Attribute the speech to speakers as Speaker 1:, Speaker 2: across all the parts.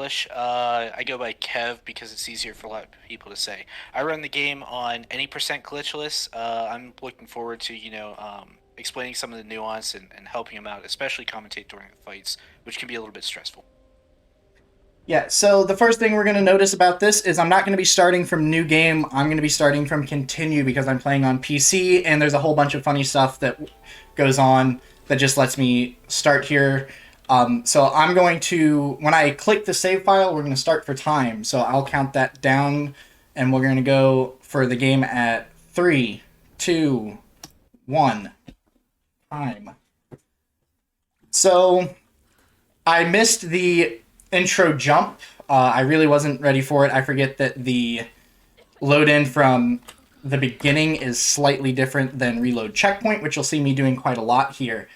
Speaker 1: English. I go by Kev because it's easier for a lot of people to say. I run the game on any percent glitchless. I'm looking forward to explaining some of the nuance and helping them out, especially commentate during the fights, which can be a little bit stressful.
Speaker 2: Yeah, so the first thing we're going to notice about this is I'm not going to be starting from new game. I'm going to be starting from continue because I'm playing on PC, and there's a whole bunch of funny stuff that goes on that just lets me start here. So I'm going to, when I click the save file, we're going to start for time. So I'll count that down, and we're going to go for the game at 3, 2, 1, time. So I missed the intro jump. I really wasn't ready for it. I forget that the load in from the beginning is slightly different than reload checkpoint, which you'll see me doing quite a lot here.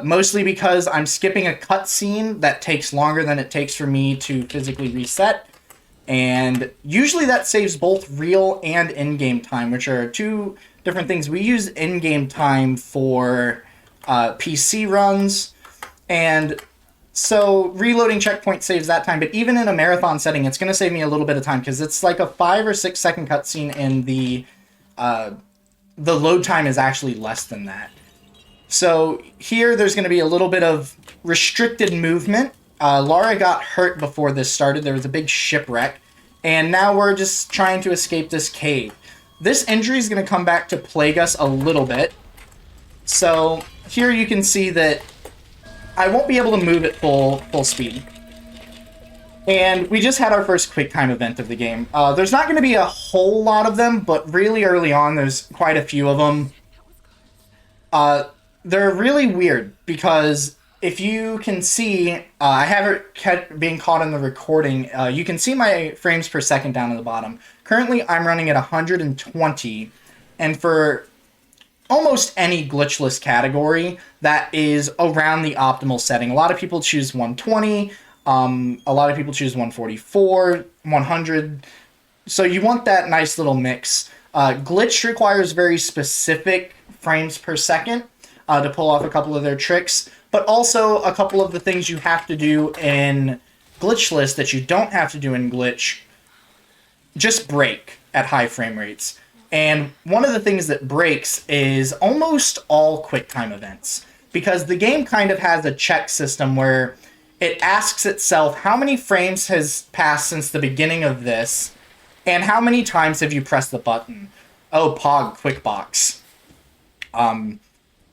Speaker 2: Mostly because I'm skipping a cutscene that takes longer than it takes for me to physically reset. And usually that saves both real and in-game time, which are two different things. We use in-game time for PC runs, and so reloading checkpoint saves that time, but even in a marathon setting, it's going to save me a little bit of time because it's like a 5 or 6 second cutscene, and the load time is actually less than that. So here, there's going to be a little bit of restricted movement. Lara got hurt before this started. There was a big shipwreck, and now we're just trying to escape this cave. This injury is going to come back to plague us a little bit. So here you can see that I won't be able to move at full speed. And we just had our first quick time event of the game. There's not going to be a whole lot of them, but really early on, there's quite a few of them. They're really weird because if you can see, I have it being caught in the recording. You can see my frames per second down at the bottom. Currently, I'm running at 120, and for almost any glitchless category, that is around the optimal setting. A lot of people choose 120, a lot of people choose 144, 100, so you want that nice little mix. Glitch requires very specific frames per second to pull off a couple of their tricks, but also a couple of the things you have to do in glitchless that you don't have to do in glitch just break at high frame rates. And one of the things that breaks is almost all QuickTime events, because the game kind of has a check system where it asks itself how many frames has passed since the beginning of this, and how many times have you pressed the button. Oh, Pog Quickbox.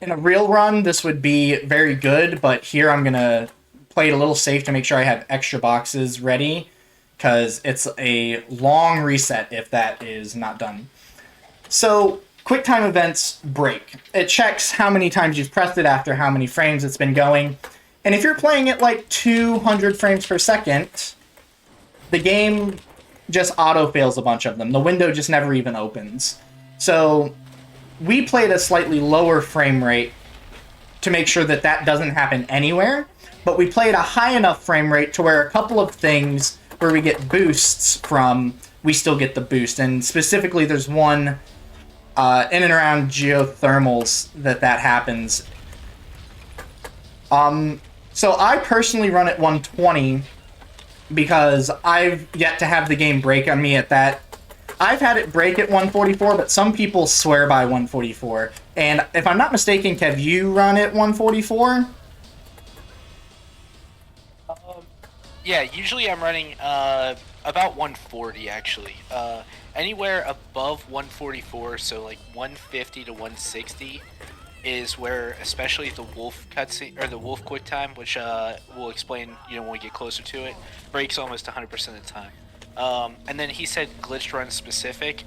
Speaker 2: In a real run, this would be very good, but here I'm going to play it a little safe to make sure I have extra boxes ready, because it's a long reset if that is not done. So, QuickTime events break. It checks how many times you've pressed it after how many frames it's been going. And if you're playing at like 200 frames per second, the game just auto-fails a bunch of them. The window just never even opens. So, we played a slightly lower frame rate to make sure that that doesn't happen anywhere. But we played a high enough frame rate to where a couple of things where we get boosts from, we still get the boost. And specifically, there's one in and around geothermals that happens. So I personally run at 120 because I've yet to have the game break on me at that. I've had it break at 144, but some people swear by 144. And if I'm not mistaken, Kev, you run at 144?
Speaker 1: Yeah, usually I'm running about 140 actually. Anywhere above 144, so like 150 to 160, is where, especially the wolf cutscene or the wolf quick time, which we'll explain, when we get closer to it, breaks almost 100% of the time. And then he said glitched run specific.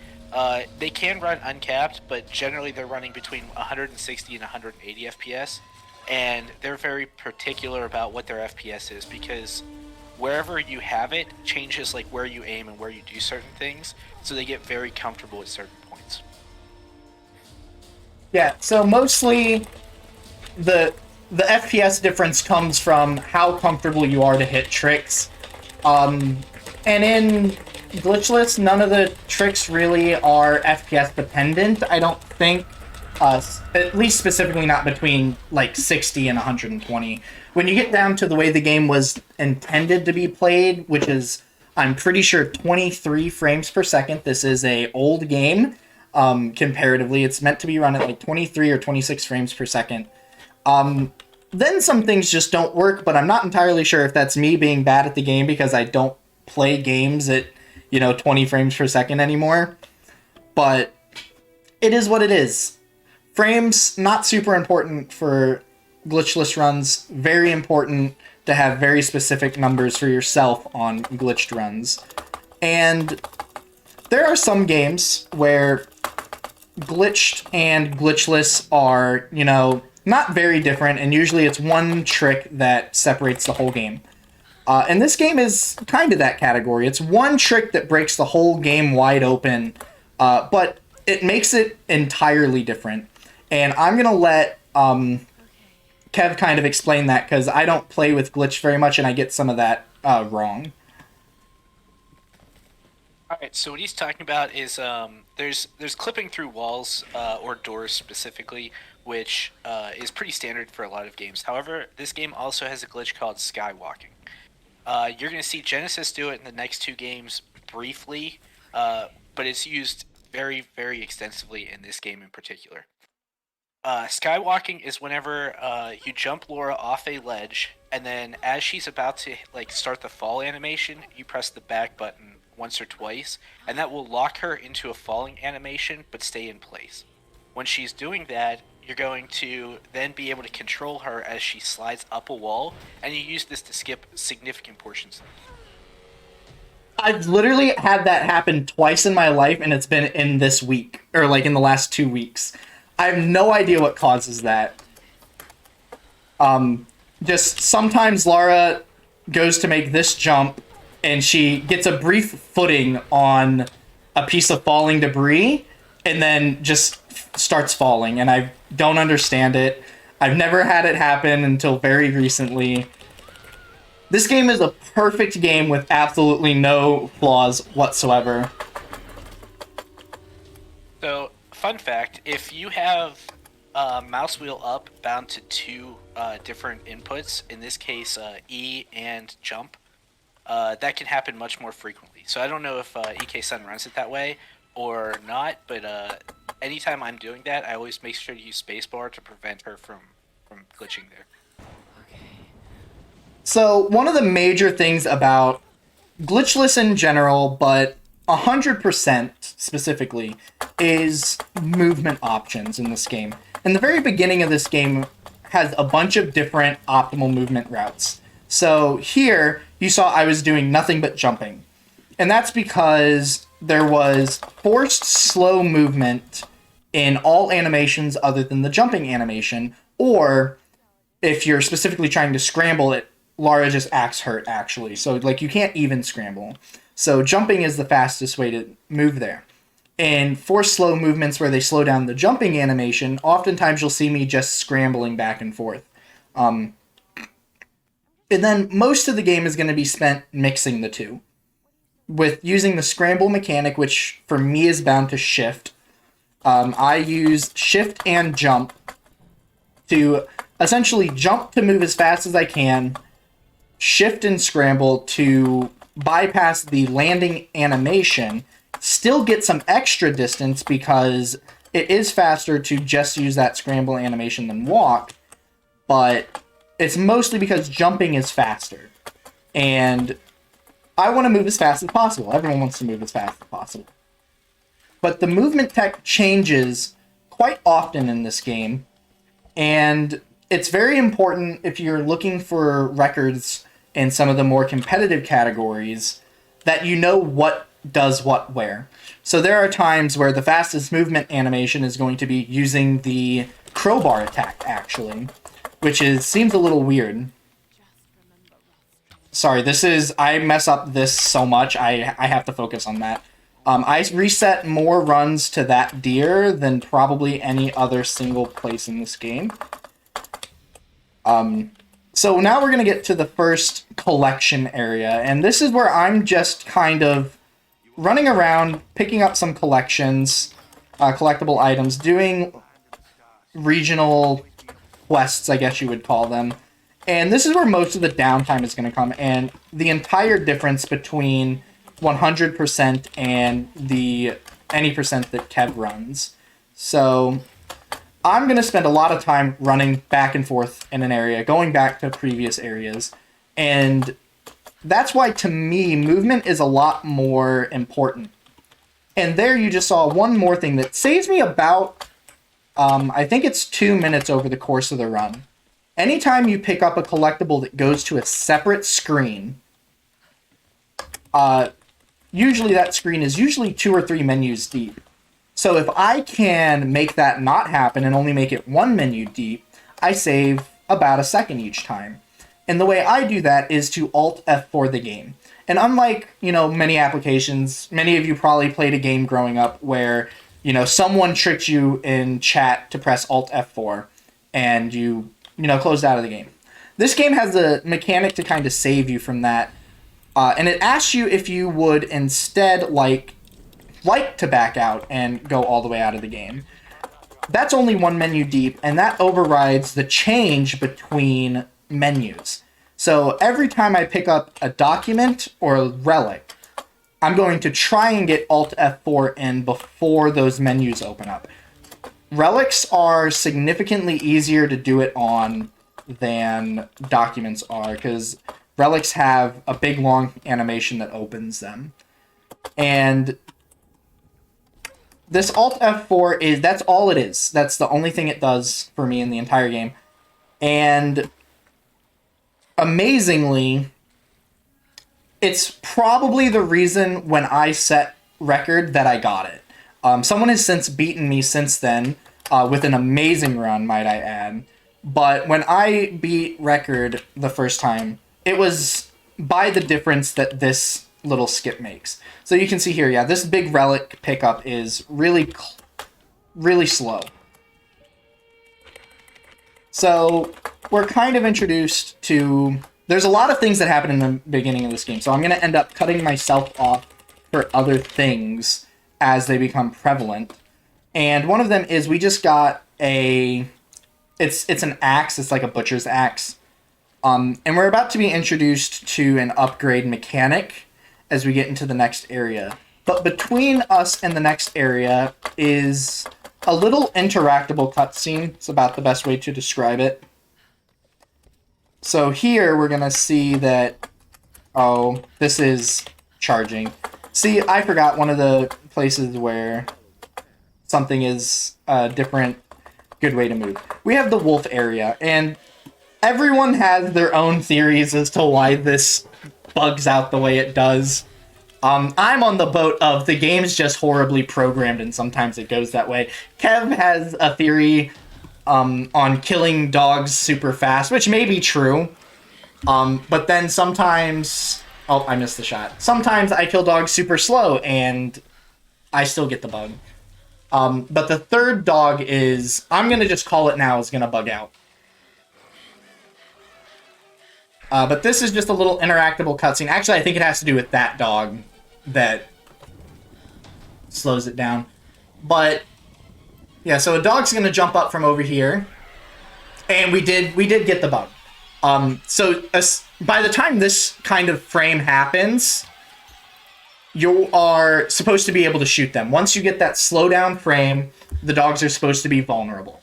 Speaker 1: They can run uncapped, but generally they're running between 160 and 180 FPS, and they're very particular about what their FPS is because wherever you have it changes like where you aim and where you do certain things, so they get very comfortable at certain points.
Speaker 2: Yeah, so mostly the FPS difference comes from how comfortable you are to hit tricks. And in glitchless, none of the tricks really are FPS dependent, I don't think. At least specifically not between like 60 and 120. When you get down to the way the game was intended to be played, which is, I'm pretty sure, 23 frames per second. This is a old game. Comparatively, it's meant to be run at like 23 or 26 frames per second. Then some things just don't work, but I'm not entirely sure if that's me being bad at the game because I don't play games at, 20 frames per second anymore. But it is what it is. Frames, not super important for glitchless runs. Very important to have very specific numbers for yourself on glitched runs. And there are some games where glitched and glitchless are, not very different, and usually it's one trick that separates the whole game. And this game is kind of that category. It's one trick that breaks the whole game wide open, but it makes it entirely different. And I'm going to let Kev kind of explain that, because I don't play with glitch very much, and I get some of that wrong.
Speaker 1: All right, so what he's talking about is there's clipping through walls or doors specifically, which is pretty standard for a lot of games. However, this game also has a glitch called skywalking. You're going to see Genesis do it in the next two games briefly, but it's used very, very extensively in this game in particular. Skywalking is whenever you jump Laura off a ledge, and then as she's about to start the fall animation, you press the back button once or twice, and that will lock her into a falling animation but stay in place. When she's doing that, you're going to then be able to control her as she slides up a wall, and you use this to skip significant portions.
Speaker 2: I've literally had that happen twice in my life, and it's been in this week, or in the last 2 weeks. I have no idea what causes that. Just sometimes Lara goes to make this jump, and she gets a brief footing on a piece of falling debris, and then just starts falling, and I don't understand it. I've never had it happen until very recently. This game is a perfect game with absolutely no flaws whatsoever.
Speaker 1: So, fun fact, if you have mouse wheel up bound to two different inputs, in this case E and jump, that can happen much more frequently. So I don't know if EK Sun runs it that way or not, but anytime I'm doing that, I always make sure to use spacebar to prevent her from glitching there.
Speaker 2: So one of the major things about glitchless in general, but 100% specifically, is movement options in this game. And the very beginning of this game has a bunch of different optimal movement routes. So here, you saw I was doing nothing but jumping. And that's because there was forced slow movement in all animations other than the jumping animation, or if you're specifically trying to scramble it, Lara just acts hurt, actually. So, you can't even scramble. So jumping is the fastest way to move there. And forced slow movements where they slow down the jumping animation, oftentimes you'll see me just scrambling back and forth. And then most of the game is going to be spent mixing the two, with using the scramble mechanic, which for me is bound to shift. I use shift and jump to essentially jump to move as fast as I can, shift and scramble to bypass the landing animation, still get some extra distance because it is faster to just use that scramble animation than walk, but it's mostly because jumping is faster. And I want to move as fast as possible. Everyone wants to move as fast as possible. But the movement tech changes quite often in this game, and it's very important if you're looking for records in some of the more competitive categories that you know what does what where. So there are times where the fastest movement animation is going to be using the crowbar attack, actually, which seems a little weird. Sorry, I mess up this so much, I have to focus on that. I reset more runs to that deer than probably any other single place in this game. So now we're going to get to the first collection area, and this is where I'm just kind of running around, picking up some collections, collectible items, doing regional quests, I guess you would call them. And this is where most of the downtime is going to come, and the entire difference between 100% and the any percent that Kev runs. So I'm going to spend a lot of time running back and forth in an area, going back to previous areas, and that's why, to me, movement is a lot more important. And there you just saw one more thing that saves me about, I think it's 2 minutes over the course of the run. Anytime you pick up a collectible that goes to a separate screen, usually that screen is usually 2 or 3 menus deep. So if I can make that not happen and only make it 1 menu deep, I save about a second each time. And the way I do that is to Alt F4 the game. And unlike, many applications, many of you probably played a game growing up where, someone tricked you in chat to press Alt F4 and you closed out of the game. This game has a mechanic to kind of save you from that. And it asks you if you would instead like to back out and go all the way out of the game. That's only 1 menu deep, and that overrides the change between menus. So every time I pick up a document or a relic, I'm going to try and get Alt F4 in before those menus open up. Relics are significantly easier to do it on than documents are, because relics have a big long animation that opens them. And this Alt F4 that's all it is. That's the only thing it does for me in the entire game. And amazingly, it's probably the reason when I set record that I got it. Someone has since beaten me since then, with an amazing run, might I add. But when I beat record the first time, it was by the difference that this little skip makes. So you can see here, yeah, this big relic pickup is really slow. So we're kind of introduced to... There's a lot of things that happen in the beginning of this game, so I'm going to end up cutting myself off for other things as they become prevalent. And one of them is we just got a... It's an axe. It's like a butcher's axe. And we're about to be introduced to an upgrade mechanic as we get into the next area. But between us and the next area is a little interactable cutscene. It's about the best way to describe it. So here we're going to see that, this is charging. See, I forgot one of the places where something is a different good way to move. We have the wolf area, and everyone has their own theories as to why this bugs out the way it does. I'm on the boat of the game's just horribly programmed, and sometimes it goes that way. Kev has a theory on killing dogs super fast, which may be true. But then sometimes... Oh, I missed the shot. Sometimes I kill dogs super slow, and I still get the bug. But the third dog is... I'm going to just call it now, is going to bug out. But this is just a little interactable cutscene. Actually, I think it has to do with that dog that slows it down. But... yeah, so a dog's going to jump up from over here, and we did get the bug. So by the time this kind of frame happens, you are supposed to be able to shoot them. Once you get that slowdown frame, the dogs are supposed to be vulnerable.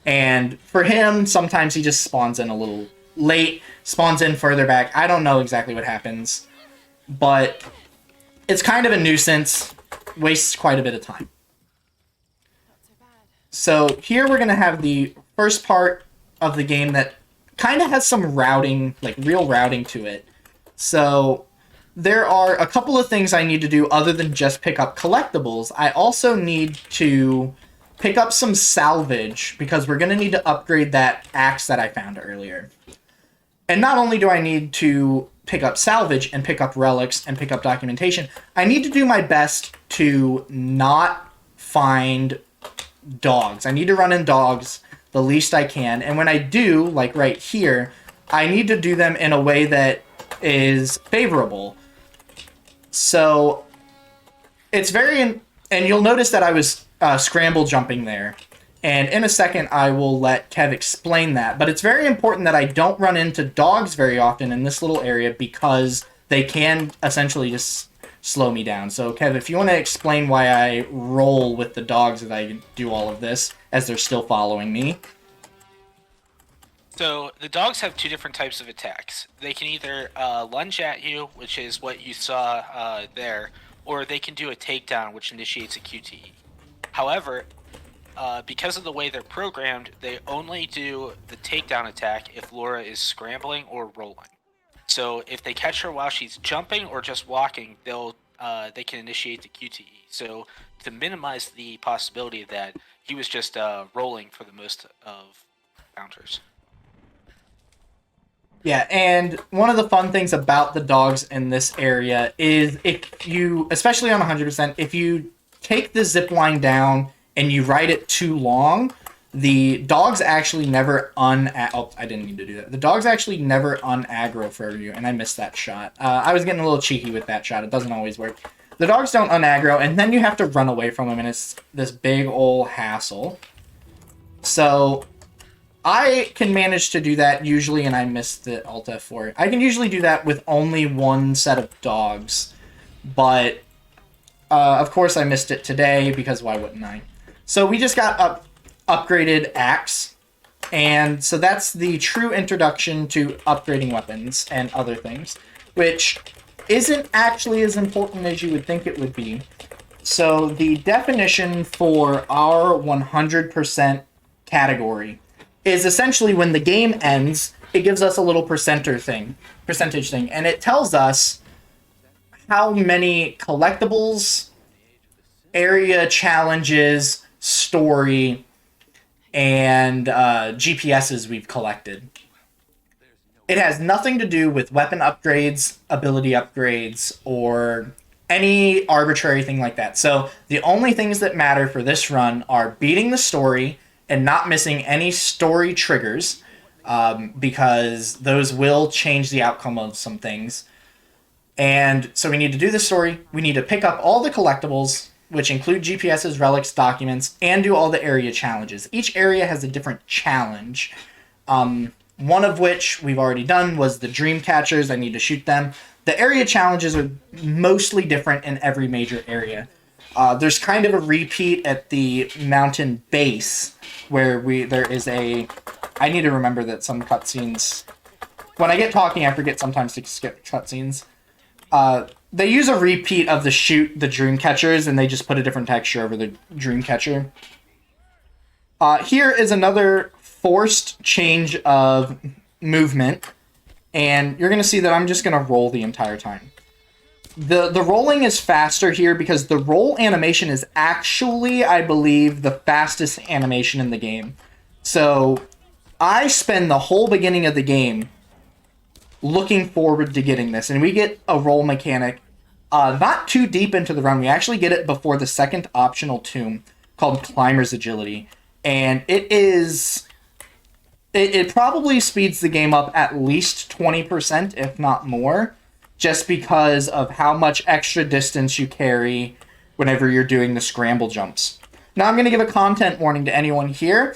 Speaker 2: And for him, sometimes he just spawns in a little late, spawns in further back. I don't know exactly what happens, but it's kind of a nuisance, wastes quite a bit of time. So here we're going to have the first part of the game that kind of has some routing, like real routing to it. So there are a couple of things I need to do other than just pick up collectibles. I also need to pick up some salvage because we're going to need to upgrade that axe that I found earlier. And not only do I need to pick up salvage and pick up relics and pick up documentation, I need to do my best to not find dogs. I need to run in dogs the least I can. And when I do, like right here, I need to do them in a way that is favorable. So it's very... and you'll notice that I was scramble jumping there. And in a second, I will let Kev explain that. But it's very important that I don't run into dogs very often in this little area because they can essentially just slow me down. So, Kev, if you want to explain why I roll with the dogs as I do all of this, as they're still following me.
Speaker 1: So the dogs have two different types of attacks. They can either lunge at you, which is what you saw there, or they can do a takedown, which initiates a QTE. However, because of the way they're programmed, they only do the takedown attack if Laura is scrambling or rolling. So if they catch her while she's jumping or just walking, they can initiate the QTE. So to minimize the possibility that he was just rolling for the most of counters.
Speaker 2: Yeah, and one of the fun things about the dogs in this area is if you, especially on 100%, if you take the zip line down and you ride it too long, the dogs actually never oh, I didn't need to do that. The dogs actually never un-aggro for you, and I missed that shot. I was getting a little cheeky with that shot. It doesn't always work. The dogs don't un-aggro, and then you have to run away from them, and it's this big old hassle. So I can manage to do that usually, and I missed the Alt F4. I can usually do that with only one set of dogs, but of course I missed it today because why wouldn't I? So we just got upgraded axe, and so that's the true introduction to upgrading weapons and other things, which isn't actually as important as you would think it would be. So the definition for our 100% category is essentially when the game ends, it gives us a little percentage thing, and it tells us how many collectibles, area challenges, story, and GPSs we've collected. It has nothing to do with weapon upgrades, ability upgrades, or any arbitrary thing like that. So the only things that matter for this run are beating the story and not missing any story triggers, because those will change the outcome of some things. And so we need to do the story, we need to pick up all the collectibles, which include GPSs, relics, documents, and do all the area challenges. Each area has a different challenge. One of which we've already done was the dream catchers. I need to shoot them. The area challenges are mostly different in every major area. There's kind of a repeat at the mountain base where there is a... I need to remember that some cutscenes... When I get talking, I forget sometimes to skip cutscenes. They use a repeat of the dream catchers, and they just put a different texture over the dream catcher. Here is another forced change of movement, and you're going to see that I'm just going to roll the entire time. The rolling is faster here because the roll animation is actually, I believe, the fastest animation in the game. So I spend the whole beginning of the game looking forward to getting this, and we get a roll mechanic not too deep into the run. We actually get it before the second optional tomb called Climber's Agility, and it probably speeds the game up at least 20%, if not more, just because of how much extra distance you carry whenever you're doing the scramble jumps. Now I'm going to give a content warning to anyone here.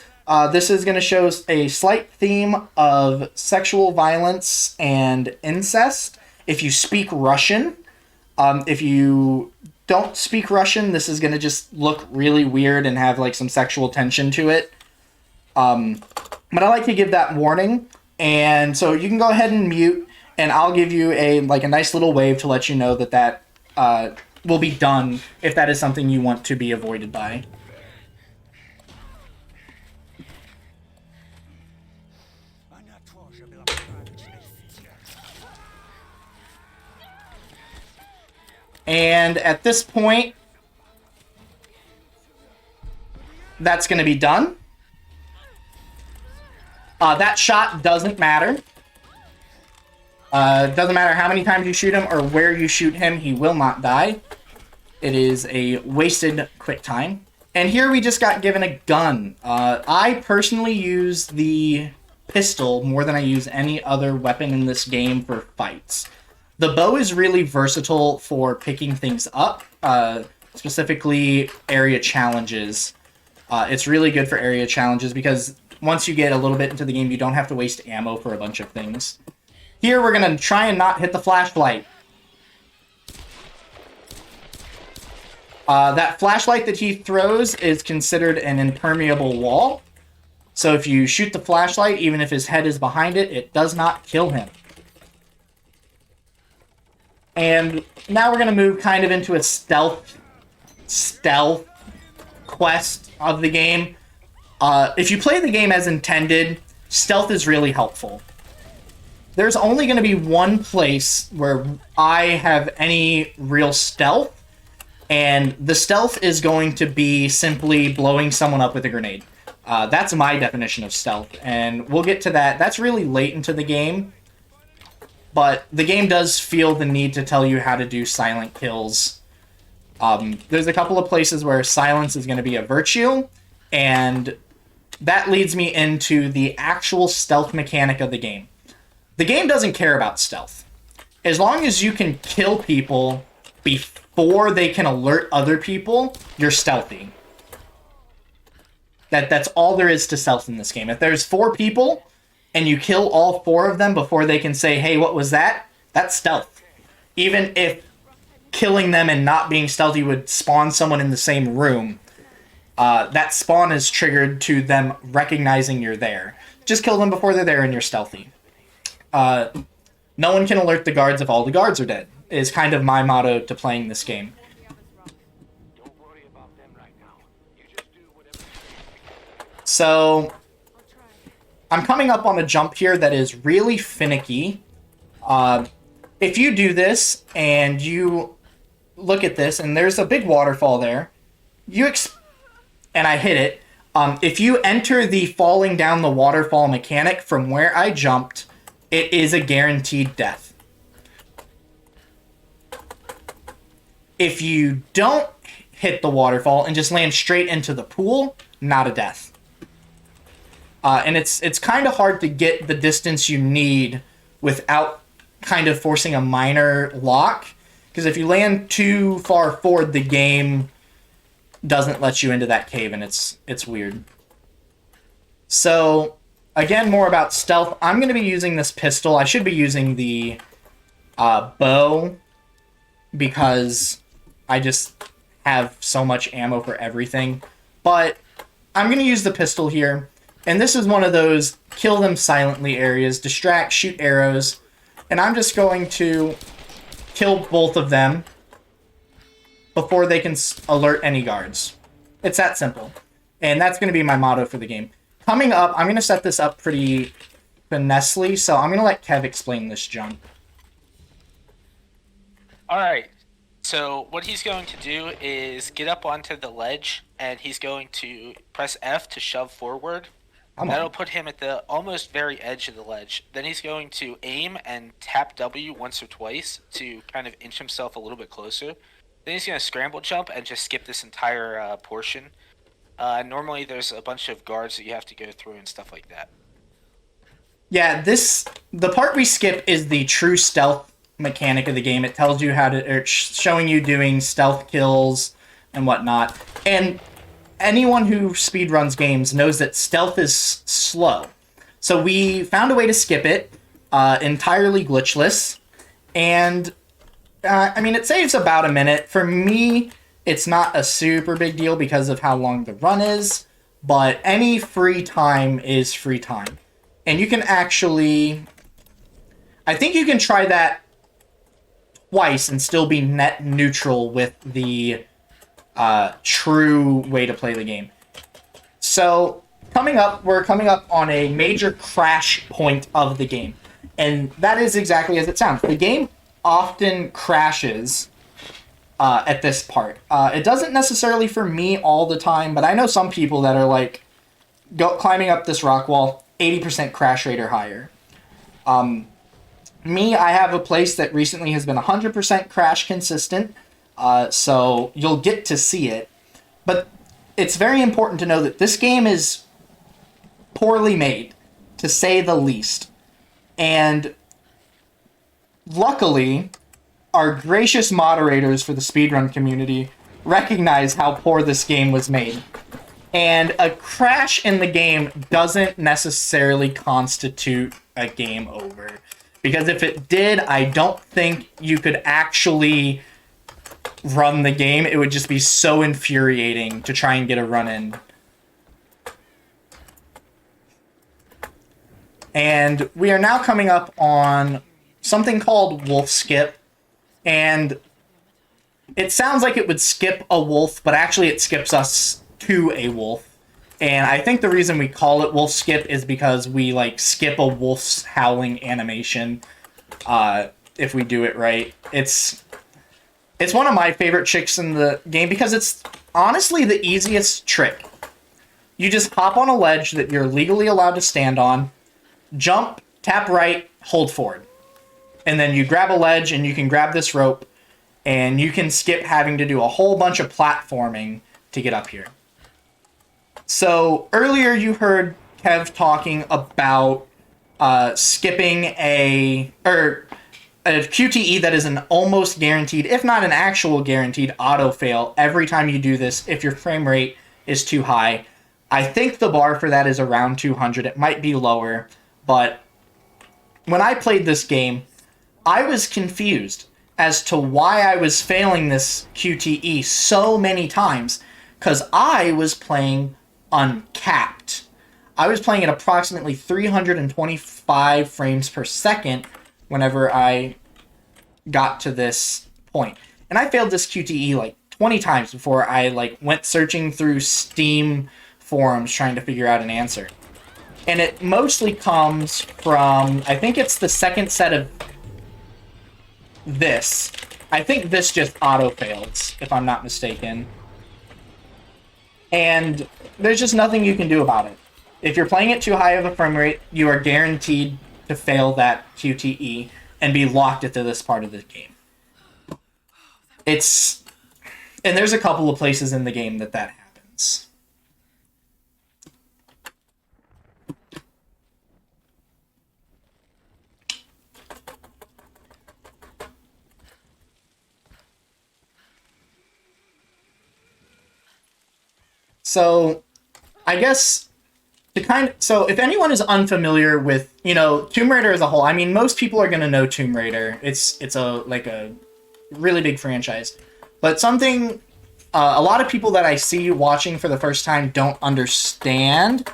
Speaker 2: This is going to show a slight theme of sexual violence and incest. If you speak Russian, if you don't speak Russian, this is going to just look really weird and have like some sexual tension to it. But I like to give that warning, and so you can go ahead and mute, and I'll give you a nice little wave to let you know that will be done if that is something you want to be avoided by. And at this point, that's going to be done. That shot doesn't matter. Doesn't matter how many times you shoot him or where you shoot him, he will not die. It is a wasted quick time. And here we just got given a gun. I personally use the pistol more than I use any other weapon in this game for fights. The bow is really versatile for picking things up, specifically area challenges. It's really good for area challenges because once you get a little bit into the game, you don't have to waste ammo for a bunch of things. Here, we're going to try and not hit the flashlight. That flashlight that he throws is considered an impermeable wall. So if you shoot the flashlight, even if his head is behind it, it does not kill him. And now we're going to move kind of into a stealth quest of the game. If you play the game as intended, stealth is really helpful. There's only going to be one place where I have any real stealth, and the stealth is going to be simply blowing someone up with a grenade. That's my definition of stealth, and we'll get to that. That's really late into the game, but the game does feel the need to tell you how to do silent kills. There's a couple of places where silence is going to be a virtue, and that leads me into the actual stealth mechanic of the game. The game doesn't care about stealth. As long as you can kill people before they can alert other people, you're stealthy. That's all there is to stealth in this game. If there's 4 people and you kill all 4 of them before they can say, hey, what was that? That's stealth. Even if killing them and not being stealthy would spawn someone in the same room, that spawn is triggered to them recognizing you're there. Just kill them before they're there and you're stealthy. No one can alert the guards if all the guards are dead, is kind of my motto to playing this game. So, I'm coming up on a jump here that is really finicky. If you do this, and you look at this, and there's a big waterfall there, and I hit it, if you enter the falling down the waterfall mechanic from where I jumped, it is a guaranteed death. If you don't hit the waterfall and just land straight into the pool, not a death. And it's kind of hard to get the distance you need without kind of forcing a minor lock. Because if you land too far forward, the game doesn't let you into that cave, and it's weird. So, again, more about stealth. I'm going to be using this pistol. I should be using the bow because I just have so much ammo for everything. But I'm going to use the pistol here. And this is one of those kill them silently areas. Distract, shoot arrows. And I'm just going to kill both of them before they can alert any guards. It's that simple. And that's going to be my motto for the game. Coming up, I'm going to set this up pretty finessely, so I'm going to let Kev explain this jump.
Speaker 1: Alright, so what he's going to do is get up onto the ledge, and he's going to press F to shove forward. That'll put him at the almost very edge of the ledge. Then he's going to aim and tap W once or twice to kind of inch himself a little bit closer. Then he's going to scramble jump and just skip this entire portion. Normally there's a bunch of guards that you have to go through and stuff like that.
Speaker 2: Yeah, the part we skip is the true stealth mechanic of the game. It tells you how to, it's showing you doing stealth kills and whatnot. And anyone who speedruns games knows that stealth is slow. So we found a way to skip it, entirely glitchless, and I mean, it saves about a minute. For me, it's not a super big deal because of how long the run is, but any free time is free time. And you can actually, I think you can try that twice and still be net neutral with the true way to play the game. So, we're coming up on a major crash point of the game. And that is exactly as it sounds. The game often crashes at this part. It doesn't necessarily for me all the time, but I know some people that are like climbing up this rock wall, 80% crash rate or higher. Me, I have a place that recently has been 100% crash consistent, so you'll get to see it. But it's very important to know that this game is poorly made, to say the least. And luckily, our gracious moderators for the speedrun community recognize how poor this game was made. And a crash in the game doesn't necessarily constitute a game over. Because if it did, I don't think you could actually run the game. It would just be so infuriating to try and get a run in. And we are now coming up on something called wolf skip. And it sounds like it would skip a wolf, but actually it skips us to a wolf. And I think the reason we call it wolf skip is because we like skip a wolf's howling animation if we do it right. It's one of my favorite tricks in the game because it's honestly the easiest trick. You just hop on a ledge that you're legally allowed to stand on, jump, tap right, hold forward. And then you grab a ledge and you can grab this rope and you can skip having to do a whole bunch of platforming to get up here. So earlier you heard Kev talking about skipping a QTE that is an almost guaranteed, if not an actual guaranteed, auto fail every time you do this if your frame rate is too high. I think the bar for that is around 200. It might be lower, but when I played this game, I was confused as to why I was failing this QTE so many times, because I was playing uncapped. I was playing at approximately 325 frames per second whenever I got to this point. And I failed this QTE like 20 times before I like went searching through Steam forums trying to figure out an answer. And it mostly comes from, I think it's the second set of this. I think this just auto-fails, if I'm not mistaken. And there's just nothing you can do about it. If you're playing at too high of a frame rate, you are guaranteed to fail that QTE and be locked into this part of the game. And there's a couple of places in the game that happens. So, I guess so if anyone is unfamiliar with, Tomb Raider as a whole, I mean, most people are going to know Tomb Raider. It's a really big franchise. But something a lot of people that I see watching for the first time don't understand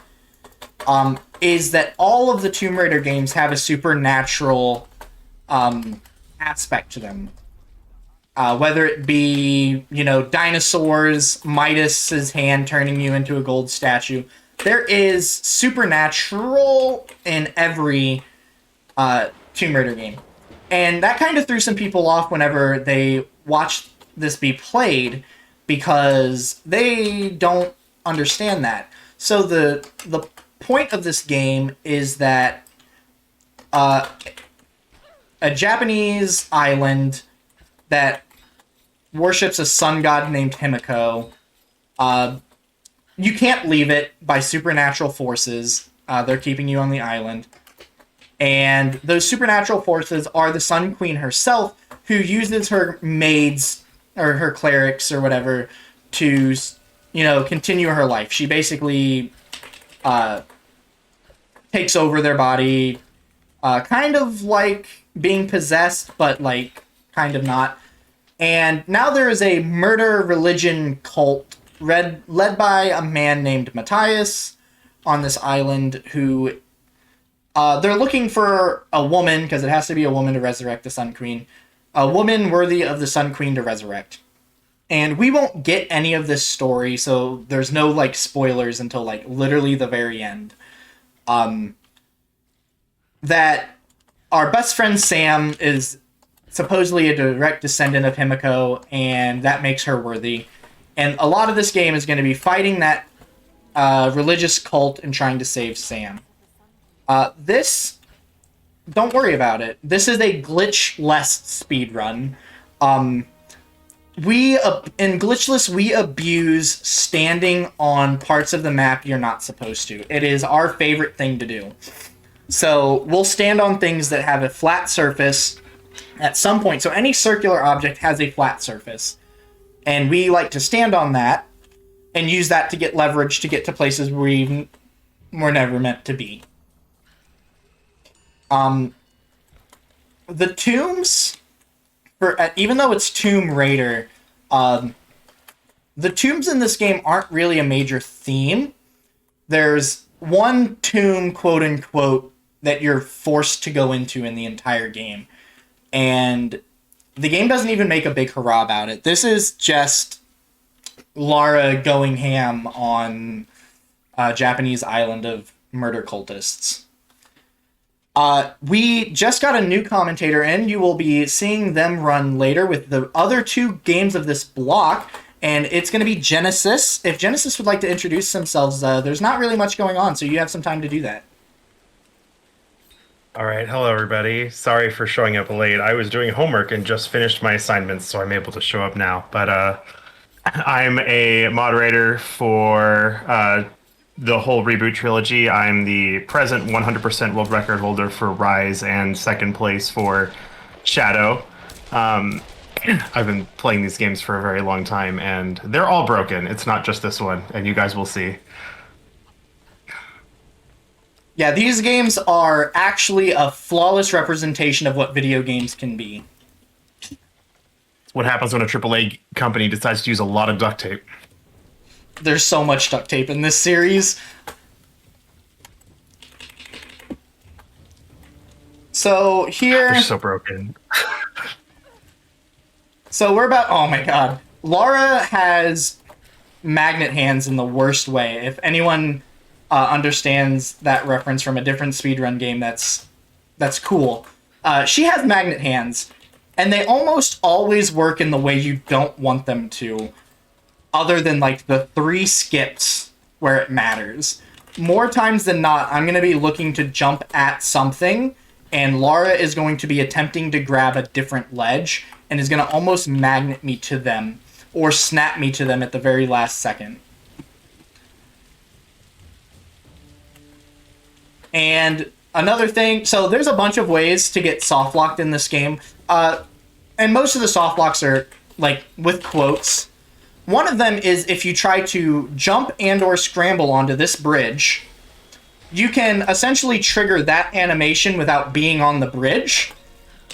Speaker 2: is that all of the Tomb Raider games have a supernatural aspect to them. Whether it be, dinosaurs, Midas's hand turning you into a gold statue. There is supernatural in every Tomb Raider game. And that kind of threw some people off whenever they watched this be played, because they don't understand that. So the point of this game is that a Japanese island that worships a sun god named Himiko. You can't leave it by supernatural forces. They're keeping you on the island. And those supernatural forces are the Sun Queen herself, who uses her maids, or her clerics, or whatever, to, continue her life. She basically takes over their body, kind of like being possessed, but, kind of not. And now there is a murder religion cult led by a man named Matthias on this island who they're looking for a woman, because it has to be a woman to resurrect the Sun Queen. A woman worthy of the Sun Queen to resurrect. And we won't get any of this story, so there's no, spoilers until, literally the very end. That our best friend Sam is supposedly a direct descendant of Himiko, and that makes her worthy. And a lot of this game is going to be fighting that religious cult and trying to save Sam. Don't worry about it. This is a glitch-less speedrun. In Glitchless, we abuse standing on parts of the map you're not supposed to. It is our favorite thing to do. So we'll stand on things that have a flat surface at some point. So any circular object has a flat surface. And we like to stand on that and use that to get leverage to get to places we were never meant to be. The tombs, even though it's Tomb Raider, the tombs in this game aren't really a major theme. There's one tomb, quote unquote, that you're forced to go into in the entire game. And the game doesn't even make a big hurrah about it. This is just Lara going ham on a Japanese island of murder cultists. We just got a new commentator in. You will be seeing them run later with the other two games of this block. And it's going to be Genesis. If Genesis would like to introduce themselves, there's not really much going on, so you have some time to do that.
Speaker 3: All right, hello everybody. Sorry for showing up late. I was doing homework and just finished my assignments, so I'm able to show up now. But I'm a moderator for the whole reboot trilogy. I'm the present 100% world record holder for Rise and second place for Shadow. I've been playing these games for a very long time, and they're all broken. It's not just this one, and you guys will see.
Speaker 2: Yeah, these games are actually a flawless representation of what video games can be.
Speaker 3: What happens when a AAA company decides to use a lot of duct tape?
Speaker 2: There's so much duct tape in this series. So here...
Speaker 3: They're so broken.
Speaker 2: So we're about... Oh my god. Lara has magnet hands in the worst way. If anyone understands that reference from a different speedrun game, that's cool. She has magnet hands, and they almost always work in the way you don't want them to, other than like the 3 skips where it matters. More times than not, I'm going to be looking to jump at something, and Lara is going to be attempting to grab a different ledge, and is going to almost magnet me to them, or snap me to them at the very last second. And another thing, so there's a bunch of ways to get soft locked in this game, and most of the soft locks are like with quotes. One of them is if you try to jump and or scramble onto this bridge, you can essentially trigger that animation without being on the bridge,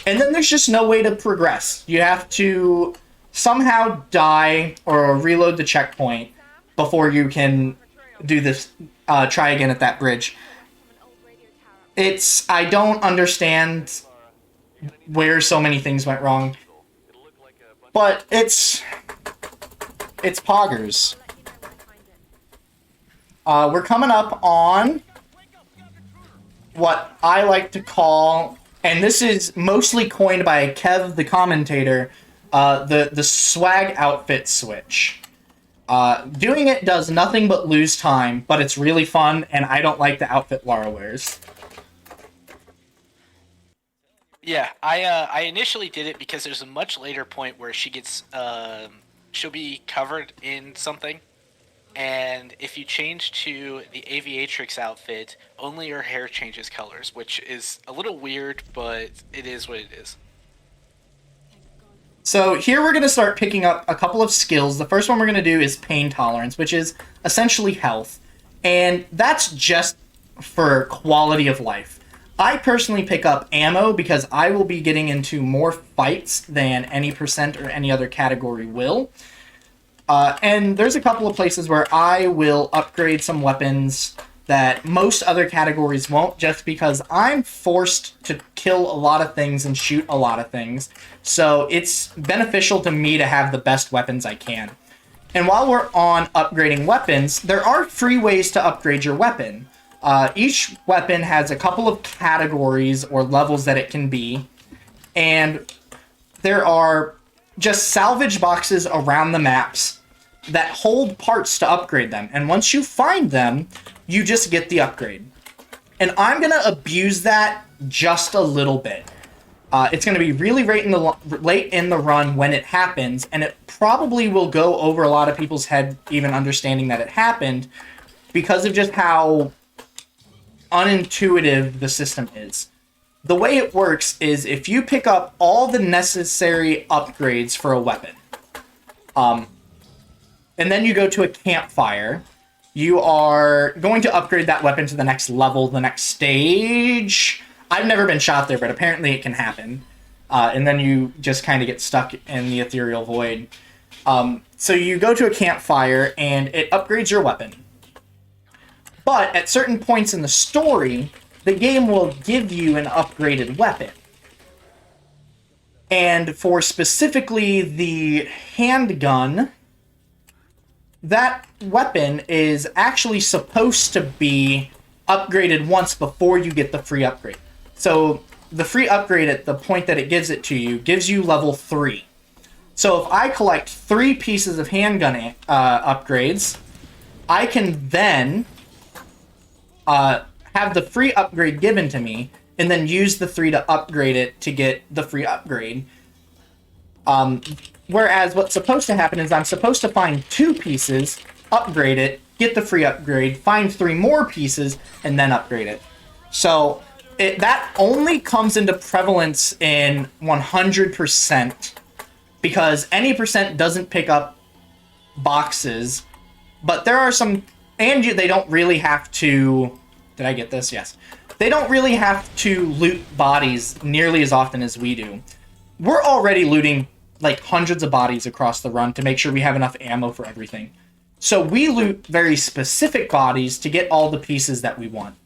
Speaker 2: and then there's just no way to progress. You have to somehow die or reload the checkpoint before you can do this, try again at that bridge. I don't understand where so many things went wrong, but it's poggers. We're coming up on what I like to call, and this is mostly coined by Kev the commentator, the swag outfit switch. Doing it does nothing but lose time, but it's really fun, and I don't like the outfit Lara wears.
Speaker 1: Yeah, I initially did it because there's a much later point where she gets she'll be covered in something, and if you change to the aviatrix outfit, only her hair changes colors, which is a little weird, but it is what it is.
Speaker 2: So here we're going to start picking up a couple of skills. The first one we're going to do is pain tolerance, which is essentially health, and that's just for quality of life. I personally pick up ammo because I will be getting into more fights than any percent or any other category will. And there's a couple of places where I will upgrade some weapons that most other categories won't, just because I'm forced to kill a lot of things and shoot a lot of things. So it's beneficial to me to have the best weapons I can. And while we're on upgrading weapons, there are free ways to upgrade your weapon. Each weapon has a couple of categories or levels that it can be, and there are just salvage boxes around the maps that hold parts to upgrade them, and once you find them, you just get the upgrade. And I'm going to abuse that just a little bit. It's going to be really late in the run when it happens, and it probably will go over a lot of people's head even understanding that it happened, because of just how unintuitive the system is. The way it works is if you pick up all the necessary upgrades for a weapon, and then you go to a campfire. You are going to upgrade that weapon to the next level, the next stage. I've never been shot there, but apparently it can happen. And then you just kind of get stuck in the ethereal void. So you go to a campfire, and it upgrades your weapon. But at certain points in the story, the game will give you an upgraded weapon. And for specifically the handgun, that weapon is actually supposed to be upgraded once before you get the free upgrade. So the free upgrade at the point that it gives it to you gives you level 3. So if I collect 3 pieces of handgun upgrades, I can then have the free upgrade given to me, and then use the 3 to upgrade it to get the free upgrade. Whereas what's supposed to happen is I'm supposed to find 2 pieces, upgrade it, get the free upgrade, find 3 more pieces, and then upgrade it. So that only comes into prevalence in 100%, because any percent doesn't pick up boxes, but there are some, and they don't really have to, did I get this? Yes. They don't really have to loot bodies nearly as often as we do. We're already looting like hundreds of bodies across the run to make sure we have enough ammo for everything. So we loot very specific bodies to get all the pieces that we want.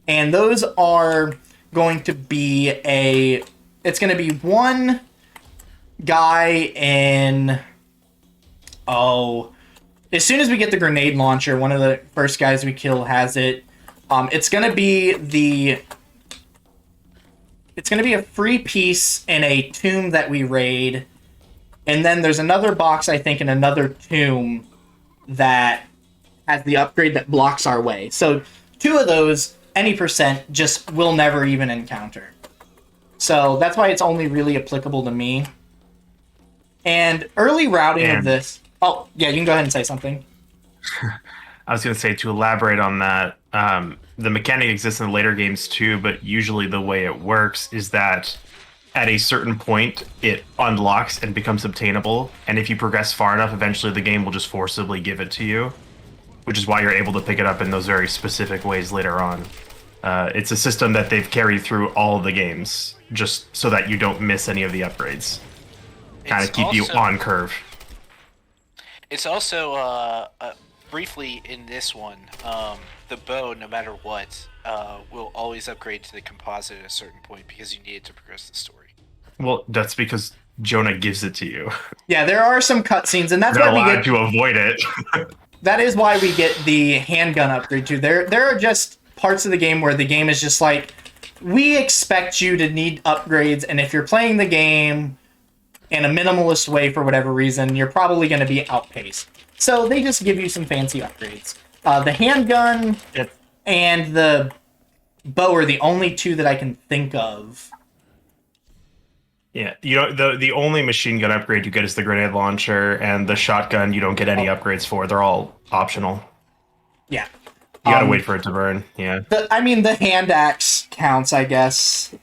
Speaker 2: And those are going to be it's going to be one guy in, as soon as we get the grenade launcher, one of the first guys we kill has it. It's going to be a free piece in a tomb that we raid. And then there's another box, I think, in another tomb that has the upgrade that blocks our way. So 2 of those, any percent, just will never even encounter. So that's why it's only really applicable to me. And early routing of this... Oh, yeah, you can go ahead and say something.
Speaker 3: I was going to say, to elaborate on that, the mechanic exists in the later games too, but usually the way it works is that at a certain point, it unlocks and becomes obtainable, and if you progress far enough, eventually the game will just forcibly give it to you, which is why you're able to pick it up in those very specific ways later on. It's a system that they've carried through all of the games, just so that you don't miss any of the upgrades. Kind of keep you on curve.
Speaker 1: It's also, briefly in this one, the bow, no matter what, will always upgrade to the composite at a certain point because you need it to progress the story.
Speaker 3: Well, that's because Jonah gives it to you.
Speaker 2: Yeah, there are some cutscenes, and that's
Speaker 3: You're
Speaker 2: why we
Speaker 3: allowed
Speaker 2: get
Speaker 3: to avoid it.
Speaker 2: That is why we get the handgun upgrade too. There are just parts of the game where the game is just like, we expect you to need upgrades, and if you're playing the game in a minimalist way for whatever reason, you're probably going to be outpaced. So they just give you some fancy upgrades. The handgun and the bow are the only 2 that I can think of.
Speaker 3: Yeah, the only machine gun upgrade you get is the grenade launcher, and the shotgun you don't get any upgrades for. They're all optional.
Speaker 2: Yeah.
Speaker 3: You gotta wait for it to burn, yeah.
Speaker 2: The hand axe counts, I guess,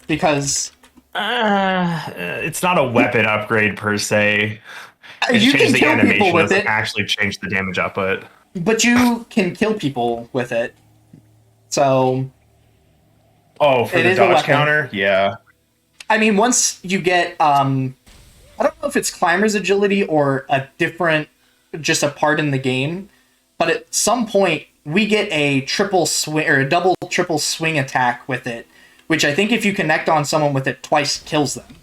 Speaker 2: because...
Speaker 3: it's not a weapon upgrade, per se. It
Speaker 2: you can
Speaker 3: the
Speaker 2: kill
Speaker 3: animation,
Speaker 2: people with
Speaker 3: doesn't
Speaker 2: it.
Speaker 3: actually change the damage output.
Speaker 2: But you can kill people with it. So...
Speaker 3: Oh, for the dodge counter? Yeah.
Speaker 2: I mean, once you get, I don't know if it's climber's agility or just a part in the game, but at some point we get a triple swing or a double triple swing attack with it, which I think if you connect on someone with it twice kills them.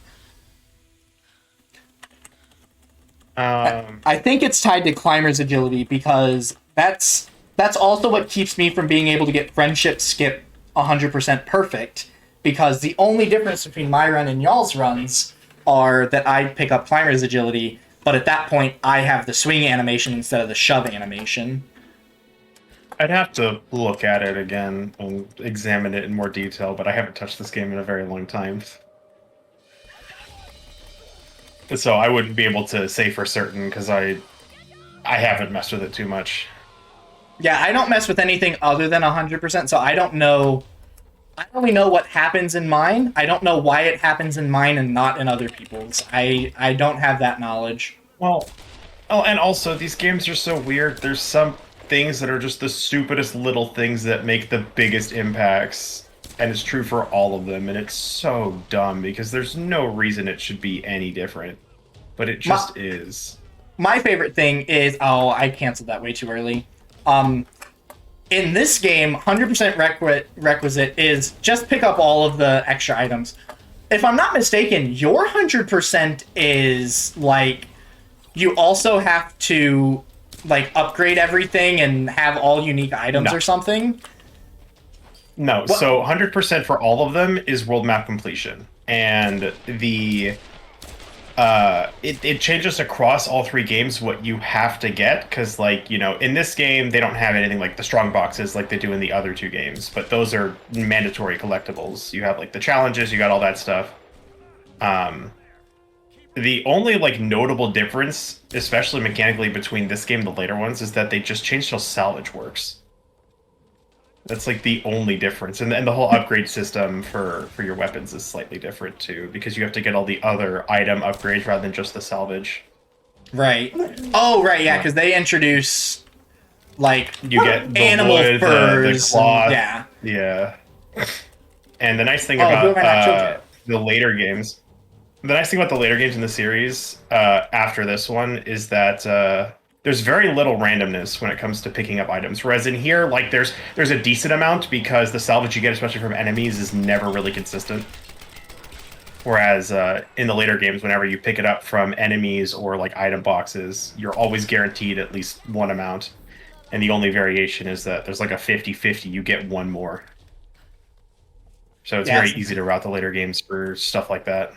Speaker 2: I think it's tied to climber's agility because that's also what keeps me from being able to get friendship skip 100% perfect. Because the only difference between my run and y'all's runs are that I pick up climber's agility, but at that point I have the swing animation instead of the shove animation.
Speaker 3: I'd have to look at it again and examine it in more detail, but I haven't touched this game in a very long time. So I wouldn't be able to say for certain, because I haven't messed with it too much.
Speaker 2: Yeah, I don't mess with anything other than 100%, so I don't know... I only know what happens in mine. I don't know why it happens in mine and not in other people's. I don't have that knowledge.
Speaker 3: Well, Oh, and also these games are so weird. There's some things that are just the stupidest little things that make the biggest impacts, and it's true for all of them. And it's so dumb because there's no reason it should be any different, but it
Speaker 2: My,
Speaker 3: just is.
Speaker 2: my favorite thing is, oh, I canceled that way too early. Um, in this game, 100% requisite is just pick up all of the extra items. If I'm not mistaken, your 100% is like you also have to like upgrade everything and have all unique items
Speaker 3: No.
Speaker 2: or something.
Speaker 3: No,
Speaker 2: What?
Speaker 3: so 100% for all of them is world map completion. And the it changes across all three games what you have to get, because like, you know, in this game they don't have anything like the strong boxes like they do in the other two games, but those are mandatory collectibles. You have like the challenges, you got all that stuff. The only like notable difference, especially mechanically, between this game and the later ones is that they just changed how salvage works. That's like the only difference, and the whole upgrade system for your weapons is slightly different too, because you have to get all the other item upgrades rather than just the salvage.
Speaker 2: Right. Oh, right, yeah, because they introduce like
Speaker 3: You get the
Speaker 2: animal
Speaker 3: wood,
Speaker 2: furs.
Speaker 3: the cloth,
Speaker 2: Yeah.
Speaker 3: yeah. And the nice thing
Speaker 2: Oh, who
Speaker 3: about
Speaker 2: have I not killed yet?
Speaker 3: the later games, the nice thing about the later games in the series after this one is that there's very little randomness when it comes to picking up items. Whereas in here, like there's a decent amount because the salvage you get, especially from enemies, is never really consistent. Whereas in the later games, whenever you pick it up from enemies or like item boxes, you're always guaranteed at least one amount. And the only variation is that there's like a 50-50, you get one more. So it's very easy to route the later games for stuff like that.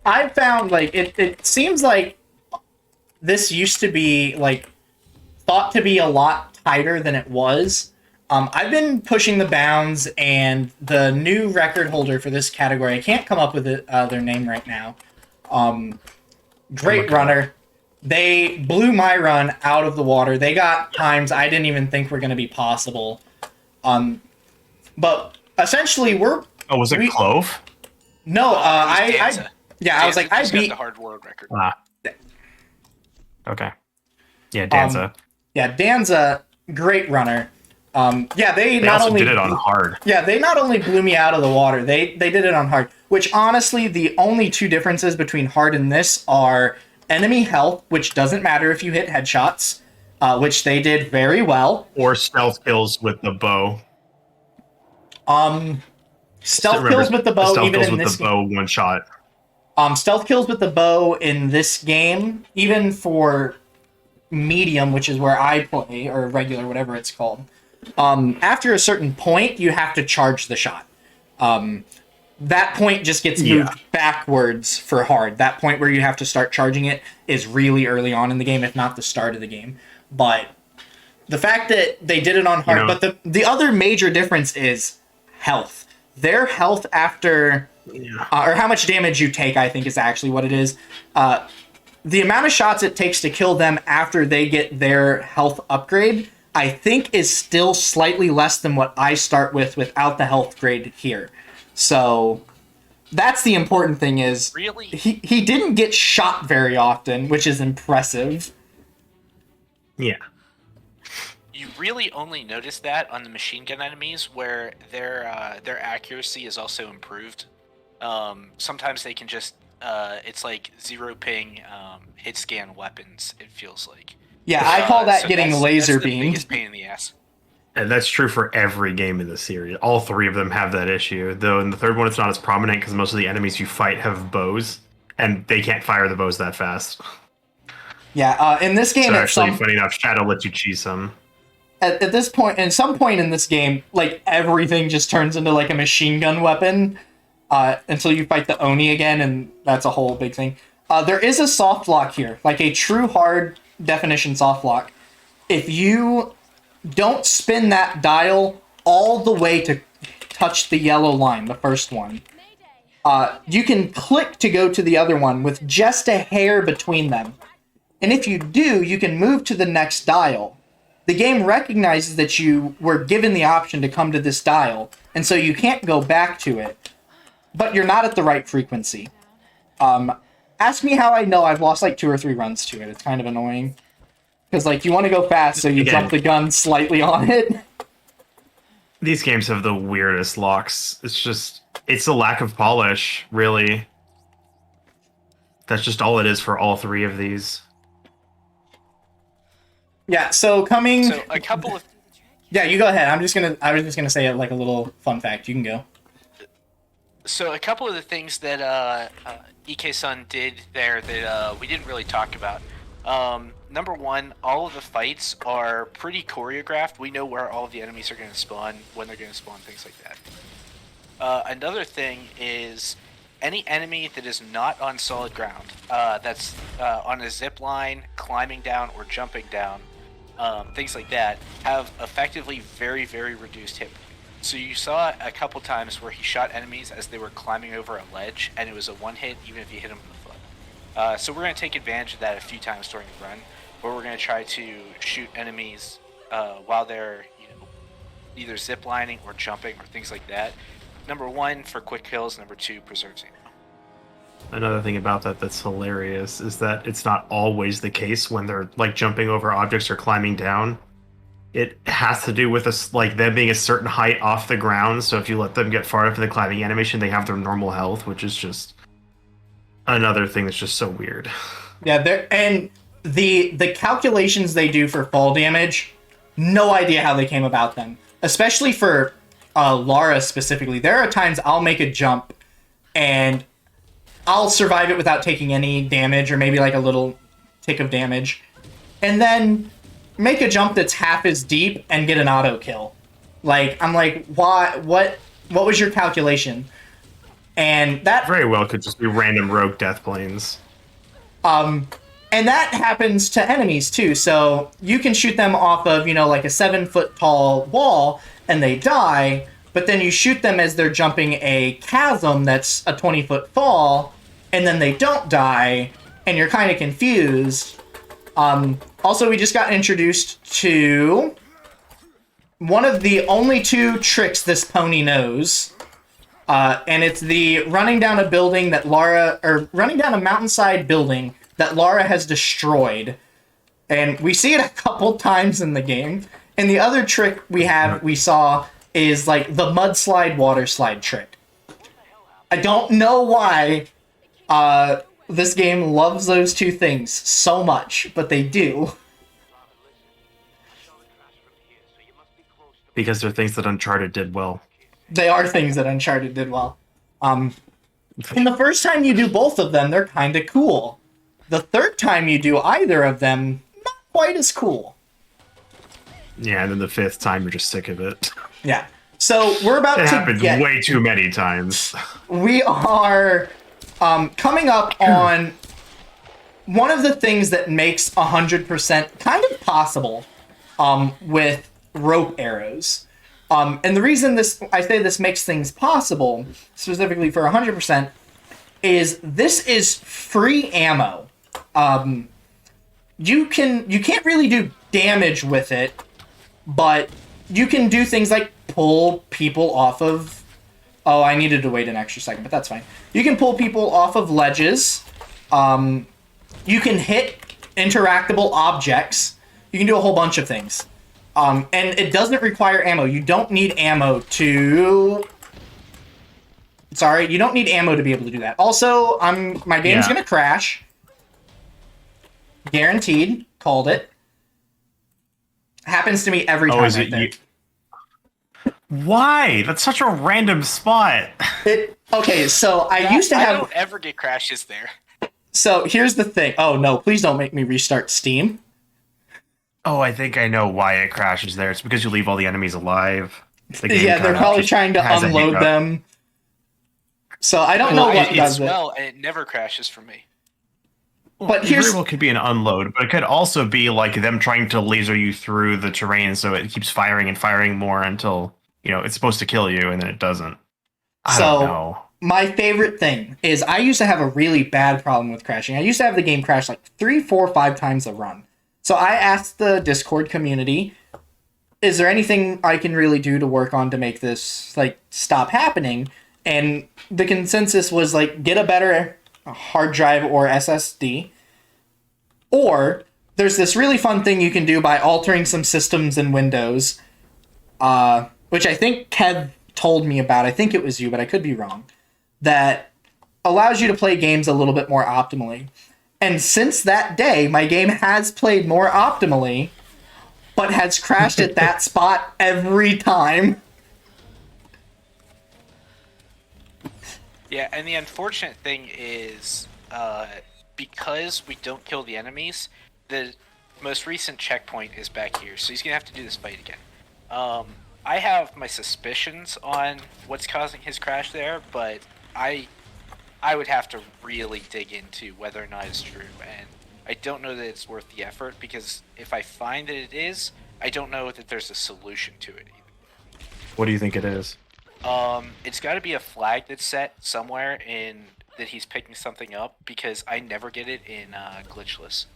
Speaker 2: I found like it seems like this used to be like thought to be a lot tighter than it was. I've been pushing the bounds, and the new record holder for this category, I can't come up with their name right now. Great runner. They blew my run out of the water. They got times I didn't even think were going to be possible. But essentially,
Speaker 3: Oh, was it Clove?
Speaker 2: No, I
Speaker 1: Danza.
Speaker 2: I was like, I
Speaker 1: just got
Speaker 2: beat
Speaker 1: the hard world record.
Speaker 3: Okay. Yeah, Danza.
Speaker 2: Yeah, Danza, great runner. Yeah, they
Speaker 3: They
Speaker 2: not
Speaker 3: also
Speaker 2: only
Speaker 3: did it on hard.
Speaker 2: Yeah, they not only blew me out of the water, they did it on hard. Which honestly, the only two differences between hard and this are enemy health, which doesn't matter if you hit headshots, which they did very well.
Speaker 3: Or stealth kills with the bow.
Speaker 2: Stealth kills with the bow,
Speaker 3: Stealth
Speaker 2: even
Speaker 3: kills
Speaker 2: in
Speaker 3: with
Speaker 2: this
Speaker 3: the bow, one shot.
Speaker 2: stealth kills with the bow in this game, even for medium, which is where I play, or regular, whatever it's called. After a certain point, you have to charge the shot. That point just gets moved backwards for hard. That point where you have to start charging it is really early on in the game, if not the start of the game. But the fact that they did it on hard, but the other major difference is health. Their health after, or how much damage you take, I think is actually what it is. The amount of shots it takes to kill them after they get their health upgrade, I think is still slightly less than what I start with without the health grade here. So that's the important thing is
Speaker 1: Really?
Speaker 2: he didn't get shot very often, which is impressive.
Speaker 3: Yeah.
Speaker 1: You really only notice that on the machine gun enemies, where their accuracy is also improved. Sometimes they can just it's like zero ping hit scan weapons. It feels like.
Speaker 2: Yeah, I call that
Speaker 1: So
Speaker 2: getting
Speaker 1: that's
Speaker 2: laser
Speaker 1: the
Speaker 2: beamed.
Speaker 1: biggest pain in the ass.
Speaker 3: And that's true for every game in the series. All three of them have that issue. Though in the third one, it's not as prominent because most of the enemies you fight have bows, and they can't fire the bows that fast.
Speaker 2: Yeah, in this game,
Speaker 3: So actually, funny enough, Shadow lets you cheese some.
Speaker 2: At this point, in some point in this game, like everything just turns into like a machine gun weapon until you fight the Oni again, and that's a whole big thing. There is a soft lock here, like a true hard definition soft lock. If you don't spin that dial all the way to touch the yellow line, the first one, you can click to go to the other one with just a hair between them. And if you do, you can move to the next dial. The game recognizes that you were given the option to come to this dial, and so you can't go back to it, but you're not at the right frequency. ask me how I know. I've lost like 2 or 3 runs to it. It's kind of annoying. Because, like, you want to go fast, so you jump the gun slightly on it.
Speaker 3: These games have the weirdest locks. It's a lack of polish, really. That's just all it is for all 3 of these.
Speaker 2: Yeah, so
Speaker 1: a couple of...
Speaker 2: Yeah, you go ahead. I was just gonna say like a little fun fact. You can go.
Speaker 1: So a couple of the things that EK-Sun did there that we didn't really talk about. Number one, all of the fights are pretty choreographed. We know where all of the enemies are going to spawn, when they're going to spawn, things like that. Another thing is any enemy that is not on solid ground, that's on a zip line, climbing down, or jumping down, things like that, have effectively very, very reduced hit. So you saw a couple times where he shot enemies as they were climbing over a ledge, and it was a one hit even if you hit them in the foot. So we're going to take advantage of that a few times during the run, where we're going to try to shoot enemies while they're either ziplining or jumping or things like that. Number one, for quick kills. Number two, preserves ammo.
Speaker 3: Another thing about that that's hilarious is that it's not always the case when they're like jumping over objects or climbing down. It has to do with them being a certain height off the ground. So if you let them get far enough in the climbing animation, they have their normal health, which is just another thing that's just so weird.
Speaker 2: Yeah, and the calculations they do for fall damage, no idea how they came about them. Especially for Lara specifically. There are times I'll make a jump and I'll survive it without taking any damage, or maybe like a little tick of damage, and then make a jump that's half as deep and get an auto kill. Like, I'm like, why? What was your calculation? And that
Speaker 3: very well could just be random rogue death planes.
Speaker 2: And that happens to enemies too. So you can shoot them off of, like a 7-foot tall wall and they die, but then you shoot them as they're jumping a chasm that's a 20-foot fall, and then they don't die, and you're kind of confused. Also, we just got introduced to one of the only 2 tricks this pony knows, and it's the running down a building that running down a mountainside building that Lara has destroyed. And we see it a couple times in the game. And the other trick we saw is like the mudslide water slide trick. I don't know why this game loves those 2 things so much, but they do.
Speaker 3: Because they're things that Uncharted did well.
Speaker 2: They are things that Uncharted did well. And the first time you do both of them, they're kind of cool. The third time you do either of them, not quite as cool.
Speaker 3: Yeah, and then the 5th time you're just sick of it.
Speaker 2: Yeah. So we're about
Speaker 3: it happened way too many times.
Speaker 2: We are coming up on one of the things that makes 100% kind of possible with rope arrows. And the reason I say this makes things possible, specifically for 100%, is this is free ammo. You can't really do damage with it, but you can do things like pull people off of... Oh, I needed to wait an extra second, but that's fine. You can pull people off of ledges. You can hit interactable objects. You can do a whole bunch of things. And it doesn't require ammo. You don't need ammo to... Sorry, you don't need ammo to be able to do that. Also, my game's gonna crash. Guaranteed. Called it. Happens to me every time.
Speaker 3: Is it Why? That's such a random spot.
Speaker 2: Okay, so I used to have...
Speaker 1: I don't ever get crashes there.
Speaker 2: So here's the thing. Oh no, please don't make me restart Steam.
Speaker 3: Oh, I think I know why it crashes there. It's because you leave all the enemies alive.
Speaker 2: Yeah, they're probably trying to unload them. So I don't know what does it.
Speaker 1: Well, and it never crashes for me.
Speaker 2: But
Speaker 3: Very well could be an unload, but it could also be like them trying to laser you through the terrain, so it keeps firing and firing more until it's supposed to kill you, and then it doesn't. I don't know.
Speaker 2: My favorite thing is I used to have a really bad problem with crashing. I used to have the game crash like 3, 4, 5 times a run. So I asked the Discord community, is there anything I can really do to work on to make this stop happening? And the consensus was get a better a hard drive or SSD. Or there's this really fun thing you can do by altering some systems in Windows, which I think Kev told me about. I think it was you, but I could be wrong. That allows you to play games a little bit more optimally. And since that day, my game has played more optimally, but has crashed at that spot every time.
Speaker 1: Yeah, and the unfortunate thing is, because we don't kill the enemies, the most recent checkpoint is back here, so he's gonna have to do this fight again. I have my suspicions on what's causing his crash there, but I would have to really dig into whether or not it's true, and I don't know that it's worth the effort, because if I find that it is, I don't know that there's a solution to it either.
Speaker 3: What do you think it is?
Speaker 1: It's got to be a flag that's set somewhere in that he's picking something up, because I never get it in glitchless.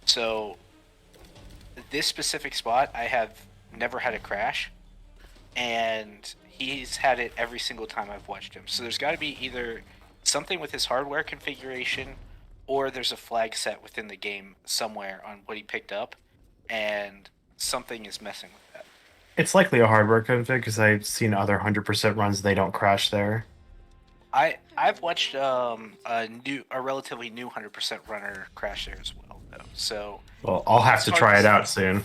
Speaker 1: So this specific spot, I have never had a crash, and he's had it every single time I've watched him. So there's got to be either something with his hardware configuration, or there's a flag set within the game somewhere on what he picked up, and something is messing with that.
Speaker 3: It's likely a hardware config because I've seen other 100% runs, they don't crash there.
Speaker 1: I've watched a relatively new 100% runner crash there as well, though. So
Speaker 3: Well, I'll have to try it out soon.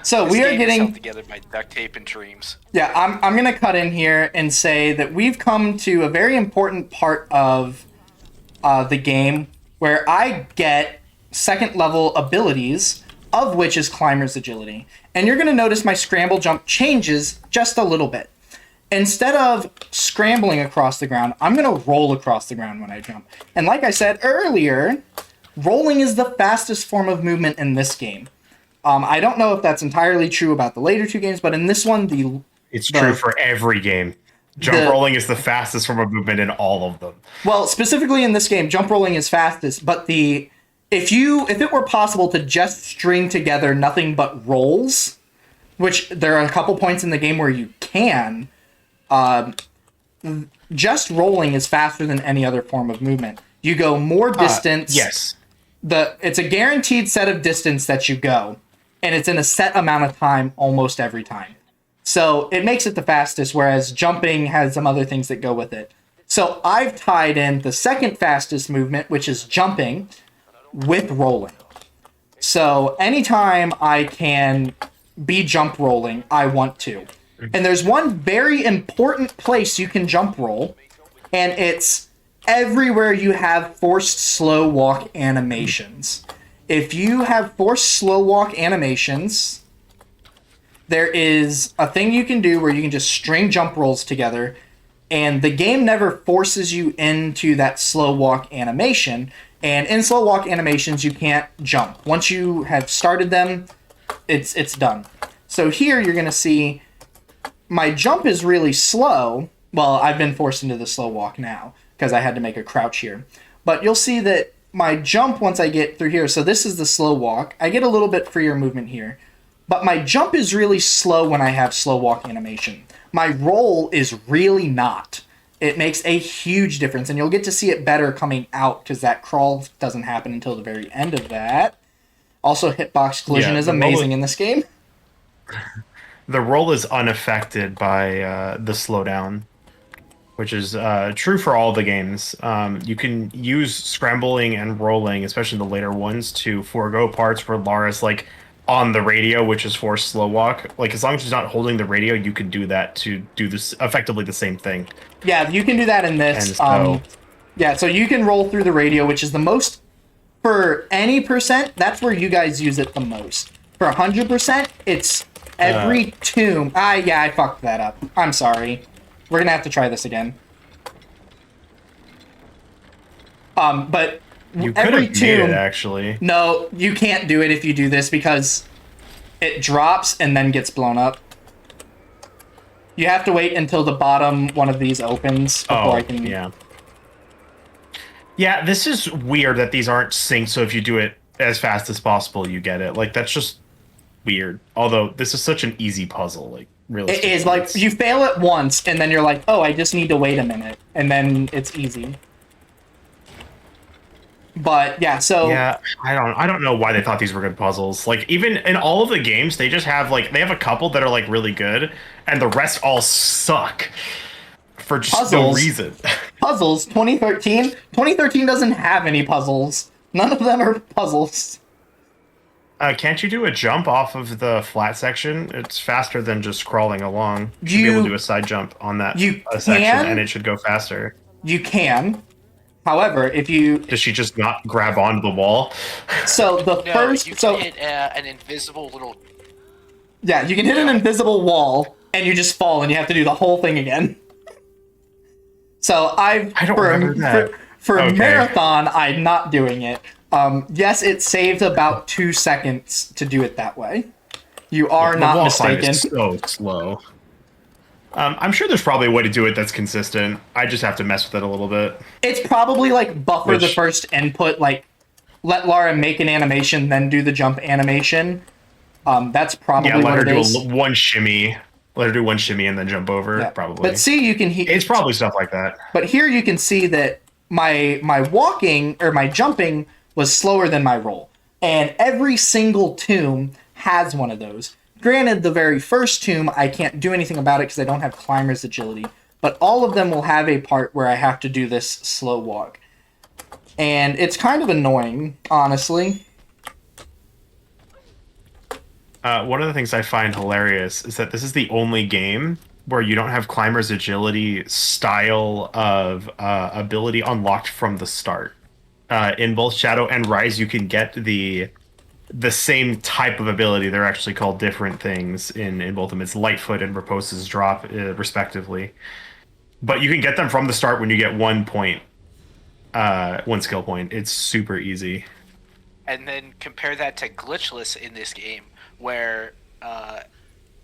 Speaker 2: So
Speaker 1: this
Speaker 2: we are
Speaker 1: game is
Speaker 2: getting
Speaker 1: held together by duct tape and dreams.
Speaker 2: Yeah, I'm gonna cut in here and say that we've come to a very important part of the game where I get second level abilities, of which is Climber's Agility. And you're gonna notice my scramble jump changes just a little bit. Instead of scrambling across the ground, I'm gonna roll across the ground when I jump. And like I said earlier, rolling is the fastest form of movement in this game. I don't know if that's entirely true about the later two games, but in this one,
Speaker 3: it's true for every game. Jump rolling is the fastest form of movement in all of them.
Speaker 2: Well, specifically in this game, jump rolling is fastest, but if it were possible to just string together nothing but rolls, which there are a couple points in the game where you can, just rolling is faster than any other form of movement. You go more distance.
Speaker 3: Yes.
Speaker 2: It's a guaranteed set of distance that you go, and it's in a set amount of time almost every time. So it makes it the fastest, whereas jumping has some other things that go with it. So I've tied in the second fastest movement, which is jumping, with rolling. So anytime I can be jump rolling, I want to. And there's one very important place you can jump roll, and it's everywhere you have forced slow walk animations. If you have forced slow walk animations, there is a thing you can do where you can just string jump rolls together, and the game never forces you into that slow walk animation. And in slow walk animations, you can't jump. Once you have started them, it's done. So here you're going to see my jump is really slow. Well, I've been forced into the slow walk now because I had to make a crouch here. But you'll see that my jump, once I get through here, so this is the slow walk. I get a little bit freer movement here. But my jump is really slow when I have slow walk animation. My roll is really not. It makes a huge difference, and you'll get to see it better coming out because that crawl doesn't happen until the very end of that. Also, hitbox collision is amazing in this game.
Speaker 3: The roll is unaffected by the slowdown, which is true for all the games. You can use scrambling and rolling, especially the later ones, to forego parts where Lara's like on the radio, which is for slow walk. Like, as long as she's not holding the radio, you can do that to do this effectively the same thing.
Speaker 2: Yeah, you can do that in this.
Speaker 3: And so,
Speaker 2: so you can roll through the radio, which is the most for any percent. That's where you guys use it the most. For 100%, it's every tomb. I fucked that up. I'm sorry. We're gonna have to try this again. But
Speaker 3: you could
Speaker 2: every
Speaker 3: have made
Speaker 2: tomb,
Speaker 3: it, actually.
Speaker 2: No, you can't do it if you do this because it drops and then gets blown up. You have to wait until the bottom one of these opens before I can...
Speaker 3: Yeah. Yeah, this is weird that these aren't synced, so if you do it as fast as possible, you get it. Like, that's just weird. Although, this is such an easy puzzle. Like, realistic.
Speaker 2: It is like you fail it once, and then you're like, oh, I just need to wait a minute, and then it's easy. But yeah, so
Speaker 3: Yeah, I don't know why they thought these were good puzzles. Like even in all of the games, they just have like they have a couple that are like really good, and the rest all suck for just no
Speaker 2: puzzles,
Speaker 3: reason.
Speaker 2: puzzles. 2013 doesn't have any puzzles. None of them are puzzles.
Speaker 3: Can't you do a jump off of the flat section? It's faster than just crawling along. You should be able to do a side jump on that section, and it should go faster.
Speaker 2: You can. However, if you
Speaker 3: Does she just not grab onto the wall?
Speaker 2: so the
Speaker 1: No,
Speaker 2: first
Speaker 1: you
Speaker 2: so
Speaker 1: can hit an invisible little.
Speaker 2: yeah, you can hit an invisible wall and you just fall and you have to do the whole thing again. So
Speaker 3: I don't remember that.
Speaker 2: For a
Speaker 3: Okay.
Speaker 2: marathon, I'm not doing it. Yes, it saved about 2 seconds to do it that way. You are
Speaker 3: The
Speaker 2: not
Speaker 3: wall climb
Speaker 2: mistaken.
Speaker 3: is so slow. I'm sure there's probably a way to do it that's consistent. I just have to mess with it a little bit.
Speaker 2: It's probably like buffer the
Speaker 3: Which-
Speaker 2: first input, like let Lara make an animation, then do the jump animation. That's probably
Speaker 3: Yeah, let
Speaker 2: what
Speaker 3: her
Speaker 2: it
Speaker 3: do
Speaker 2: is.
Speaker 3: one shimmy. Let her do one shimmy and then jump over.
Speaker 2: Yeah.
Speaker 3: Probably.
Speaker 2: But see, you can
Speaker 3: It's probably stuff like that.
Speaker 2: But here you can see that my walking or my jumping was slower than my roll. And every single tomb has one of those. Granted, the very first tomb, I can't do anything about it because I don't have climber's agility. But all of them will have a part where I have to do this slow walk. And it's kind of annoying, honestly.
Speaker 3: One of the things I find hilarious is that this is the only game where you don't have climber's agility style of ability unlocked from the start. In both Shadow and Rise, you can get the same type of ability. They're actually called different things in both of them. It's Lightfoot and Raposa's Drop, respectively. But you can get them from the start when you get 1 point, one skill point. It's super easy.
Speaker 1: And then compare that to glitchless in this game, where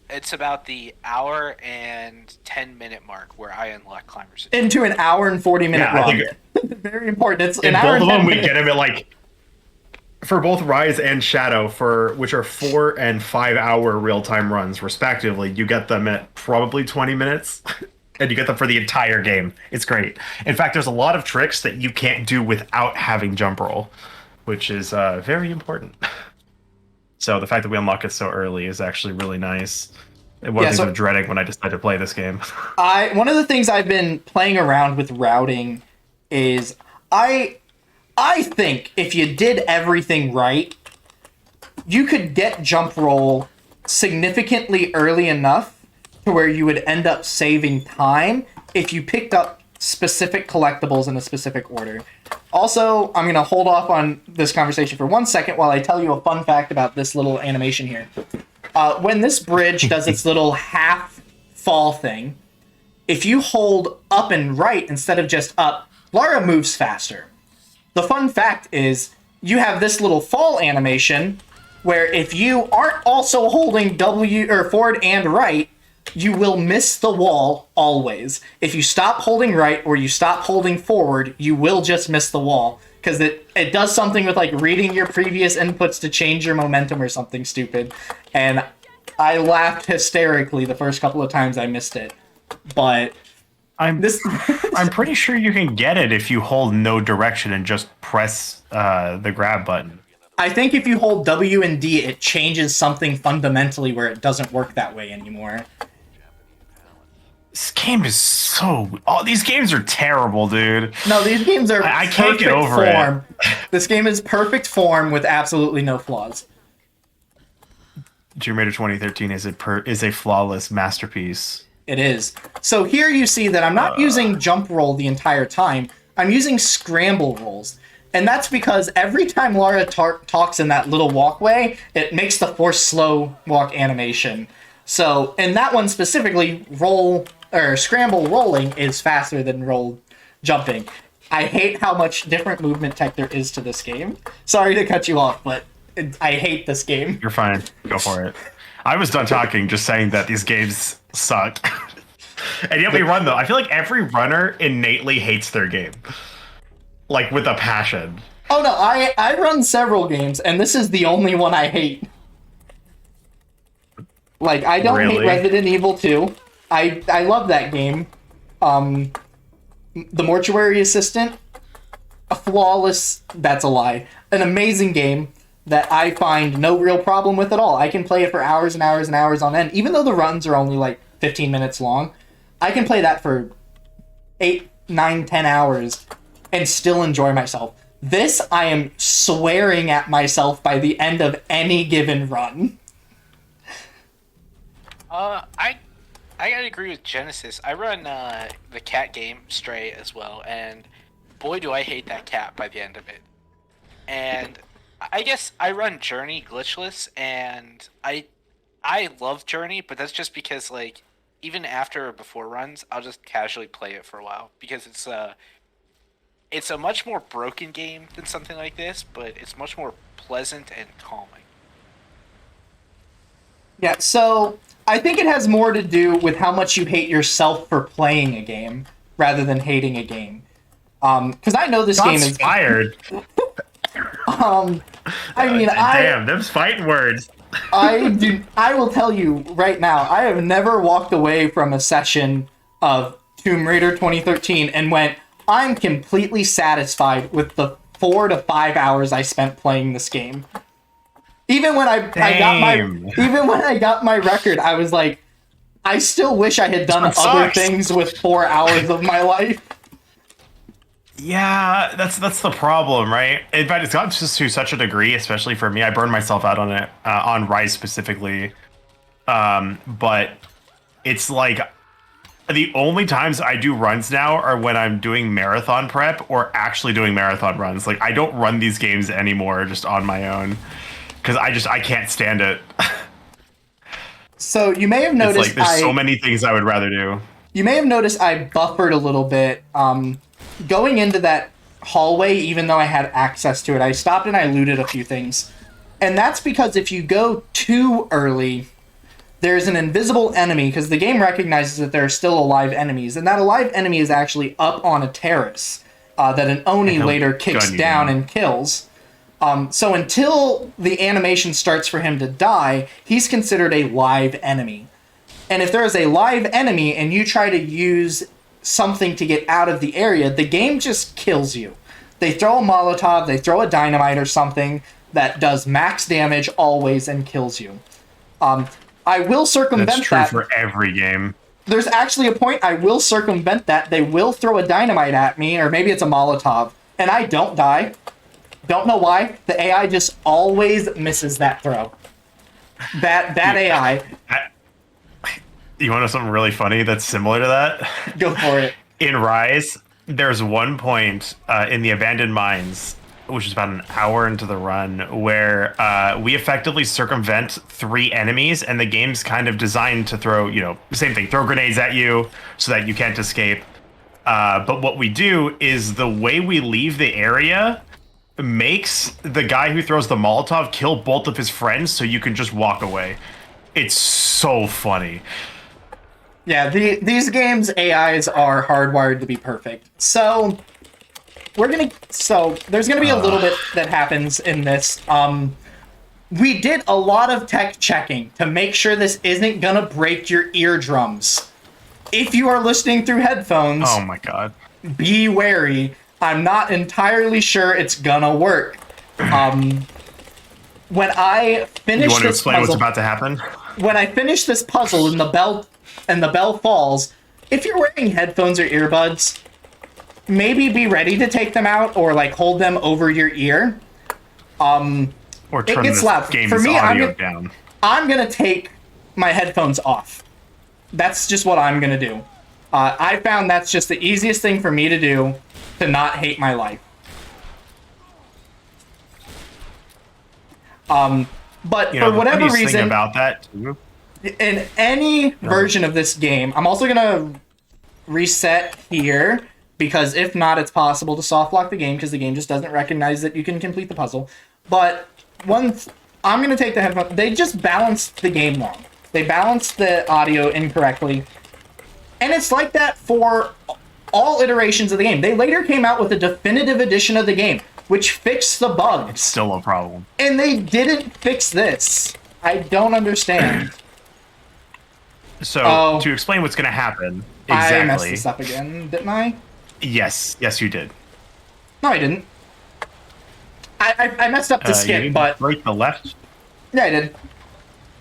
Speaker 1: it's about the hour and 10-minute mark where I unlock climbers.
Speaker 2: Into an hour and 40-minute
Speaker 3: Yeah, I
Speaker 2: run.
Speaker 3: think
Speaker 2: Very important. It's
Speaker 3: in
Speaker 2: an hour
Speaker 3: both
Speaker 2: and
Speaker 3: of
Speaker 2: 10
Speaker 3: them, we
Speaker 2: minutes.
Speaker 3: get them at like for both Rise and Shadow, which are 4 and 5 hour real time runs respectively. You get them at probably 20 minutes. And you get them for the entire game. It's great. In fact, there's a lot of tricks that you can't do without having jump roll, which is very important. So the fact that we unlock it so early is actually really nice. And one of the things I'm dreading when I decide to play this game.
Speaker 2: One of the things I've been playing around with routing is I think if you did everything right, you could get jump roll significantly early enough to where you would end up saving time if you picked up specific collectibles in a specific order. Also, I'm going to hold off on this conversation for 1 second while I tell you a fun fact about this little animation here. When this bridge does its little half fall thing, if you hold up and right instead of just up, Lara moves faster. The fun fact is you have this little fall animation where if you aren't also holding W or forward and right, you will miss the wall always. If you stop holding right or you stop holding forward, you will just miss the wall. Because it does something with like reading your previous inputs to change your momentum or something stupid. And I laughed hysterically the first couple of times I missed it. But
Speaker 3: I'm pretty sure you can get it if you hold no direction and just press the grab button.
Speaker 2: I think if you hold W and D, it changes something fundamentally where it doesn't work that way anymore.
Speaker 3: This game is so... Oh, these games are terrible, dude.
Speaker 2: No, these games are
Speaker 3: I can't get
Speaker 2: perfect
Speaker 3: over it.
Speaker 2: form. This game is perfect form with absolutely no flaws.
Speaker 3: Tomb Raider 2013 is a flawless masterpiece.
Speaker 2: It is. So here you see that I'm not using jump roll the entire time. I'm using scramble rolls. And that's because every time Lara talks in that little walkway, it makes the force slow walk animation. So in that one specifically, scramble rolling is faster than roll jumping. I hate how much different movement tech there is to this game. Sorry to cut you off, but I hate this game.
Speaker 3: You're fine. Go for it. I was done talking, just saying that these games suck. And yet we run, though. I feel like every runner innately hates their game. Like, with a passion.
Speaker 2: Oh no, I run several games, and this is the only one I hate. Like, I don't hate
Speaker 3: Really?
Speaker 2: Resident Evil 2. I love that game. The Mortuary Assistant, a flawless, that's a lie, an amazing game that I find no real problem with at all. I can play it for hours and hours and hours on end. Even though the runs are only like 15 minutes long, I can play that for 8, 9, 10 hours and still enjoy myself. This, I am swearing at myself by the end of any given run.
Speaker 1: I gotta agree with Genesis. I run the cat game Stray as well, and boy do I hate that cat by the end of it. And I guess I run Journey glitchless, and I love Journey, but that's just because like even after or before runs, I'll just casually play it for a while because it's a much more broken game than something like this, but it's much more pleasant and calming.
Speaker 2: Yeah, so I think it has more to do with how much you hate yourself for playing a game rather than hating a game. Because I know this game is
Speaker 3: fired.
Speaker 2: I mean,
Speaker 3: Damn, them's fighting words.
Speaker 2: I will tell you right now, I have never walked away from a session of Tomb Raider 2013 and went, I'm completely satisfied with the 4 to 5 hours I spent playing this game. Even when I got my record, I was like, I still wish I had done other things with 4 hours of my life.
Speaker 3: Yeah, that's the problem, right? In fact, it's gotten just to such a degree, especially for me. I burned myself out on it, on Rise specifically. But it's like the only times I do runs now are when I'm doing marathon prep or actually doing marathon runs. Like, I don't run these games anymore just on my own because I can't stand it.
Speaker 2: So you may have noticed
Speaker 3: it's like there's so many things I would rather do.
Speaker 2: You may have noticed I buffered a little bit. Going into that hallway, even though I had access to it, I stopped and I looted a few things. And that's because if you go too early, there's an invisible enemy, because the game recognizes that there are still alive enemies, and that alive enemy is actually up on a terrace that an Oni later kicks down and kills. So until the animation starts for him to die, he's considered a live enemy. And if there is a live enemy and you try to use something to get out of the area, the game just kills you. They throw a Molotov, they throw a dynamite or something that does max damage always and kills you. I will circumvent that.
Speaker 3: That's true for every game.
Speaker 2: There's actually a point I will circumvent that. They will throw a dynamite at me, or maybe it's a Molotov, and I don't die. Don't know why. The AI just always misses that throw. That AI.
Speaker 3: You want to know something really funny that's similar to that?
Speaker 2: Go for it.
Speaker 3: In Rise, there's one point in the abandoned mines, which is about an hour into the run, where we effectively circumvent 3 enemies, and the game's kind of designed to throw, same thing, throw grenades at you so that you can't escape. But what we do is the way we leave the area makes the guy who throws the Molotov kill both of his friends so you can just walk away. It's so funny.
Speaker 2: Yeah, these games' AIs are hardwired to be perfect. So there's gonna be a little bit that happens in this. We did a lot of tech checking to make sure this isn't gonna break your eardrums. If you are listening through headphones,
Speaker 3: oh my god,
Speaker 2: be wary. I'm not entirely sure it's gonna work. When I finish
Speaker 3: you want to
Speaker 2: this
Speaker 3: explain
Speaker 2: puzzle,
Speaker 3: what's about to happen?
Speaker 2: When I finish this puzzle and the bell falls, if you're wearing headphones or earbuds, maybe be ready to take them out or like hold them over your ear.
Speaker 3: Or turn
Speaker 2: gets
Speaker 3: the
Speaker 2: loud.
Speaker 3: game's
Speaker 2: For me,
Speaker 3: audio down.
Speaker 2: I'm gonna take my headphones off. That's just what I'm gonna do. I found that's just the easiest thing for me to do to not hate my life. But for whatever reason,
Speaker 3: about that too,
Speaker 2: in any version of this game, I'm also gonna reset here, because if not, it's possible to soft lock the game because the game just doesn't recognize that you can complete the puzzle. But I'm gonna take the headphones. They just balanced the game wrong. They balanced the audio incorrectly, and it's like that for all iterations of the game. They later came out with a definitive edition of the game, which fixed the bug.
Speaker 3: it's still a problem.
Speaker 2: And they didn't fix this. I don't understand.
Speaker 3: So
Speaker 2: Oh,
Speaker 3: to explain what's going to happen
Speaker 2: I messed
Speaker 3: exactly.
Speaker 2: this up again, didn't I?
Speaker 3: Yes, you did.
Speaker 2: No, I didn't. I messed up the
Speaker 3: You
Speaker 2: skip,
Speaker 3: didn't
Speaker 2: but
Speaker 3: break the left.
Speaker 2: yeah, I did.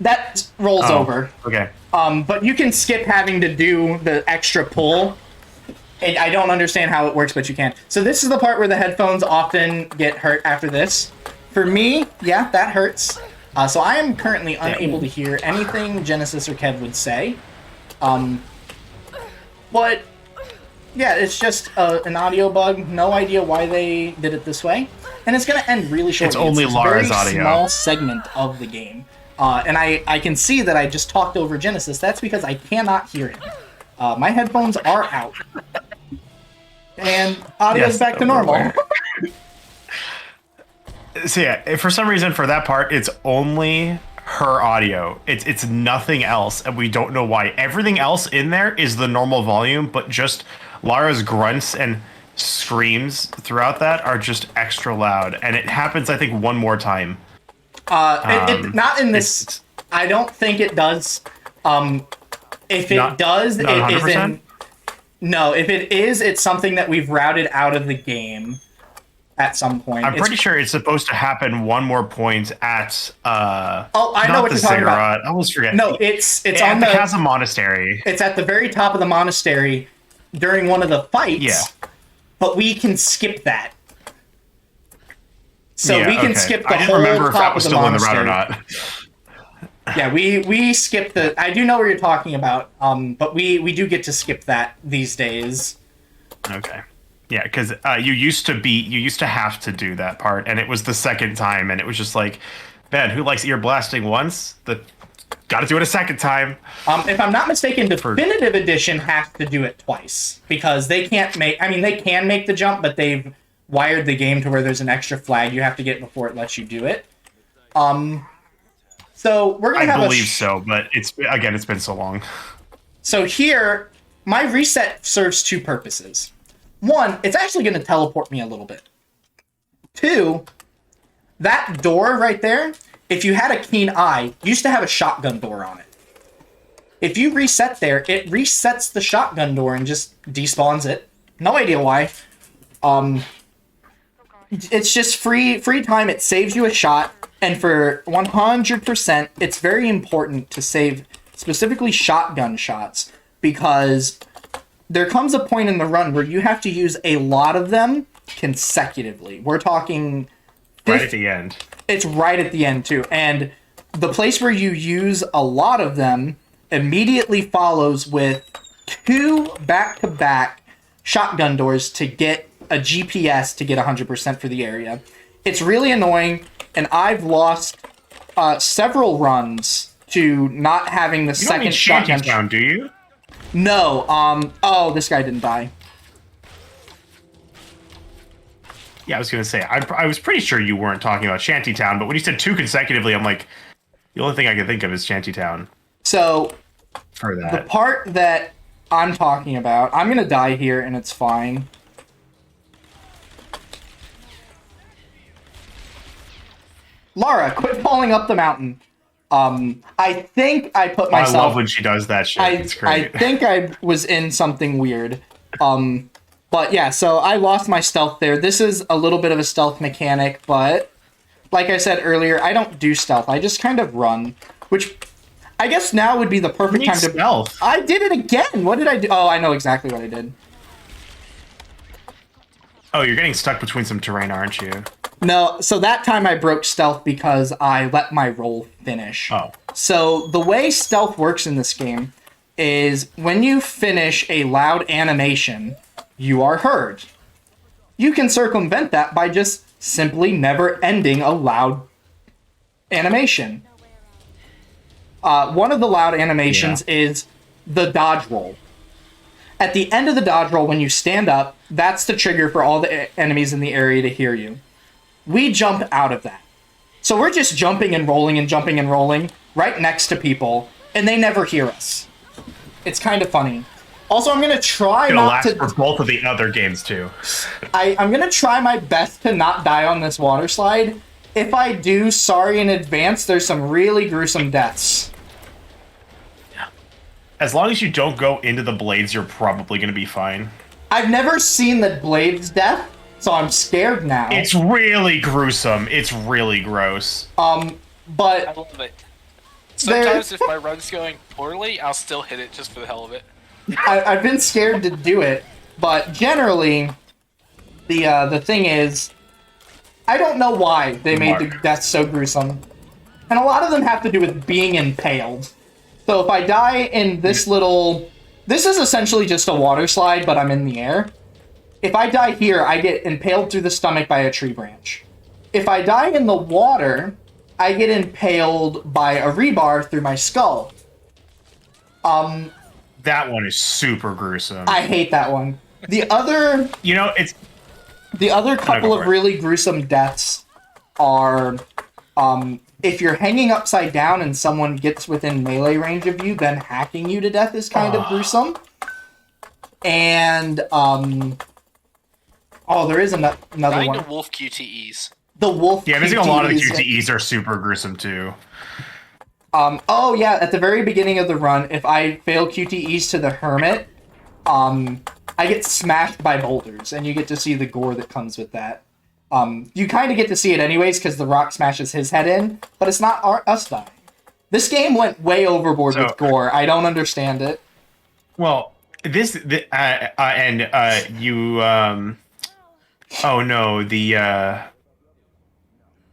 Speaker 2: That rolls
Speaker 3: Oh,
Speaker 2: over.
Speaker 3: okay.
Speaker 2: But you can skip having to do the extra pull. And I don't understand how it works, but you can. So this is the part where the headphones often get hurt after this. For me, yeah, that hurts. So I am currently unable to hear anything Genesis or Kev would say. But yeah, it's just an audio bug. No idea why they did it this way. And it's going to end really shortly.
Speaker 3: It's only
Speaker 2: a
Speaker 3: Lara's
Speaker 2: very
Speaker 3: audio.
Speaker 2: Small segment of the game. And I can see that I just talked over Genesis. That's because I cannot hear him. My headphones are out. And audio's back to normal.
Speaker 3: So yeah, for some reason for that part, it's only her audio. It's nothing else, and we don't know why. Everything else in there is the normal volume, but just Lara's grunts and screams throughout that are just extra loud, and it happens, I think, one more time.
Speaker 2: Not in this. I don't think it does. If it does, it is in. No, if it is, it's something that we've routed out of the game at some point.
Speaker 3: I'm pretty sure it's supposed to happen one more point at.
Speaker 2: Oh, I know what you're talking about.
Speaker 3: I almost forget.
Speaker 2: No, it's
Speaker 3: at
Speaker 2: on
Speaker 3: the Chasm Monastery.
Speaker 2: It's at the very top of the monastery during one of the fights.
Speaker 3: Yeah.
Speaker 2: But we can skip that. So
Speaker 3: Yeah,
Speaker 2: we can
Speaker 3: okay.
Speaker 2: skip the
Speaker 3: I didn't
Speaker 2: whole
Speaker 3: remember if
Speaker 2: top
Speaker 3: that was
Speaker 2: of the
Speaker 3: still in the route
Speaker 2: monastery.
Speaker 3: or not.
Speaker 2: Yeah, we skip the. I do know what you're talking about. But we do get to skip that these days.
Speaker 3: Okay. Yeah, because you used to have to do that part, and it was the second time, and it was just like, man, who likes ear blasting once? Got to do it a second time.
Speaker 2: If I'm not mistaken, Definitive Edition has to do it twice because they can't make. I mean, they can make the jump, but they've wired the game to where there's an extra flag you have to get before it lets you do it. So we're gonna have.
Speaker 3: I believe so, but it's been so long.
Speaker 2: So here, my reset serves two purposes. One, it's actually going to teleport me a little bit. Two, that door right there, if you had a keen eye, used to have a shotgun door on it. If you reset there, it resets the shotgun door and just despawns it. No idea why. It's just free time. It saves you a shot. And for 100%, it's very important to save specifically shotgun shots because there comes a point in the run where you have to use a lot of them consecutively. We're talking...
Speaker 3: Right at the end.
Speaker 2: It's right at the end, too. And the place where you use a lot of them immediately follows with 2 back-to-back shotgun doors to get a GPS to get 100% for the area. It's really annoying, and I've lost several runs to not having the second shotgun.
Speaker 3: Shantytown, do you?
Speaker 2: No, oh, this guy didn't die.
Speaker 3: Yeah, I was going to say, I was pretty sure you weren't talking about Shantytown, but when you said 2 consecutively, I'm like, the only thing I can think of is Shantytown.
Speaker 2: So,
Speaker 3: for that.
Speaker 2: The part that I'm talking about, I'm going to die here, and it's fine. Lara, quit falling up the mountain. I think I put myself...
Speaker 3: I love when she does that shit. It's great.
Speaker 2: I think I was in something weird. But yeah, so I lost my stealth there. This is a little bit of a stealth mechanic, but like I said earlier, I don't do stealth. I just kind of run, which I guess now would be the perfect time to...
Speaker 3: Stealth.
Speaker 2: I did it again! What did I do? Oh, I know exactly what I did.
Speaker 3: Oh, you're getting stuck between some terrain, aren't you?
Speaker 2: No, so that time I broke stealth because I let my roll finish.
Speaker 3: Oh.
Speaker 2: So the way stealth works in this game is when you finish a loud animation, you are heard. You can circumvent that by just simply never ending a loud animation. One of the loud animations is the dodge roll. At the end of the dodge roll, when you stand up, that's the trigger for all the enemies in the area to hear you. We jump out of that. So we're just jumping and rolling right next to people, and they never hear us. It's kind of funny. Also, I'm going to try not to...
Speaker 3: for both of the other games, too.
Speaker 2: I'm going to try my best to not die on this water slide. If I do, sorry in advance, there's some really gruesome deaths.
Speaker 3: as long as you don't go into the blades, you're probably gonna be fine.
Speaker 2: I've never seen the Blade's death, so I'm scared now.
Speaker 3: It's really gruesome. It's really gross.
Speaker 1: I
Speaker 2: But
Speaker 1: love it. Sometimes if my run's going poorly, I'll still hit it just for the hell of it.
Speaker 2: I've been scared to do it. But generally, the thing is, I don't know why they made the deaths so gruesome, and a lot of them have to do with being impaled. So if I die in this little, this is essentially just a water slide, but I'm in the air. If I die here, I get impaled through the stomach by a tree branch. If I die in the water, I get impaled by a rebar through my skull.
Speaker 3: That one is super gruesome.
Speaker 2: I hate that one. The other,
Speaker 3: You know, it's
Speaker 2: the other couple
Speaker 3: for
Speaker 2: of
Speaker 3: it.
Speaker 2: really gruesome deaths are, if you're hanging upside down and someone gets within melee range of you, then hacking you to death is kind of gruesome. And, oh, there is another
Speaker 1: Dying
Speaker 2: one.
Speaker 1: to wolf QTEs.
Speaker 2: The wolf.
Speaker 3: yeah, basically a lot of the
Speaker 2: QTEs.
Speaker 3: QTEs are super gruesome too.
Speaker 2: Oh yeah, at the very beginning of the run, if I fail QTEs to the hermit, I get smashed by boulders, and you get to see the gore that comes with that. You kind of get to see it anyways because the rock smashes his head in, but it's not us dying. This game went way overboard with gore. I don't understand it.
Speaker 3: Well, you oh no,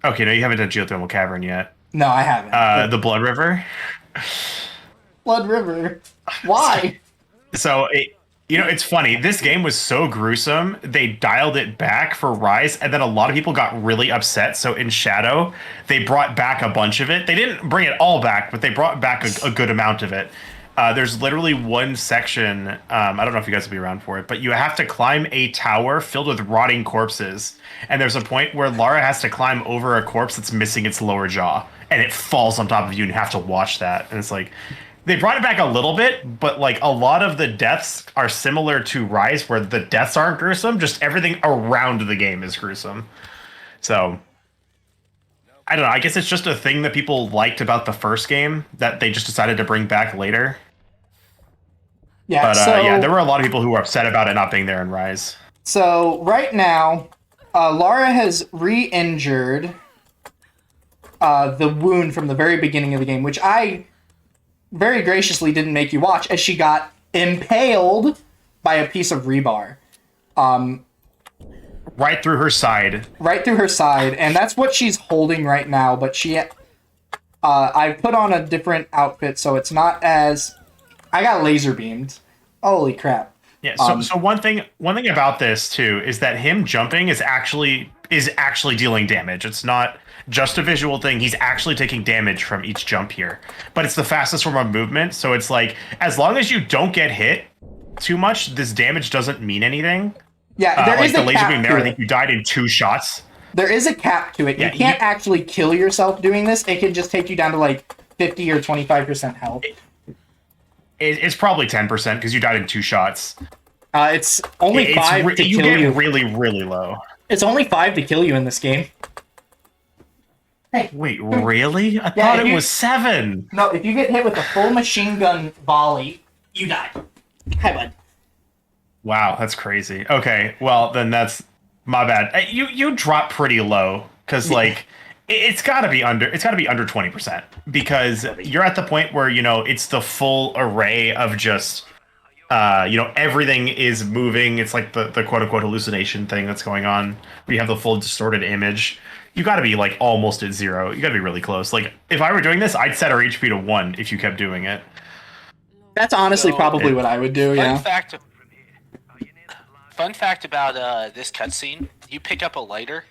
Speaker 3: okay, no, you haven't done Geothermal Cavern yet.
Speaker 2: No, I haven't.
Speaker 3: The Blood River.
Speaker 2: Blood River. Why?
Speaker 3: So it's funny. This game was so gruesome. They dialed it back for Rise, and then a lot of people got really upset. So in Shadow, they brought back a bunch of it. They didn't bring it all back, but they brought back a good amount of it. There's literally one section. I don't know if you guys will be around for it, but you have to climb a tower filled with rotting corpses. And there's a point where Lara has to climb over a corpse that's missing its lower jaw, and it falls on top of you, and you have to watch that. And it's like, they brought it back a little bit, but like a lot of the deaths are similar to Rise, where the deaths aren't gruesome, just everything around the game is gruesome. So I don't know. I guess it's just a thing that people liked about the first game that they just decided to bring back later.
Speaker 2: Yeah.
Speaker 3: But
Speaker 2: so
Speaker 3: yeah, there were a lot of people who were upset about it not being there in Rise.
Speaker 2: So right now, Lara has re-injured the wound from the very beginning of the game, which I very graciously didn't make you watch, as she got impaled by a piece of rebar.
Speaker 3: Right through her side.
Speaker 2: Right through her side, and that's what she's holding right now, but I put on a different outfit, so it's not as... I got laser beamed. Holy crap.
Speaker 3: Yeah, so one thing about this too is that him jumping is actually dealing damage. It's not just a visual thing. He's actually taking damage from each jump here. But it's the fastest form of movement, so it's like, as long as you don't get hit too much, this damage doesn't mean anything.
Speaker 2: Yeah, there
Speaker 3: like
Speaker 2: is
Speaker 3: the
Speaker 2: a
Speaker 3: laser
Speaker 2: cap
Speaker 3: beam
Speaker 2: to
Speaker 3: there, I
Speaker 2: it.
Speaker 3: think you died in 2 shots.
Speaker 2: There is a cap to it.
Speaker 3: Yeah,
Speaker 2: you can't actually kill yourself doing this. It can just take you down to like 50 or 25% health.
Speaker 3: It's probably 10% because you died in 2 shots.
Speaker 2: It's only 5 to
Speaker 3: you
Speaker 2: kill
Speaker 3: get
Speaker 2: you.
Speaker 3: really, really low.
Speaker 2: It's only 5 to kill you in this game. Hey.
Speaker 3: Wait, really? I
Speaker 2: Yeah,
Speaker 3: thought it was 7.
Speaker 2: No, if you get hit with a full machine gun volley, you die. Hi, bud.
Speaker 3: Wow, that's crazy. Okay, well then that's my bad. You drop pretty low because like it's got to be under 20% because you're at the point where it's the full array of just everything is moving. It's like the quote unquote hallucination thing that's going on. Where you have the full distorted image. You got to be like almost at 0. You got to be really close. Like if I were doing this, I'd set our HP to 1 if you kept doing it.
Speaker 2: That's honestly
Speaker 1: So,
Speaker 2: probably what I would do, yeah.
Speaker 1: Fun fact about this cutscene: you pick up a lighter,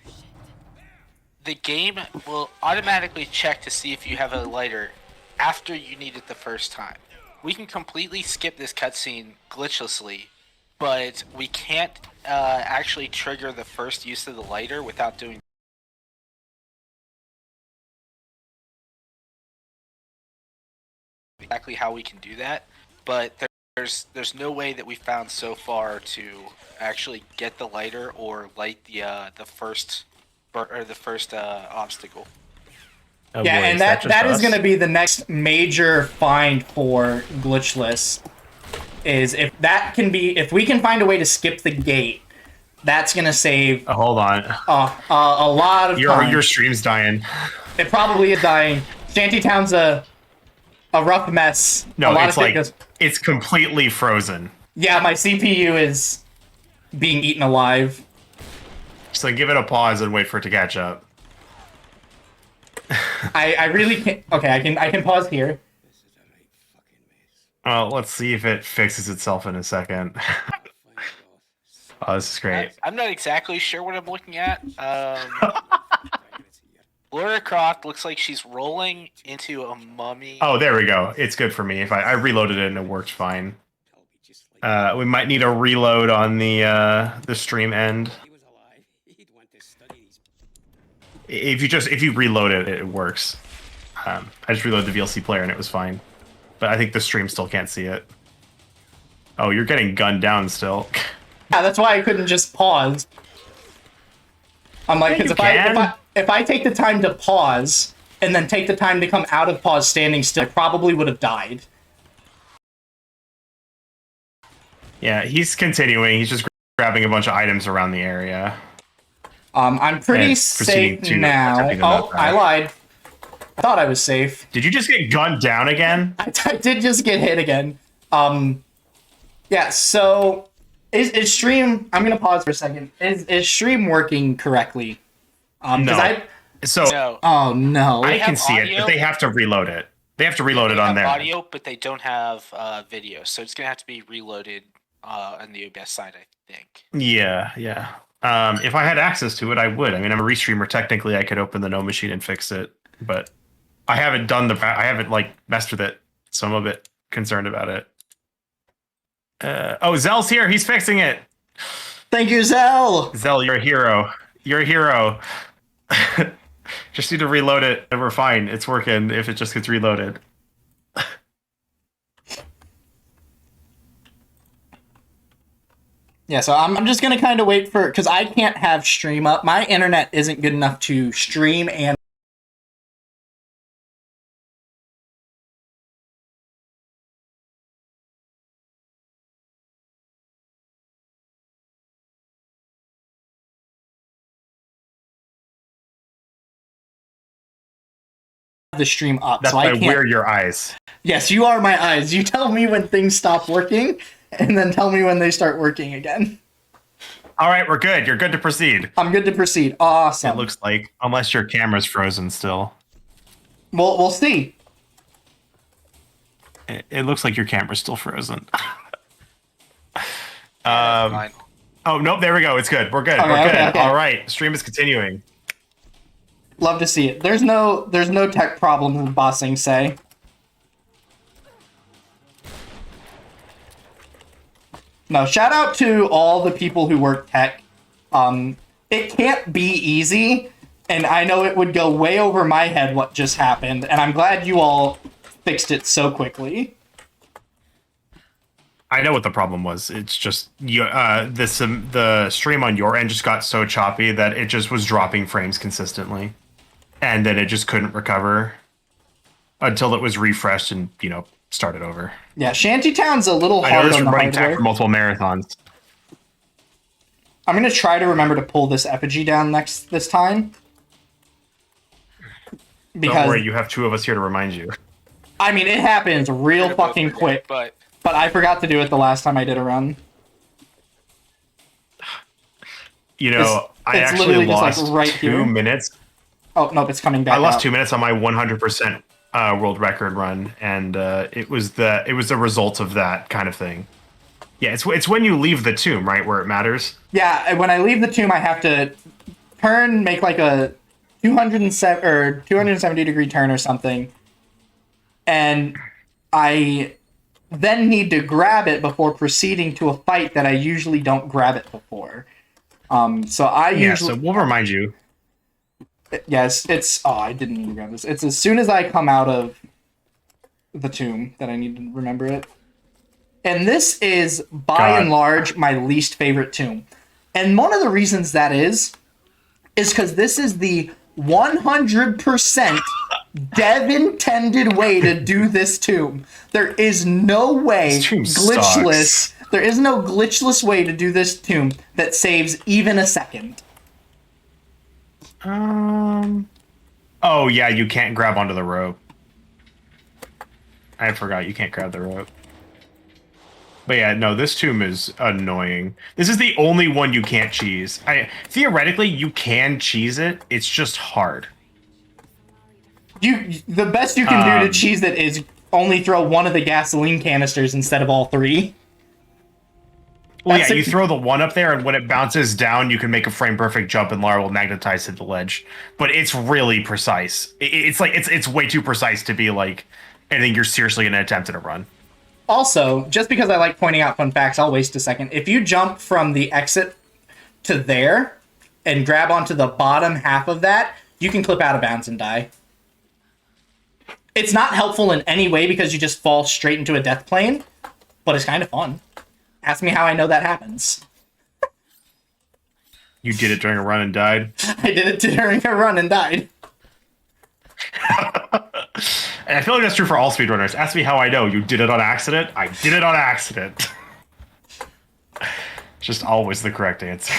Speaker 1: the game will automatically check to see if you have a lighter after you need it the first time. We can completely skip this cutscene glitchlessly, but we can't actually trigger the first use of the lighter without doing exactly how we can do that. But there's no way that we found so far to actually get the lighter or light the first obstacle.
Speaker 3: Oh
Speaker 2: Yeah,
Speaker 3: boy,
Speaker 2: and
Speaker 3: is
Speaker 2: that
Speaker 3: just
Speaker 2: that is
Speaker 3: us?
Speaker 2: going to be the next major find for glitchless. Is if we can find a way to skip the gate, that's going to save
Speaker 3: Hold on.
Speaker 2: a lot of time.
Speaker 3: Your stream's dying.
Speaker 2: It probably is dying. Shantytown's a rough mess.
Speaker 3: No,
Speaker 2: a lot
Speaker 3: it's
Speaker 2: of
Speaker 3: like
Speaker 2: things.
Speaker 3: it's completely frozen.
Speaker 2: Yeah, my CPU is being eaten alive.
Speaker 3: So give it a pause and wait for it to catch up.
Speaker 2: I really can't. Okay, I can pause here.
Speaker 3: Let's see if it fixes itself in a second. Oh, this is great.
Speaker 1: I'm not exactly sure what I'm looking at. Laura Croft looks like she's rolling into a mummy.
Speaker 3: Oh, there we go. It's good for me. If I reloaded it and it worked fine. We might need a reload on the stream end. If you reload it, it works. I just reloaded the VLC player and it was fine. But I think the stream still can't see it. Oh, you're getting gunned down still.
Speaker 2: Yeah, that's why I couldn't just pause. I'm like, because if I take the time to pause and then take the time to come out of pause standing still, I probably would have died.
Speaker 3: Yeah, he's continuing. He's just grabbing a bunch of items around the area.
Speaker 2: I'm pretty safe now. Oh, I lied. I thought I was safe.
Speaker 3: Did you just get gunned down again?
Speaker 2: I did just get hit again. Yeah, so is stream, I'm gonna pause for a second. Is stream working correctly?
Speaker 3: No.
Speaker 1: No.
Speaker 2: Oh no.
Speaker 3: I can see
Speaker 1: audio.
Speaker 3: it, but they have to reload it. They have to reload it on there.
Speaker 1: Audio, but they don't have video, so it's gonna have to be reloaded on the OBS side, I think.
Speaker 3: Yeah. If I had access to it, I would. I mean, I'm a restreamer. Technically, I could open the No machine and fix it, but I haven't messed with it, so I'm a bit concerned about it. Zell's here. He's fixing it.
Speaker 2: Thank you, Zell.
Speaker 3: Zell, you're a hero. You're a hero. Just need to reload it, and we're fine. It's working if it just gets reloaded.
Speaker 2: Yeah, so I'm just gonna kind of wait for, because I can't have stream up. My internet isn't good enough to stream and the stream up.
Speaker 3: That's
Speaker 2: so
Speaker 3: why
Speaker 2: I can't.
Speaker 3: we're your eyes.
Speaker 2: Yes, you are my eyes. You tell me when things stop working, and then tell me when they start working again.
Speaker 3: All right, we're good. You're good to proceed.
Speaker 2: I'm good to proceed. Awesome.
Speaker 3: It looks like, unless your camera's frozen still.
Speaker 2: We'll see.
Speaker 3: It looks like your camera's still frozen.
Speaker 1: Fine.
Speaker 3: Oh, nope, there we go. It's good. We're good.
Speaker 2: Okay,
Speaker 3: We're good.
Speaker 2: okay.
Speaker 3: All right, stream is continuing.
Speaker 2: Love to see it. There's no tech problems with bossing, say. No, shout out to all the people who work tech. It can't be easy, and I know it would go way over my head what just happened, and I'm glad you all fixed it so quickly.
Speaker 3: I know what the problem was. It's just the stream on your end just got so choppy that it just was dropping frames consistently, and then it just couldn't recover until it was refreshed and started over.
Speaker 2: Yeah, Shantytown's a little
Speaker 3: I know
Speaker 2: hard
Speaker 3: this
Speaker 2: on
Speaker 3: from
Speaker 2: the
Speaker 3: running tech
Speaker 2: hardware.
Speaker 3: for multiple marathons.
Speaker 2: I'm gonna try to remember to pull this effigy down this time. Because
Speaker 3: Don't worry, you have two of us here to remind you.
Speaker 2: I mean, it happens real
Speaker 1: Gonna both
Speaker 2: fucking
Speaker 1: forget,
Speaker 2: quick.
Speaker 1: But
Speaker 2: I forgot to do it the last time I did a run.
Speaker 3: I
Speaker 2: it's
Speaker 3: actually
Speaker 2: literally just, like,
Speaker 3: lost
Speaker 2: right here.
Speaker 3: 2 minutes.
Speaker 2: Oh, nope, it's coming back
Speaker 3: I lost
Speaker 2: out.
Speaker 3: 2 minutes on my 100% world record run, and it was the result of that kind of thing. Yeah, it's when you leave the tomb, right, where it matters.
Speaker 2: Yeah, and when I leave the tomb, I have to make like a 270 degree turn or something, and I then need to grab it before proceeding to a fight that I usually don't grab it before. So
Speaker 3: We'll remind you.
Speaker 2: Yes, I didn't need to grab this. It's as soon as I come out of the tomb that I need to remember it. And this is, by and large, my least favorite tomb. And one of the reasons that is because this is the 100% dev-intended way to do this tomb. There is no way
Speaker 3: This tomb
Speaker 2: glitchless.
Speaker 3: sucks.
Speaker 2: There is no glitchless way to do this tomb that saves even a second.
Speaker 3: Oh yeah, you can't grab onto the rope. I forgot you can't grab the rope. But yeah, no, this tomb is annoying. This is the only one you can't cheese. Theoretically, you can cheese it. It's just hard.
Speaker 2: The best you can do to cheese it is only throw one of the gasoline canisters instead of all three.
Speaker 3: Well, yeah, you throw the one up there, and when it bounces down, you can make a frame perfect jump, and Lara will magnetize to the ledge. But it's really precise. It's like it's way too precise to be like anything you're seriously gonna attempt in a run.
Speaker 2: Also, just because I like pointing out fun facts, I'll waste a second. If you jump from the exit to there and grab onto the bottom half of that, you can clip out of bounds and die. It's not helpful in any way because you just fall straight into a death plane, but it's kind of fun. Ask me how I know that happens.
Speaker 3: You did it during a run and died.
Speaker 2: I did it during a run and died.
Speaker 3: And I feel like that's true for all speedrunners. Ask me how I know. You did it on accident? I did it on accident. Just always the correct answer.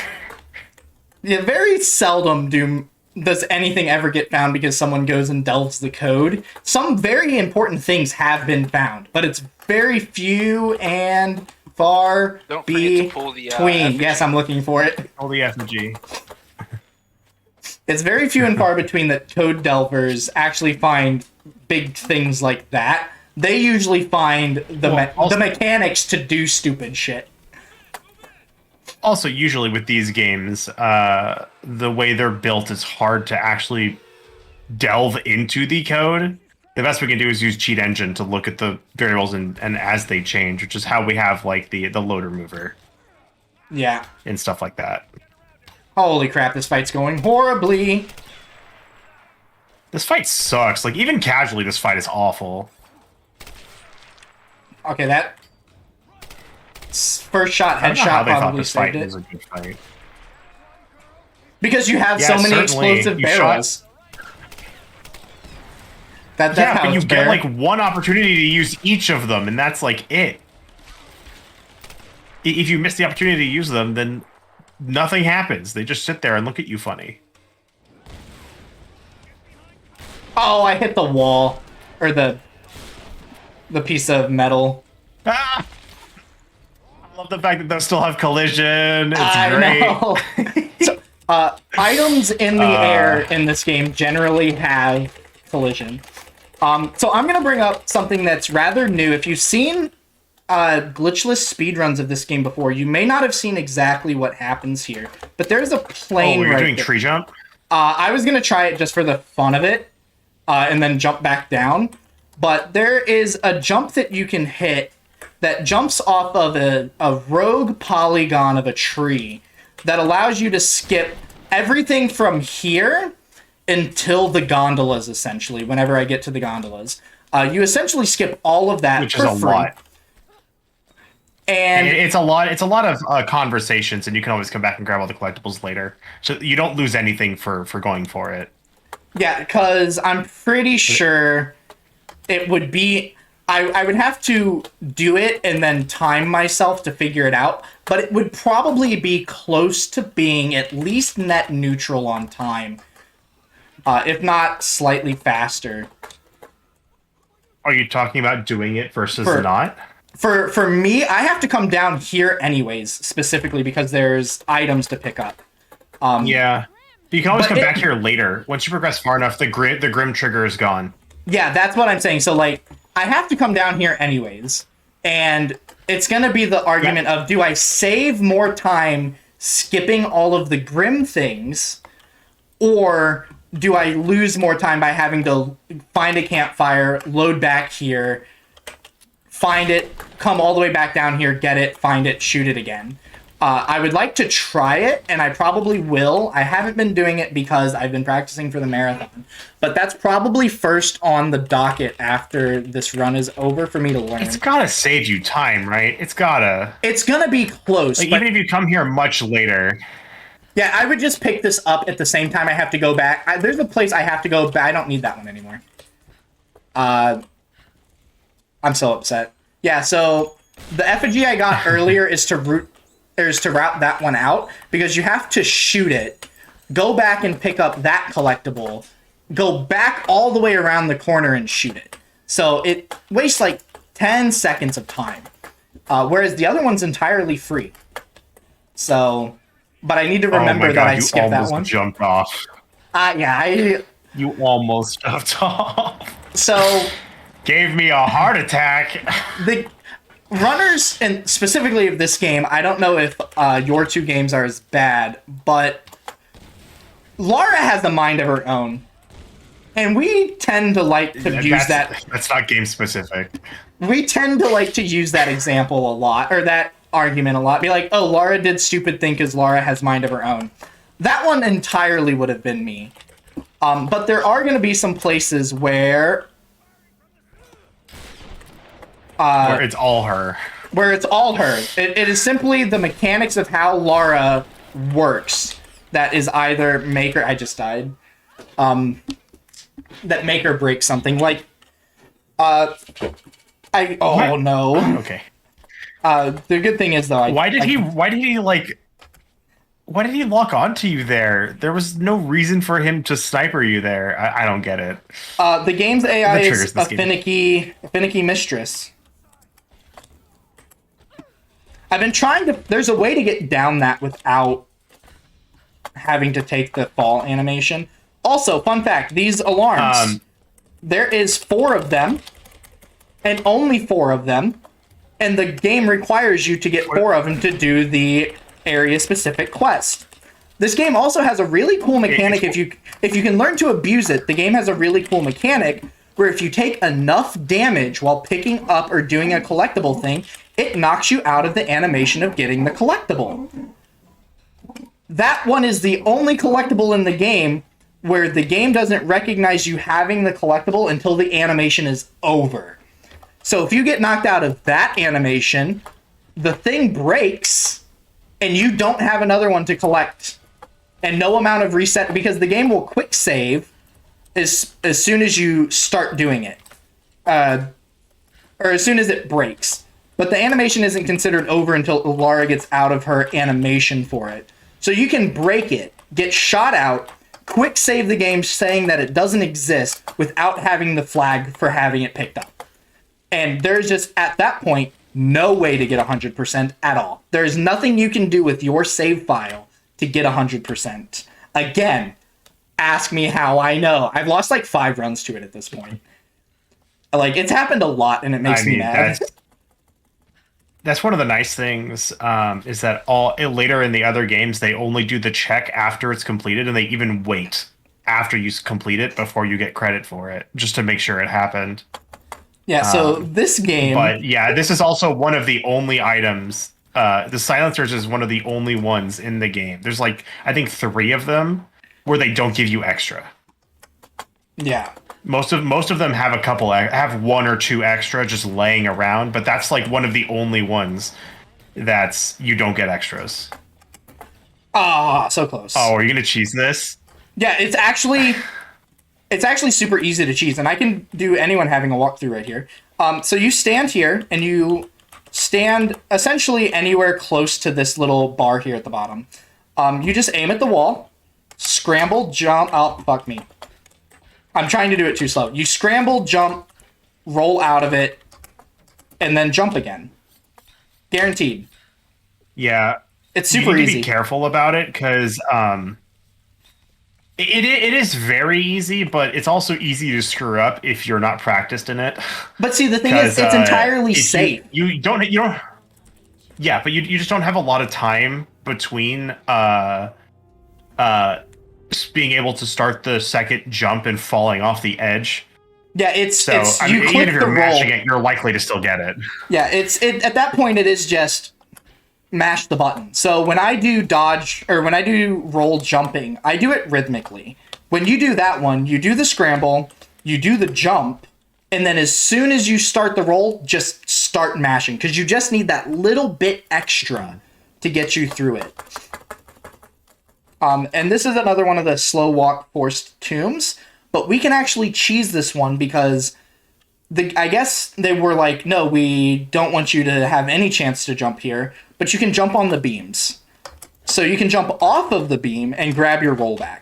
Speaker 2: Yeah, very seldom does anything ever get found because someone goes and delves the code. Some very important things have been found, but it's very few and far
Speaker 1: Don't forget to pull the,
Speaker 2: between. Yes, I'm looking for it.
Speaker 3: All the FMG.
Speaker 2: It's very few and far between that code delvers actually find big things like that. They usually find the mechanics to do stupid shit.
Speaker 3: Also, usually with these games, the way they're built is hard to actually delve into the code. The best we can do is use Cheat Engine to look at the variables and as they change, which is how we have like the loader mover.
Speaker 2: Yeah.
Speaker 3: And stuff like that.
Speaker 2: Holy crap, this fight's going horribly.
Speaker 3: This fight sucks. Like, even casually, this fight is awful.
Speaker 2: Okay, that first shot
Speaker 3: I don't know how
Speaker 2: headshot
Speaker 3: they thought
Speaker 2: probably
Speaker 3: this fight
Speaker 2: saved
Speaker 3: was
Speaker 2: it.
Speaker 3: a good fight.
Speaker 2: Because you have so many
Speaker 3: certainly.
Speaker 2: explosive
Speaker 3: You
Speaker 2: barrels. That's
Speaker 3: Yeah,
Speaker 2: how
Speaker 3: but you
Speaker 2: it's
Speaker 3: get
Speaker 2: fair.
Speaker 3: like one opportunity to use each of them, and that's like it. If you miss the opportunity to use them, then nothing happens. They just sit there and look at you funny.
Speaker 2: Oh, I hit the wall. Or the piece of metal.
Speaker 3: Ah! I love the fact that they'll still have collision. It's
Speaker 2: I
Speaker 3: great.
Speaker 2: know. So, items in the air in this game generally have collision. So I'm going to bring up something that's rather new. If you've seen glitchless speedruns of this game before, you may not have seen exactly what happens here. But there's a plane
Speaker 3: you're
Speaker 2: right
Speaker 3: doing
Speaker 2: there.
Speaker 3: tree jump?
Speaker 2: I was going to try it just for the fun of it, and then jump back down. But there is a jump that you can hit that jumps off of a rogue polygon of a tree that allows you to skip everything from here until the gondolas, essentially, whenever I get to the gondolas. You essentially skip all of that
Speaker 3: Which
Speaker 2: for
Speaker 3: is a
Speaker 2: free.
Speaker 3: lot.
Speaker 2: And
Speaker 3: It's a lot of conversations, and you can always come back and grab all the collectibles later. So you don't lose anything for going for it.
Speaker 2: yeah, because I'm pretty sure it would be... I would have to do it and then time myself to figure it out, but it would probably be close to being at least net neutral on time, if not slightly faster.
Speaker 3: Are you talking about doing it versus
Speaker 2: For-
Speaker 3: not?
Speaker 2: For me, I have to come down here anyways, specifically because there's items to pick up.
Speaker 3: Yeah. You can always
Speaker 2: But
Speaker 3: come back here later. Once you progress far enough, the grim trigger is gone.
Speaker 2: Yeah, that's what I'm saying. So, like, I have to come down here anyways. And it's going to be the argument of, do I save more time skipping all of the grim things? Or do I lose more time by having to find a campfire, load back here, find it, come all the way back down here, get it, find it, shoot it again? I would like to try it, and I probably will. I haven't been doing it because I've been practicing for the marathon. But that's probably first on the docket after this run is over for me to learn.
Speaker 3: It's gotta save you time, right? It's gotta.
Speaker 2: It's gonna be close.
Speaker 3: Like,
Speaker 2: but
Speaker 3: even if you come here much later.
Speaker 2: yeah, I would just pick this up at the same time I have to go back. There's a place I have to go back. I don't need that one anymore. I'm so upset. Yeah, so the effigy I got earlier is to route that one out, because you have to shoot it, go back and pick up that collectible, go back all the way around the corner and shoot it. So it wastes like 10 seconds of time. Whereas the other one's entirely free. So, but I need to remember that I skipped that one.
Speaker 3: You almost jumped off.
Speaker 2: Yeah,
Speaker 3: You almost jumped off.
Speaker 2: So
Speaker 3: gave me a heart attack.
Speaker 2: The runners, and specifically of this game, I don't know if your two games are as bad, but Lara has a mind of her own. And we tend to like to use that.
Speaker 3: That's not game specific.
Speaker 2: We tend to like to use that example a lot, or that argument a lot. Be like, oh, Lara did stupid thing because Lara has mind of her own. That one entirely would have been me. But there are going to be some places where...
Speaker 3: where it's all her.
Speaker 2: Where it's all her. It is simply the mechanics of how Lara works that is either make or... I just died. That make or break something. Like... Oh, no.
Speaker 3: Okay.
Speaker 2: The good thing is, though...
Speaker 3: Why did he lock onto you there? There was no reason for him to sniper you there. I don't get it.
Speaker 2: The game's AI is a finicky mistress. I've been trying to... There's a way to get down that without having to take the fall animation. Also, fun fact, these alarms, there is 4 of them, and only 4 of them, and the game requires you to get 4 of them to do the area-specific quest. This game also has a really cool mechanic. If you can learn to abuse it, the game has a really cool mechanic where if you take enough damage while picking up or doing a collectible thing, it knocks you out of the animation of getting the collectible. That one is the only collectible in the game where the game doesn't recognize you having the collectible until the animation is over. So if you get knocked out of that animation, the thing breaks, and you don't have another one to collect. And no amount of reset, because the game will quick save as soon as you start doing it. Or as soon as it breaks. But the animation isn't considered over until Lara gets out of her animation for it. So you can break it, get shot out, quick save the game saying that it doesn't exist without having the flag for having it picked up. And there's just, at that point, no way to get 100% at all. There's nothing you can do with your save file to get 100%. Again, ask me how I know. I've lost like 5 runs to it at this point. Like, it's happened a lot, and it makes me mad.
Speaker 3: That's one of the nice things, is that later in the other games, they only do the check after it's completed, and they even wait after you complete it before you get credit for it, just to make sure it happened.
Speaker 2: Yeah, so this game...
Speaker 3: But yeah, this is also one of the only items. The silencers is one of the only ones in the game. There's like, I think 3 of them where they don't give you extra.
Speaker 2: Yeah.
Speaker 3: Most of them have have 1 or 2 extra just laying around, but that's like one of the only ones that's you don't get extras.
Speaker 2: Ah, so close.
Speaker 3: Oh, are you gonna cheese this?
Speaker 2: Yeah, it's actually super easy to cheese, and I can do anyone having a walkthrough right here. So you stand here, and you stand essentially anywhere close to this little bar here at the bottom. You just aim at the wall, scramble, jump. Oh, fuck me. I'm trying to do it too slow. You scramble, jump, roll out of it, and then jump again. Guaranteed.
Speaker 3: Yeah.
Speaker 2: It's super easy.
Speaker 3: You need to be careful about it, because it is very easy, but it's also easy to screw up if you're not practiced in it.
Speaker 2: But see, the thing is, it's entirely safe.
Speaker 3: You don't. Yeah, but you just don't have a lot of time between being able to start the second jump and falling off the edge.
Speaker 2: Yeah, you
Speaker 3: even
Speaker 2: click
Speaker 3: if you're
Speaker 2: the roll.
Speaker 3: mashing it, you're likely to still get it.
Speaker 2: Yeah, at that point it is just mash the button. So when I do dodge, or when I do roll jumping, I do it rhythmically. When you do that one, you do the scramble, you do the jump, and then as soon as you start the roll, just start mashing, because you just need that little bit extra to get you through it. And this is another one of the slow walk forced tombs, but we can actually cheese this one because I guess they were like, no, we don't want you to have any chance to jump here, but you can jump on the beams. So you can jump off of the beam and grab your rollback.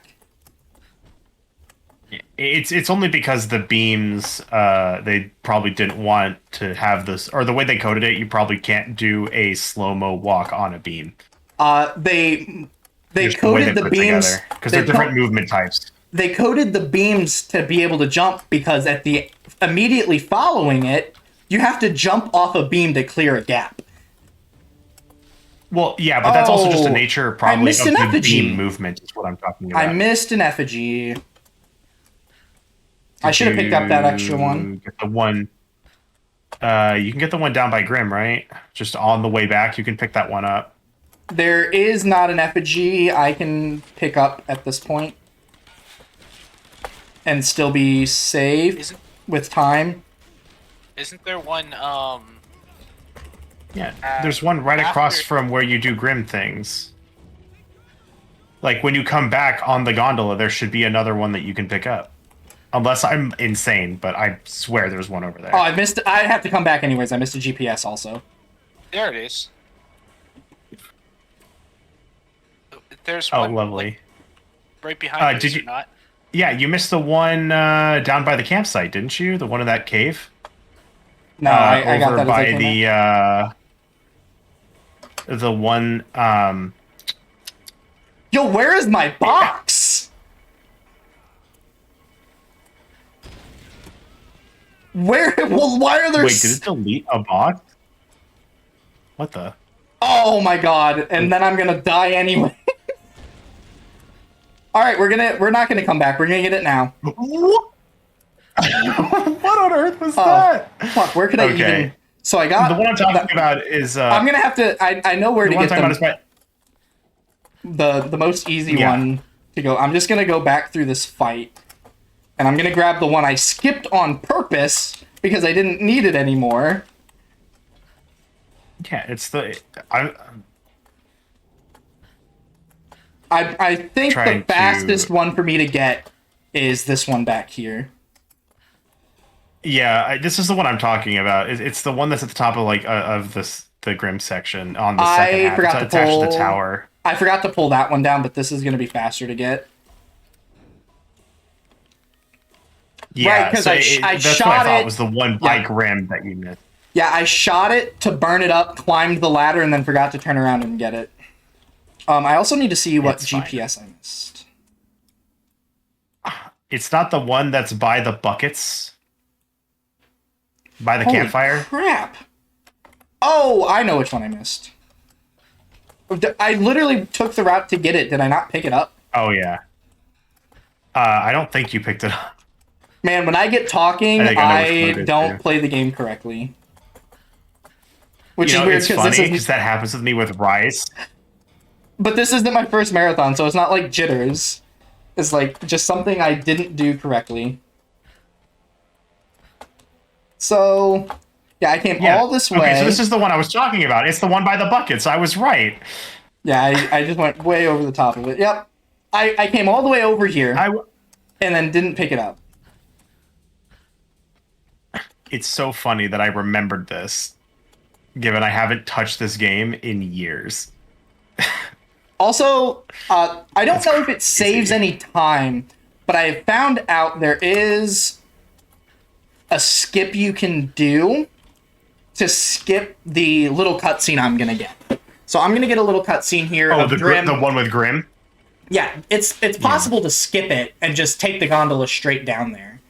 Speaker 3: It's only because the beams, they probably didn't want to have this, or the way they coded it, you probably can't do a slow-mo walk on a beam.
Speaker 2: They coded the beams
Speaker 3: because they're different movement types.
Speaker 2: They coded the beams to be able to jump because immediately following it, you have to jump off a beam to clear a gap.
Speaker 3: Well, yeah, but that's also just a nature probably of the beam movement is what I'm talking about.
Speaker 2: I missed an effigy. I should have picked up that extra one.
Speaker 3: Get the one. You can get the one down by Grim, right? Just on the way back, you can pick that one up.
Speaker 2: There is not an effigy I can pick up at this point and still be saved with time.
Speaker 1: Isn't there one,
Speaker 3: Yeah, there's one right across from where you do Grim things. Like, when you come back on the gondola, there should be another one that you can pick up. Unless I'm insane, but I swear there's one over there.
Speaker 2: Oh, I missed. I have to come back anyways. I missed a GPS also.
Speaker 1: There it is. There's
Speaker 3: one.
Speaker 1: Oh,
Speaker 3: lovely.
Speaker 1: Like, right behind you,
Speaker 3: did you
Speaker 1: not?
Speaker 3: Yeah, you missed the one down by the campsite, didn't you? The one in that cave?
Speaker 2: No, I got that
Speaker 3: by the one.
Speaker 2: Yo, where is my box? Where? Well, why are there?
Speaker 3: Wait, did it delete a box? What the?
Speaker 2: Oh my god! And then I'm gonna die anyway. All right, we're not gonna come back. We're gonna get it now.
Speaker 3: What on earth was that?
Speaker 2: Fuck, where could I even? So I got
Speaker 3: the one I'm talking about is.
Speaker 2: I'm gonna have to. I know where to get them. The most easy one to go. I'm just gonna go back through this fight, and I'm gonna grab the one I skipped on purpose because I didn't need it anymore.
Speaker 3: Yeah, it's the.
Speaker 2: I think the fastest one for me to get is this one back here.
Speaker 3: Yeah, this is the one I'm talking about. It's the one that's at the top of the Grim section on the second half.
Speaker 2: Forgot
Speaker 3: it's attached to the tower.
Speaker 2: I forgot to pull that one down, but this is going to be faster to get.
Speaker 3: Yeah,
Speaker 2: right, because
Speaker 3: so
Speaker 2: I
Speaker 3: that's
Speaker 2: shot
Speaker 3: what I thought
Speaker 2: it.
Speaker 3: Was the one by Grim that you missed.
Speaker 2: Yeah, I shot it to burn it up, climbed the ladder, and then forgot to turn around and get it. I also need to see what GPS I missed.
Speaker 3: It's not the one that's by the buckets? By the campfire?
Speaker 2: Crap. Oh, I know which one I missed. I literally took the route to get it. Did I not pick it up?
Speaker 3: Oh, yeah. I don't think you picked it up.
Speaker 2: Man, when I get talking, I don't play the game correctly. Which is weird
Speaker 3: because that happens with me with Rise.
Speaker 2: But this isn't my first marathon, so it's not like jitters. It's like just something I didn't do correctly. So, yeah, I came all this way.
Speaker 3: Okay, so this is the one I was talking about. It's the one by the buckets. I was right.
Speaker 2: Yeah, I just went way over the top of it. Yep. I came all the way over here and then didn't pick it up.
Speaker 3: It's so funny that I remembered this, given I haven't touched this game in years.
Speaker 2: Also, I don't know if it saves any time, but I have found out there is a skip you can do to skip the little cutscene I'm gonna get. So I'm gonna get a little cutscene here.
Speaker 3: Oh,
Speaker 2: of
Speaker 3: the one with Grim?
Speaker 2: Yeah, it's possible to skip it and just take the gondola straight down there.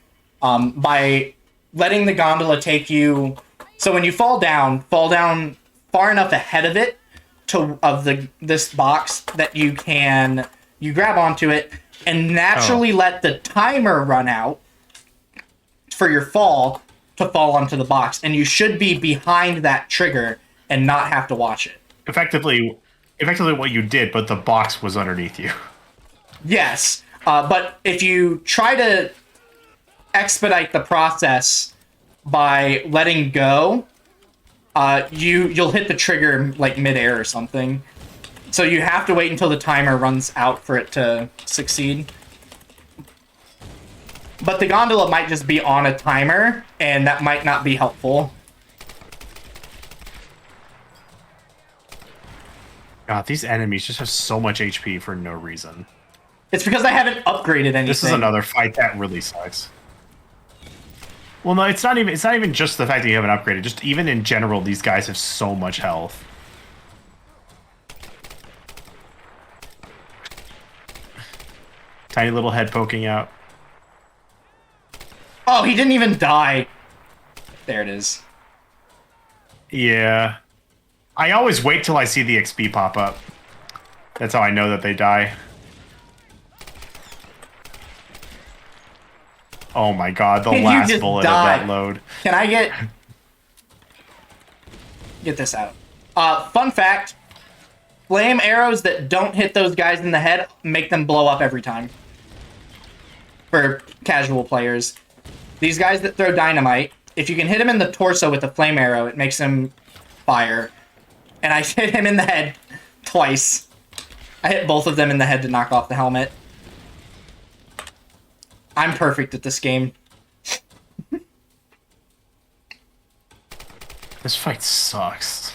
Speaker 2: By letting the gondola take you. So when you fall down far enough ahead of it this box that you grab onto it and naturally let the timer run out for your fall to fall onto the box, and you should be behind that trigger and not have to watch it.
Speaker 3: Effectively what you did, but the box was underneath you.
Speaker 2: Yes, but if you try to expedite the process by letting go, you'll hit the trigger like midair or something. So you have to wait until the timer runs out for it to succeed. But the gondola might just be on a timer, and that might not be helpful.
Speaker 3: God, these enemies just have so much HP for no reason.
Speaker 2: It's because I haven't upgraded anything.
Speaker 3: This is another fight that really sucks. Well, no, it's not even just the fact that you haven't upgraded. Just even in general, these guys have so much health. Tiny little head poking out.
Speaker 2: Oh, he didn't even die. There it is.
Speaker 3: Yeah. I always wait till I see the XP pop up. That's how I know that they die. Oh my god, the
Speaker 2: Did you
Speaker 3: last
Speaker 2: just
Speaker 3: bullet
Speaker 2: die?
Speaker 3: of that load.
Speaker 2: Can I get this out? Fun fact. Flame arrows that don't hit those guys in the head make them blow up every time. For casual players. These guys that throw dynamite, if you can hit him in the torso with a flame arrow, it makes him fire. And I hit him in the head twice. I hit both of them in the head to knock off the helmet. I'm perfect at this game.
Speaker 3: This fight sucks.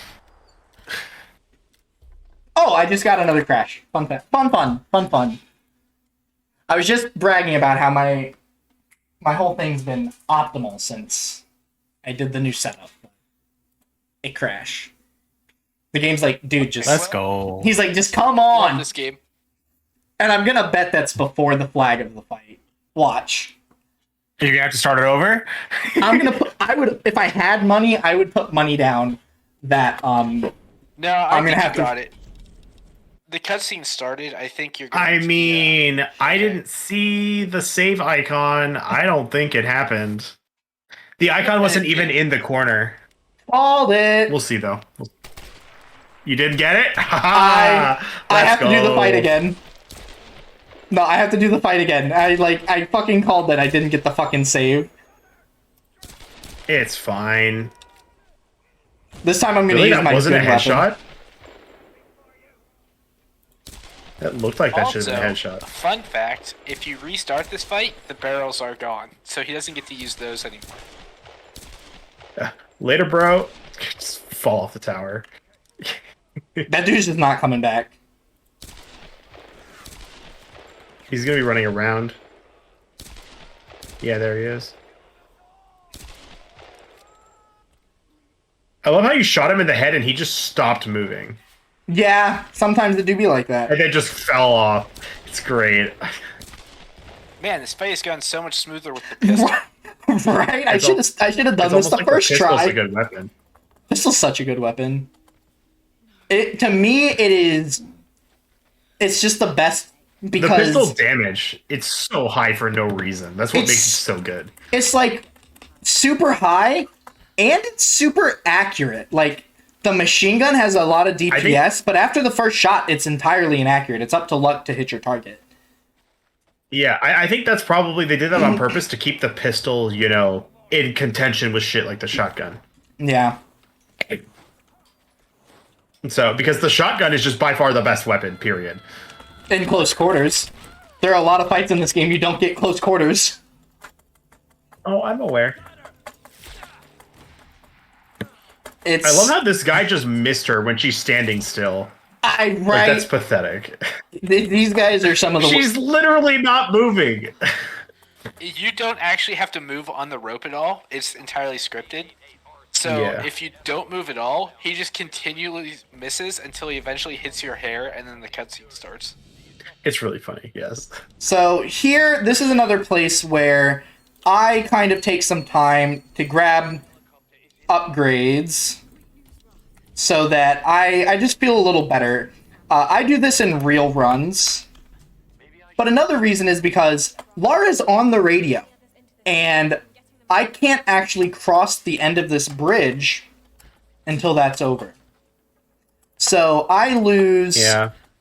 Speaker 2: Oh, I just got another crash. Fun fact. Fun. I was just bragging about how my whole thing's been optimal since I did the new setup. It crashed. The game's like, dude, just...
Speaker 3: Let's go.
Speaker 2: He's like, just come
Speaker 1: Love
Speaker 2: on!
Speaker 1: this game.
Speaker 2: And I'm gonna bet that's before the flag of the fight. Watch.
Speaker 3: You're gonna have to start it over?
Speaker 2: If I had money, I would put money down that,
Speaker 1: No,
Speaker 2: I'm gonna
Speaker 1: think
Speaker 2: have
Speaker 1: you
Speaker 2: to-
Speaker 1: got it. The cutscene started. I think you're.
Speaker 3: I mean, I didn't see the save icon. I don't think it happened. The icon wasn't even in the corner.
Speaker 2: called it!
Speaker 3: We'll see, though. You did get it?
Speaker 2: I have to do the fight again. No, I have to do the fight again. I fucking called that I didn't get the fucking save.
Speaker 3: It's fine.
Speaker 2: This time I'm gonna
Speaker 3: Really,
Speaker 2: use
Speaker 3: that
Speaker 2: my
Speaker 3: wasn't a
Speaker 2: good weapon.
Speaker 3: headshot? That looked like that should
Speaker 1: Also,
Speaker 3: have been a headshot.
Speaker 1: fun fact: if you restart this fight, the barrels are gone, so he doesn't get to use those anymore.
Speaker 3: Later, bro. Just fall off the tower.
Speaker 2: That dude's just not coming back.
Speaker 3: He's gonna be running around. Yeah, there he is. I love how you shot him in the head and he just stopped moving.
Speaker 2: Yeah, sometimes it do be like that.
Speaker 3: And then just fell off. It's great.
Speaker 1: Man, this fight has gone so much smoother with the pistol.
Speaker 2: Right? I should have done
Speaker 3: It's
Speaker 2: this
Speaker 3: almost
Speaker 2: the
Speaker 3: like
Speaker 2: first
Speaker 3: pistol's
Speaker 2: try.
Speaker 3: a good weapon.
Speaker 2: Pistol's such a good weapon. To me, it is. It's just the best
Speaker 3: The
Speaker 2: because
Speaker 3: pistol damage, it's so high for no reason. That's what
Speaker 2: It's-
Speaker 3: makes it so good.
Speaker 2: it's like super high and it's super accurate. Like the machine gun has a lot of DPS, but after the first shot, it's entirely inaccurate. It's up to luck to hit your target.
Speaker 3: Yeah, I think that's probably, they did that on purpose to keep the pistol, you know, in contention with shit like the shotgun.
Speaker 2: Yeah.
Speaker 3: So, because the shotgun is just by far the best weapon, period.
Speaker 2: In close quarters. There are a lot of fights in this game you don't get close quarters.
Speaker 3: Oh, I'm aware.
Speaker 2: It's
Speaker 3: I love how this guy just missed her when she's standing still.
Speaker 2: right.
Speaker 3: Like, that's pathetic.
Speaker 2: These guys are some of the
Speaker 3: She's literally not moving.
Speaker 1: You don't actually have to move on the rope at all. It's entirely scripted. So
Speaker 3: Yeah.
Speaker 1: if you don't move at all, he just continually misses until he eventually hits your hair, and then the cutscene starts.
Speaker 3: It's really funny, yes.
Speaker 2: So here, this is another place where I kind of take some time to grab upgrades so that I just feel a little better. I do this in real runs. But another reason is because Lara's on the radio, and I can't actually cross the end of this bridge until that's over. So I lose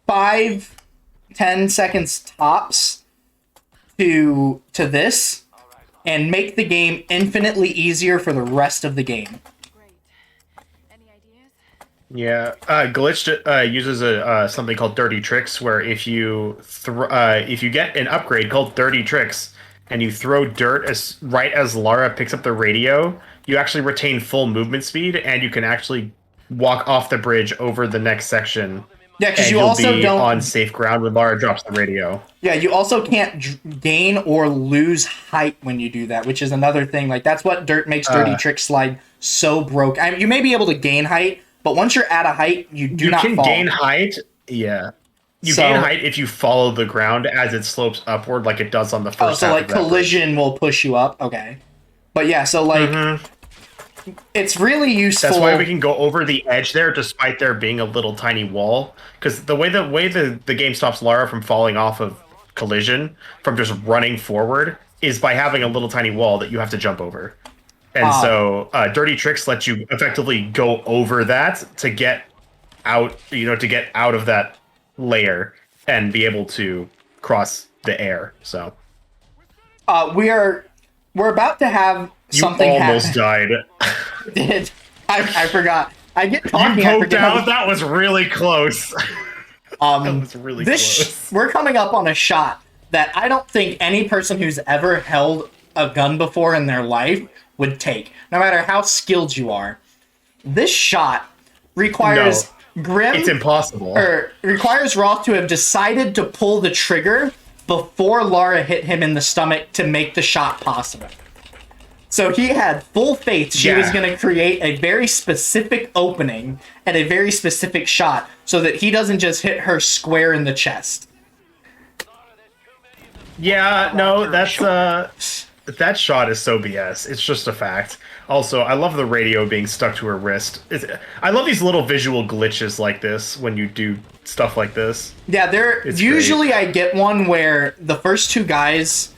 Speaker 2: 5-10 seconds tops to this, and make the game infinitely easier for the rest of the game.
Speaker 3: Yeah, Glitch uses something called Dirty Tricks, where if you get an upgrade called Dirty Tricks, and you throw dirt as Lara picks up the radio, you actually retain full movement speed, and you can actually walk off the bridge over the next section.
Speaker 2: Yeah, because
Speaker 3: And
Speaker 2: you
Speaker 3: you'll
Speaker 2: also
Speaker 3: be
Speaker 2: don't.
Speaker 3: on safe ground when Lara drops the radio.
Speaker 2: Yeah, you also can't gain or lose height when you do that, which is another thing. Like that's what makes Dirty Trick Slide so broke. I mean, you may be able to gain height, but once you're at a height, you not
Speaker 3: can
Speaker 2: fall.
Speaker 3: gain height. Yeah. You gain height if you follow the ground as it slopes upward, like it does on the first.
Speaker 2: Oh, so like collision will push you up. Okay, but yeah, so like it's really useful.
Speaker 3: That's why we can go over the edge there, despite there being a little tiny wall. Because the way the game stops Lara from falling off of collision, from just running forward, is by having a little tiny wall that you have to jump over. And so Dirty Tricks lets you effectively go over that to get out, to get out of that layer and be able to cross the air. So
Speaker 2: we're about to have something
Speaker 3: you almost died.
Speaker 2: Did I forgot? I get talking.
Speaker 3: You poked out. That was really close.
Speaker 2: That was really close. We're coming up on a shot that I don't think any person who's ever held a gun before in their life would take, no matter how skilled you are. This shot requires Grim.
Speaker 3: It's impossible.
Speaker 2: Or requires Roth to have decided to pull the trigger before Lara hit him in the stomach to make the shot possible. So he had full faith she was going to create a very specific opening and a very specific shot so that he doesn't just hit her square in the chest.
Speaker 3: Yeah, no, that shot is so BS. It's just a fact. Also, I love the radio being stuck to her wrist. I love these little visual glitches like this when you do stuff like this.
Speaker 2: Yeah, usually I get one where the first two guys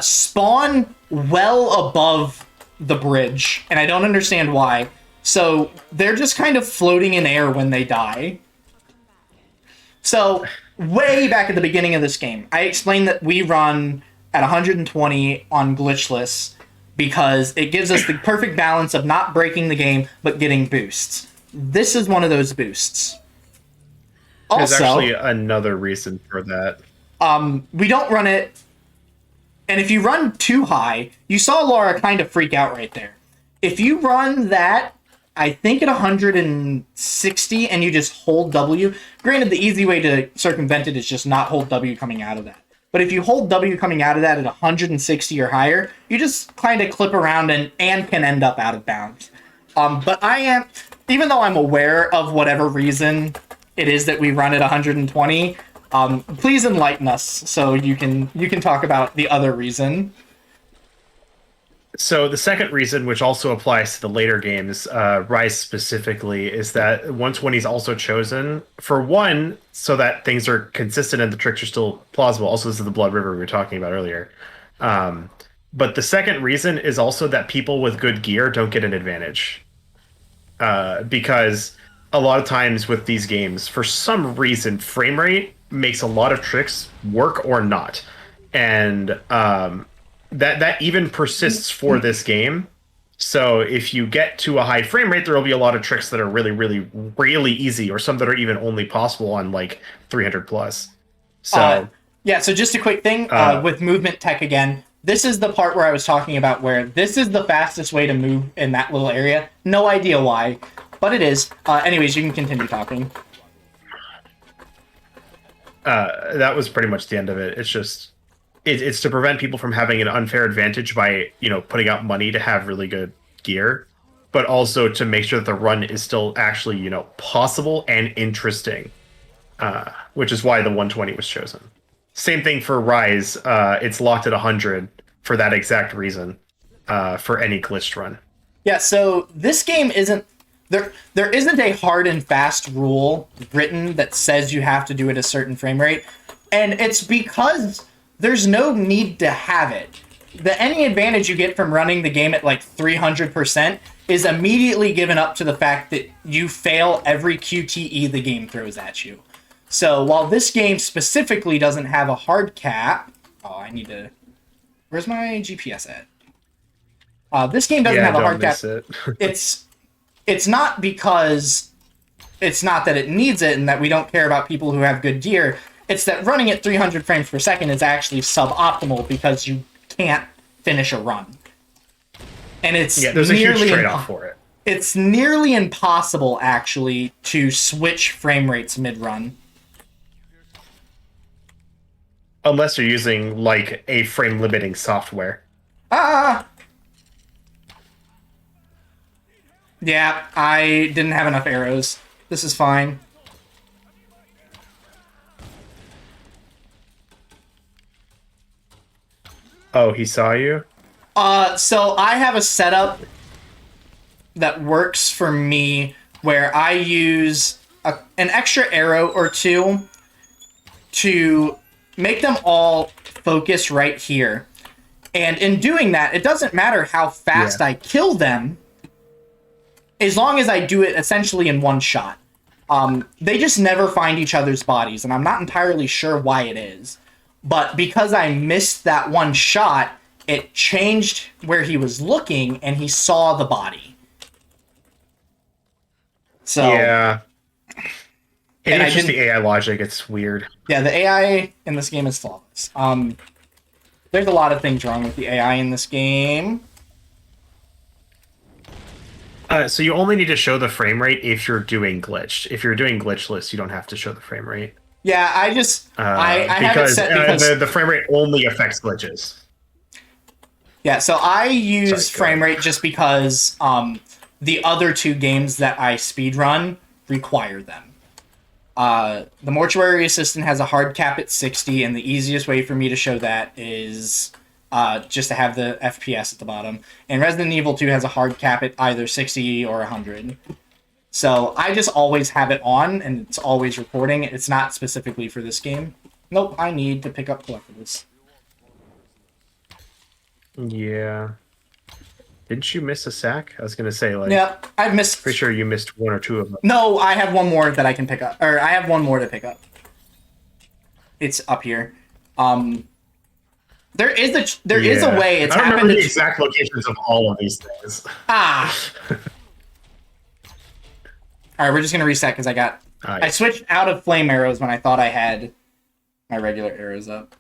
Speaker 2: spawn well above the bridge, and I don't understand why. So they're just kind of floating in air when they die. So way back at the beginning of this game, I explained that we run at 120 on glitchless because it gives us the perfect balance of not breaking the game but getting boosts. This is one of those boosts.
Speaker 3: There's
Speaker 2: Also,
Speaker 3: actually another reason for that.
Speaker 2: We don't run it. And if you run too high, you saw Lara kind of freak out right there. If you run that, I think at 160 and you just hold W, granted the easy way to circumvent it is just not hold W coming out of that. But if you hold W coming out of that at 160 or higher, you just kind of clip around and can end up out of bounds. But even though I'm aware of whatever reason it is that we run at 120, please enlighten us so you can talk about the other reason.
Speaker 3: So the second reason, which also applies to the later games, Rise specifically, is that 120 is also chosen for one, so that things are consistent and the tricks are still plausible. Also, this is the Blood River we were talking about earlier. But the second reason is also that people with good gear don't get an advantage. Because a lot of times with these games, for some reason, frame rate makes a lot of tricks work or not. And that even persists for this game. So if you get to a high frame rate, there will be a lot of tricks that are really, really, really easy, or some that are even only possible on like 300 plus. So
Speaker 2: so just a quick thing with movement tech again. This is the part where I was talking about where this is the fastest way to move in that little area. No idea why, but it is. Anyways, you can continue talking.
Speaker 3: That was pretty much the end of it. It's just it's to prevent people from having an unfair advantage by putting out money to have really good gear, but also to make sure that the run is still actually possible and interesting, which is why the 120 was chosen. Same thing for Rise. It's locked at 100 for that exact reason, for any glitched run.
Speaker 2: Yeah, so this game isn't there isn't a hard and fast rule written that says you have to do it a certain frame rate, and it's because there's no need to have it. Any advantage you get from running the game at like 300% is immediately given up to the fact that you fail every QTE the game throws at you. So while this game specifically doesn't have a hard cap... Where's my GPS at? This game doesn't have a hard cap. It's not because it's not that it needs it and that we don't care about people who have good gear. It's that running at 300 frames per second is actually suboptimal because you can't finish a run. And it's
Speaker 3: there's a huge trade-off for it.
Speaker 2: It's nearly impossible, actually, to switch frame rates mid-run.
Speaker 3: Unless you're using, like, a frame-limiting software.
Speaker 2: Yeah, I didn't have enough arrows. This is fine.
Speaker 3: Oh, he saw you?
Speaker 2: So I have a setup that works for me where I use an extra arrow or two to make them all focus right here. And in doing that, it doesn't matter how fast I kill them, as long as I do it essentially in one shot. They just never find each other's bodies, and I'm not entirely sure why it is. But because I missed that one shot, it changed where he was looking, and he saw the body. So
Speaker 3: yeah. It's just the AI logic. It's weird.
Speaker 2: Yeah, the AI in this game is flawless. There's a lot of things wrong with the AI in this game.
Speaker 3: So you only need to show the frame rate if you're doing glitched. If you're doing glitchless, you don't have to show the frame rate.
Speaker 2: Yeah, I just I have it set because
Speaker 3: the frame rate only affects glitches.
Speaker 2: Yeah, so I use frame rate just because the other two games that I speedrun require them. The Mortuary Assistant has a hard cap at 60, and the easiest way for me to show that is just to have the FPS at the bottom. And Resident Evil 2 has a hard cap at either 60 or 100. So I just always have it on, and it's always recording. It's not specifically for this game. Nope, I need to pick up collectibles.
Speaker 3: Yeah. Didn't you miss a sack? I was going to say, like...
Speaker 2: Yeah, I've missed...
Speaker 3: Pretty sure you missed one or two of them.
Speaker 2: No, I have one more that I can pick up. Or, I have one more to pick up. It's up here. There is a way. It's
Speaker 3: I don't
Speaker 2: happened
Speaker 3: remember the exact locations of all of these things.
Speaker 2: Ah! Alright, we're just going to reset because I got... I switched out of flame arrows when I thought I had my regular arrows up.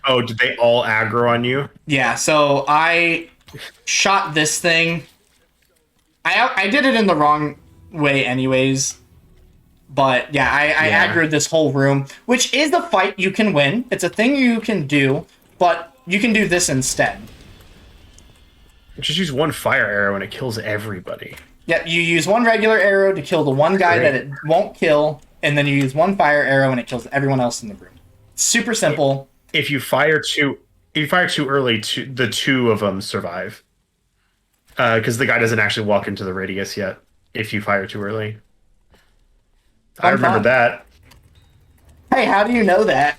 Speaker 3: Oh, did they all aggro on you?
Speaker 2: Yeah, so I shot this thing. I did it in the wrong way anyways. But yeah, I aggroed this whole room, which is a fight you can win. It's a thing you can do, but you can do this instead.
Speaker 3: Just use one fire arrow and it kills everybody.
Speaker 2: Yeah, you use one regular arrow to kill the one guy that it won't kill, and then you use one fire arrow and it kills everyone else in the room. Super simple.
Speaker 3: If you fire too early, the two of them survive. Because the guy doesn't actually walk into the radius yet if you fire too early. I remember that.
Speaker 2: Hey, how do you know that?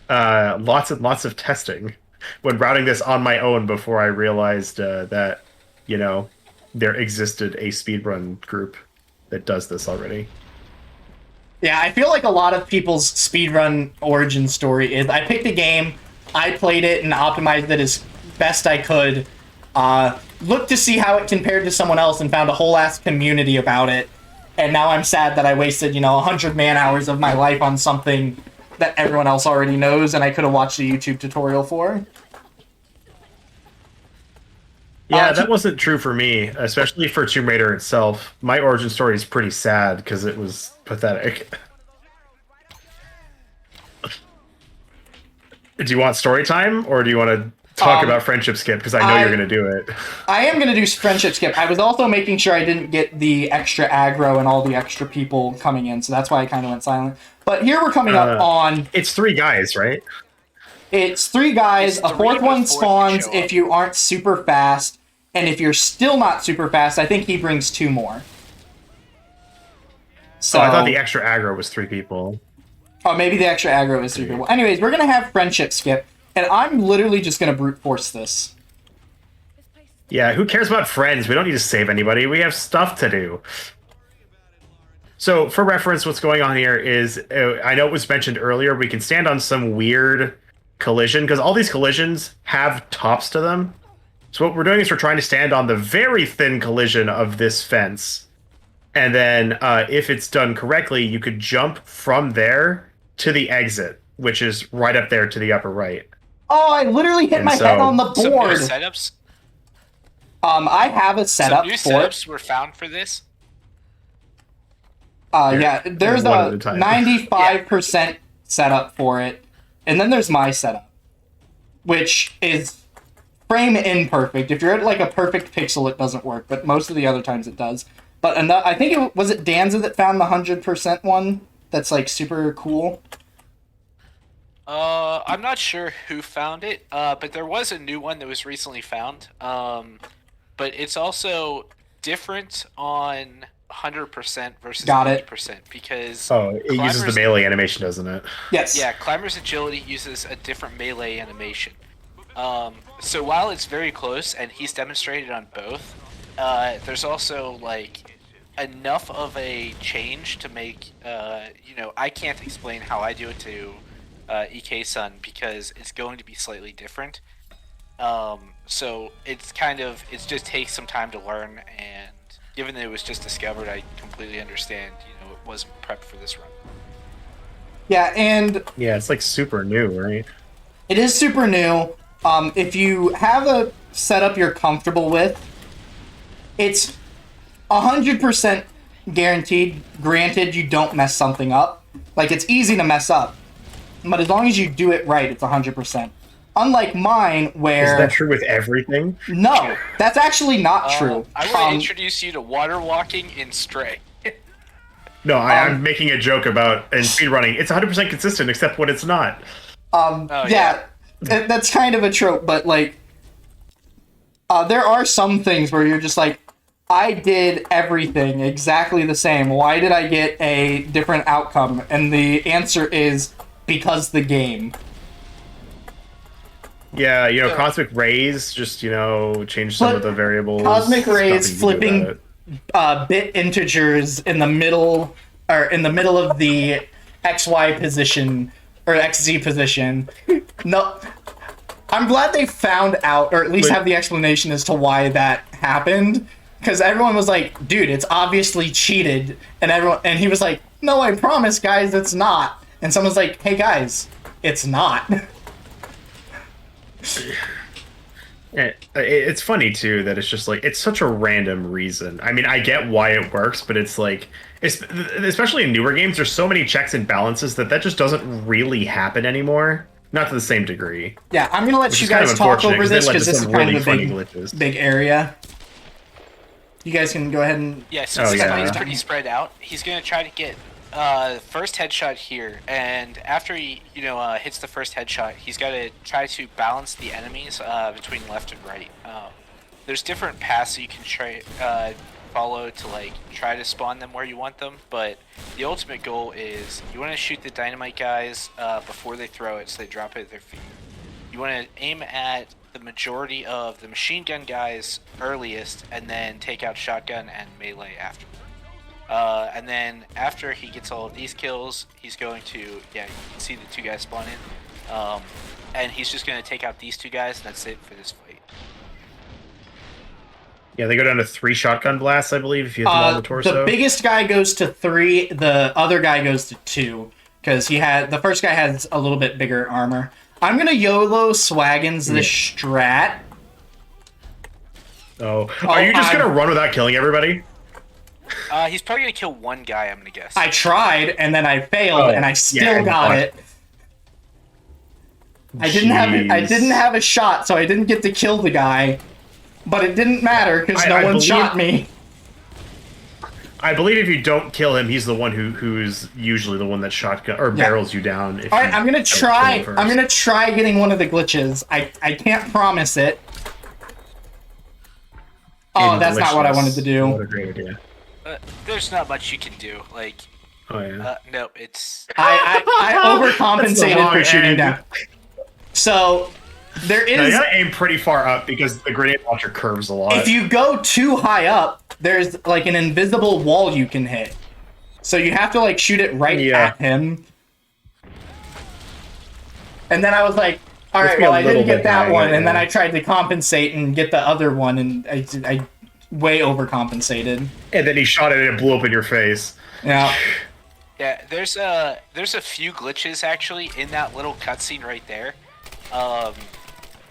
Speaker 3: Lots and lots of testing. When routing this on my own before I realized that, you know, there existed a speedrun group that does this already.
Speaker 2: Yeah, I feel like a lot of people's speedrun origin story is I picked a game, I played it and optimized it as best I could, looked to see how it compared to someone else and found a whole ass community about it. And now I'm sad that I wasted, 100 man-hours of my life on something that everyone else already knows and I could have watched a YouTube tutorial for.
Speaker 3: Yeah, that wasn't true for me, especially for Tomb Raider itself. My origin story is pretty sad because it was pathetic. Do you want story time, or do you want to talk about Friendship Skip? Because I know you're going to do it.
Speaker 2: I am going to do Friendship Skip. I was also making sure I didn't get the extra aggro and all the extra people coming in, so that's why I kind of went silent. But here we're coming up on...
Speaker 3: It's 3 guys, right?
Speaker 2: It's 3 guys. A 4th one spawns if you aren't super fast. And if you're still not super fast, I think he brings 2 more. So
Speaker 3: I thought the extra aggro was 3 people.
Speaker 2: Oh, maybe the extra aggro is 3 people. Anyways, we're going to have Friendship Skip. And I'm literally just going to brute force this.
Speaker 3: Yeah, who cares about friends? We don't need to save anybody. We have stuff to do. So, for reference, what's going on here is, I know it was mentioned earlier, we can stand on some weird collision, because all these collisions have tops to them. So what we're doing is we're trying to stand on the very thin collision of this fence. And then if it's done correctly, you could jump from there to the exit which is right up there to the upper right.
Speaker 2: Oh, I literally hit
Speaker 3: And
Speaker 2: my
Speaker 3: so-
Speaker 2: head on the
Speaker 1: Some new
Speaker 2: board.
Speaker 1: setups.
Speaker 2: I have a
Speaker 1: Some
Speaker 2: setup
Speaker 1: new
Speaker 2: for it.
Speaker 1: setups were found for this.
Speaker 2: Yeah, there's
Speaker 3: one
Speaker 2: a
Speaker 3: at a time.
Speaker 2: 95% setup for it, and then there's my setup, which is frame imperfect. If you're at like a perfect pixel, it doesn't work, but most of the other times it does. But I think it was Danza that found the 100% one. That's like super cool.
Speaker 1: I'm not sure who found it, but there was a new one that was recently found. But it's also different on 100% versus
Speaker 2: Got it.
Speaker 1: 90% because
Speaker 3: Oh, it uses the
Speaker 1: Climbers-
Speaker 3: melee animation, doesn't it?
Speaker 2: Yes.
Speaker 1: Yeah, Climber's Agility uses a different melee animation. So while it's very close, and he's demonstrated on both, there's also like enough of a change to make. I can't explain how I do it to EK Sun because it's going to be slightly different. So it just takes some time to learn, and given that it was just discovered, I completely understand. It wasn't prepped for this run.
Speaker 2: Yeah, and
Speaker 3: Yeah, it's like super new, right?
Speaker 2: it is super new. If you have a setup you're comfortable with, it's 100% guaranteed. Granted, you don't mess something up. Like, it's easy to mess up, but as long as you do it right, it's 100%. Unlike mine, where...
Speaker 3: Is that true with everything?
Speaker 2: No, that's actually not true.
Speaker 1: I want to introduce you to water walking in Stray.
Speaker 3: No, I'm making a joke about in speedrunning. It's 100% consistent, except when it's not.
Speaker 2: Yeah, that's kind of a trope, but like, there are some things where you're just like, I did everything exactly the same. Why did I get a different outcome? And the answer is because the game.
Speaker 3: Yeah, cosmic rays just, change some of the variables.
Speaker 2: Cosmic
Speaker 3: There's
Speaker 2: rays
Speaker 3: nothing you can do
Speaker 2: flipping
Speaker 3: about it.
Speaker 2: bit integers in the middle of the XY position or XZ position. No, I'm glad they found out, or at least have the explanation as to why that happened. Because everyone was like, "Dude, it's obviously cheated," and he was like, "No, I promise, guys, it's not." And someone's like, "Hey, guys, it's not."
Speaker 3: It's funny too that it's just like it's such a random reason. I mean, I get why it works, but it's like, especially in newer games, there's so many checks and balances that just doesn't really happen anymore. Not to the same degree.
Speaker 2: Yeah, I'm gonna let
Speaker 3: Which
Speaker 2: you
Speaker 3: is kind
Speaker 2: guys
Speaker 3: of
Speaker 2: talk
Speaker 3: unfortunate,
Speaker 2: over
Speaker 3: 'cause they
Speaker 2: this
Speaker 3: led
Speaker 2: because
Speaker 3: to
Speaker 2: this is
Speaker 3: some
Speaker 2: kind
Speaker 3: really
Speaker 2: of a
Speaker 3: funny
Speaker 2: big,
Speaker 3: glitches.
Speaker 2: big area. You guys can go ahead and...
Speaker 1: Yeah, since
Speaker 3: yeah.
Speaker 1: he's pretty spread out, he's going to try to get first headshot here, and after he hits the first headshot, he's got to try to balance the enemies between left and right. There's different paths you can follow to like try to spawn them where you want them, but the ultimate goal is you want to shoot the dynamite guys before they throw it, so they drop it at their feet. You want to aim at the majority of the machine gun guys earliest, and then take out shotgun and melee after. And then after he gets all of these kills, he's going to, you can see the two guys spawn in, and he's just going to take out these two guys, and that's it for this fight.
Speaker 3: Yeah, they go down to 3 shotgun blasts, I believe, if you hit them all in the torso.
Speaker 2: The biggest guy goes to 3, the other guy goes to 2, because the first guy has a little bit bigger armor. I'm gonna YOLO Swaggins this strat.
Speaker 3: Are you just gonna run without killing everybody?
Speaker 1: He's probably gonna kill one guy, I'm gonna guess.
Speaker 2: I tried, and then I failed, and I still got it. I didn't have a shot, so I didn't get to kill the guy. But it didn't matter, because no one shot me.
Speaker 3: I believe if you don't kill him, he's the one who's usually the one that shotgun or barrels you down.
Speaker 2: All right, I'm gonna try. I'm gonna try getting one of the glitches. I can't promise it. Oh, that's not what I wanted to do.
Speaker 3: What a great idea.
Speaker 1: There's not much you can do. Like, no, it's.
Speaker 2: I overcompensated for shooting down. So there is.
Speaker 3: Now, you gotta aim pretty far up because the grenade launcher curves a lot.
Speaker 2: If you go too high up, there's like an invisible wall you can hit. So you have to like shoot it right at him. And then I was like, all right, well, I didn't get that one, and then I tried to compensate and get the other one, and I way overcompensated.
Speaker 3: And then he shot it and it blew up in your face.
Speaker 2: Yeah.
Speaker 1: Yeah, there's a few glitches actually in that little cutscene right there. Um,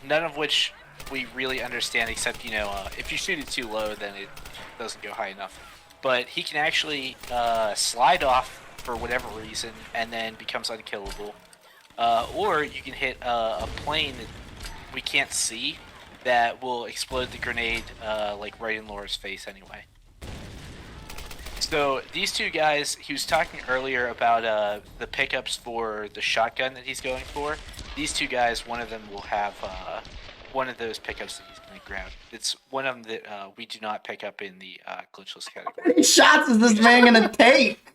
Speaker 1: None of which we really understand, except if you shoot it too low, then it doesn't go high enough. But he can actually slide off for whatever reason, and then becomes unkillable. Or you can hit a plane that we can't see that will explode the grenade like right in Laura's face anyway. So these two guys, he was talking earlier about the pickups for the shotgun that he's going for. These two guys, one of them will have one of those pickups that he's going to grab. It's one of them that we do not pick up in the glitchless category.
Speaker 2: How many shots is this man gonna take?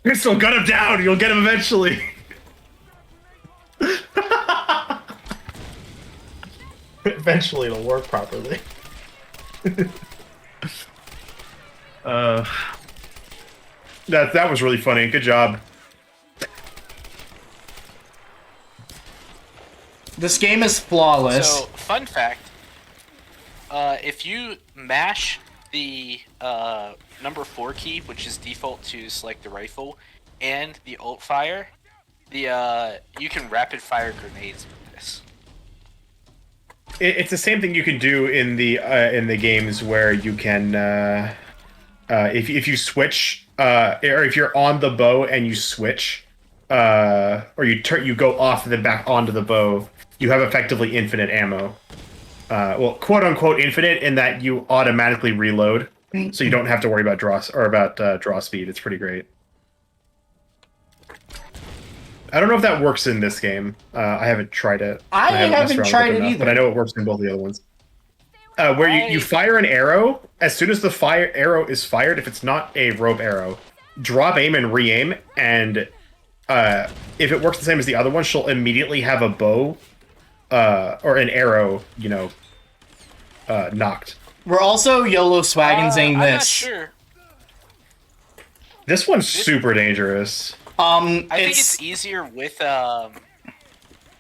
Speaker 3: Crystal, gun him down. You'll get him eventually. Eventually, it'll work properly. That was really funny. Good job.
Speaker 2: This game is flawless.
Speaker 1: So, fun fact, if you mash the number 4 key, which is default to select the rifle, and the alt fire, you can rapid fire grenades with this.
Speaker 3: It's the same thing you can do in the games where you can if you switch or if you're on the bow and you switch or you go off and then back onto the bow, you have effectively infinite ammo. Well, quote unquote infinite in that you automatically reload, so you don't have to worry about draw speed. It's pretty great. I don't know if that works in this game. I haven't tried it.
Speaker 2: I haven't tried it either.
Speaker 3: But I know it works in both the other ones. Where you fire an arrow, as soon as the arrow is fired, if it's not a rope arrow, drop aim and re-aim, and if it works the same as the other one, she'll immediately have a bow or an arrow, knocked.
Speaker 2: We're also YOLO swagging
Speaker 1: I'm
Speaker 2: this.
Speaker 1: not sure.
Speaker 3: This one's super dangerous.
Speaker 1: I think it's easier with
Speaker 3: No,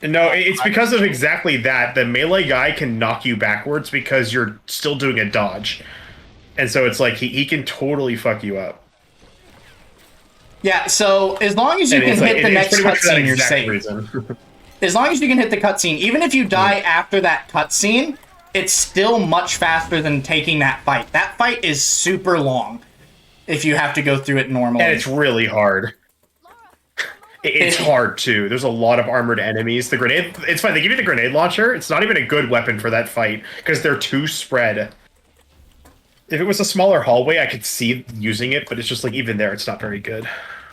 Speaker 3: it's because of exactly that. The melee guy can knock you backwards because you're still doing a dodge. And so it's like he can totally fuck you up.
Speaker 2: Yeah, so as long as you can hit the next cutscene, you're safe. As long as you can hit the cutscene, even if you die after that cutscene, it's still much faster than taking that fight. That fight is super long if you have to go through it normally.
Speaker 3: And it's really hard. It's hard too. There's a lot of armored enemies. The grenade, it's fine. They give you the grenade launcher. It's not even a good weapon for that fight because they're too spread. If it was a smaller hallway, I could see using it, but it's just like even there, it's not very good.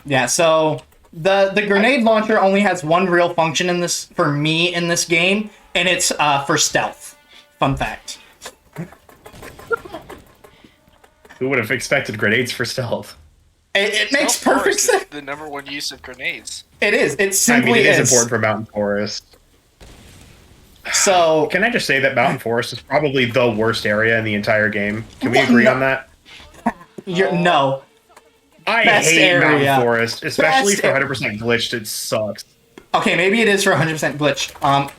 Speaker 2: Yeah, so the grenade launcher only has one real function in this for me in this game, and it's for stealth. Fun fact.
Speaker 3: Who would have expected grenades for stealth?
Speaker 2: It makes perfect sense.
Speaker 1: The number one use of grenades.
Speaker 2: It is. It simply
Speaker 3: it is important for Mountain Forest.
Speaker 2: So
Speaker 3: can I just say that Mountain Forest is probably the worst area in the entire game? Can we agree on that?
Speaker 2: No.
Speaker 3: I hate Mountain Forest, especially for 100% glitched. It sucks.
Speaker 2: Okay, maybe it is for 100% glitched.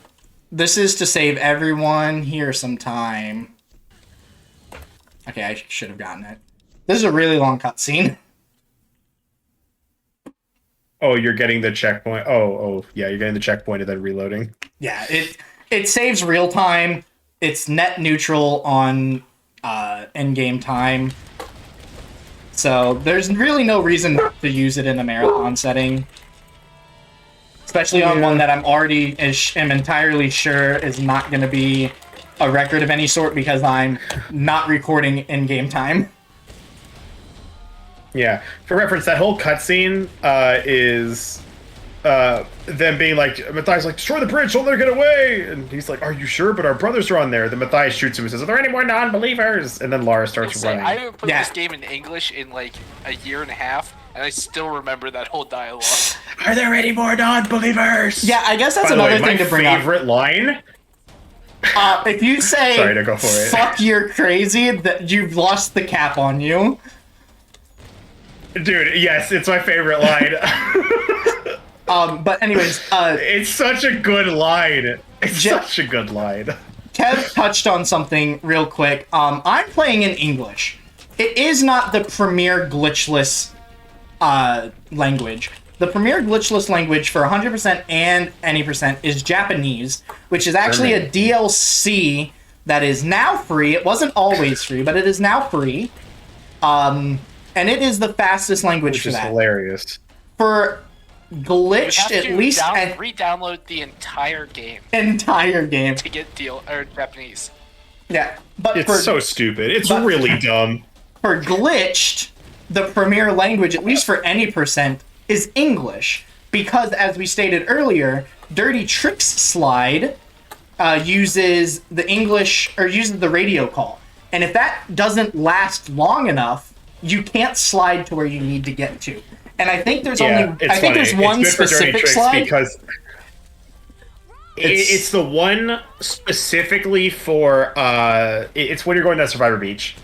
Speaker 2: This is to save everyone here some time. Okay, I should have gotten it. This is a really long cutscene.
Speaker 3: Oh, you're getting the checkpoint. Oh, yeah, you're getting the checkpoint and then reloading.
Speaker 2: Yeah, it saves real time. It's net neutral on in-game time. So there's really no reason to use it in a marathon setting. Especially on one that I'm already am entirely sure is not going to be a record of any sort because I'm not recording in-game time.
Speaker 3: Yeah. For reference, that whole cutscene is them being like, Matthias like, destroy the bridge, don't let her get away! And he's like, are you sure? But our brothers are on there. Then Matthias shoots him and says, are there any more non-believers? And then Lara starts running.
Speaker 1: I haven't played this game in English in like a year and a half, and I still remember that whole dialogue.
Speaker 3: Are there any more non-believers?
Speaker 2: Yeah, I guess that's another thing to bring up.
Speaker 3: My favorite line...
Speaker 2: if you say,
Speaker 3: sorry to go for it.
Speaker 2: Fuck, you're crazy, that you've lost the cap on you.
Speaker 3: Dude, yes, it's my favorite line.
Speaker 2: But anyways,
Speaker 3: it's such a good line. It's such a good line.
Speaker 2: Kev touched on something real quick. I'm playing in English. it is not the premier glitchless language. The premier glitchless language for 100% and any percent is Japanese, which is actually a DLC that is now free. It wasn't always free, but it is now free. And it is the fastest language
Speaker 3: Which
Speaker 2: for
Speaker 3: is
Speaker 2: that.
Speaker 3: hilarious.
Speaker 2: For glitched,
Speaker 1: You have
Speaker 2: at
Speaker 1: to
Speaker 2: least
Speaker 1: re-download the entire game
Speaker 2: entire game.
Speaker 1: to get Japanese.
Speaker 2: Yeah, but
Speaker 3: It's so stupid. It's really dumb.
Speaker 2: For glitched, the premier language, at least for any percent, is English. Because, as we stated earlier, Dirty Tricks Slide uses the English, or uses the radio call. And if that doesn't last long enough, you can't slide to where you need to get to. And I think there's there's one specific slide.
Speaker 3: Because it's the one specifically for it's when you're going to Survivor Beach.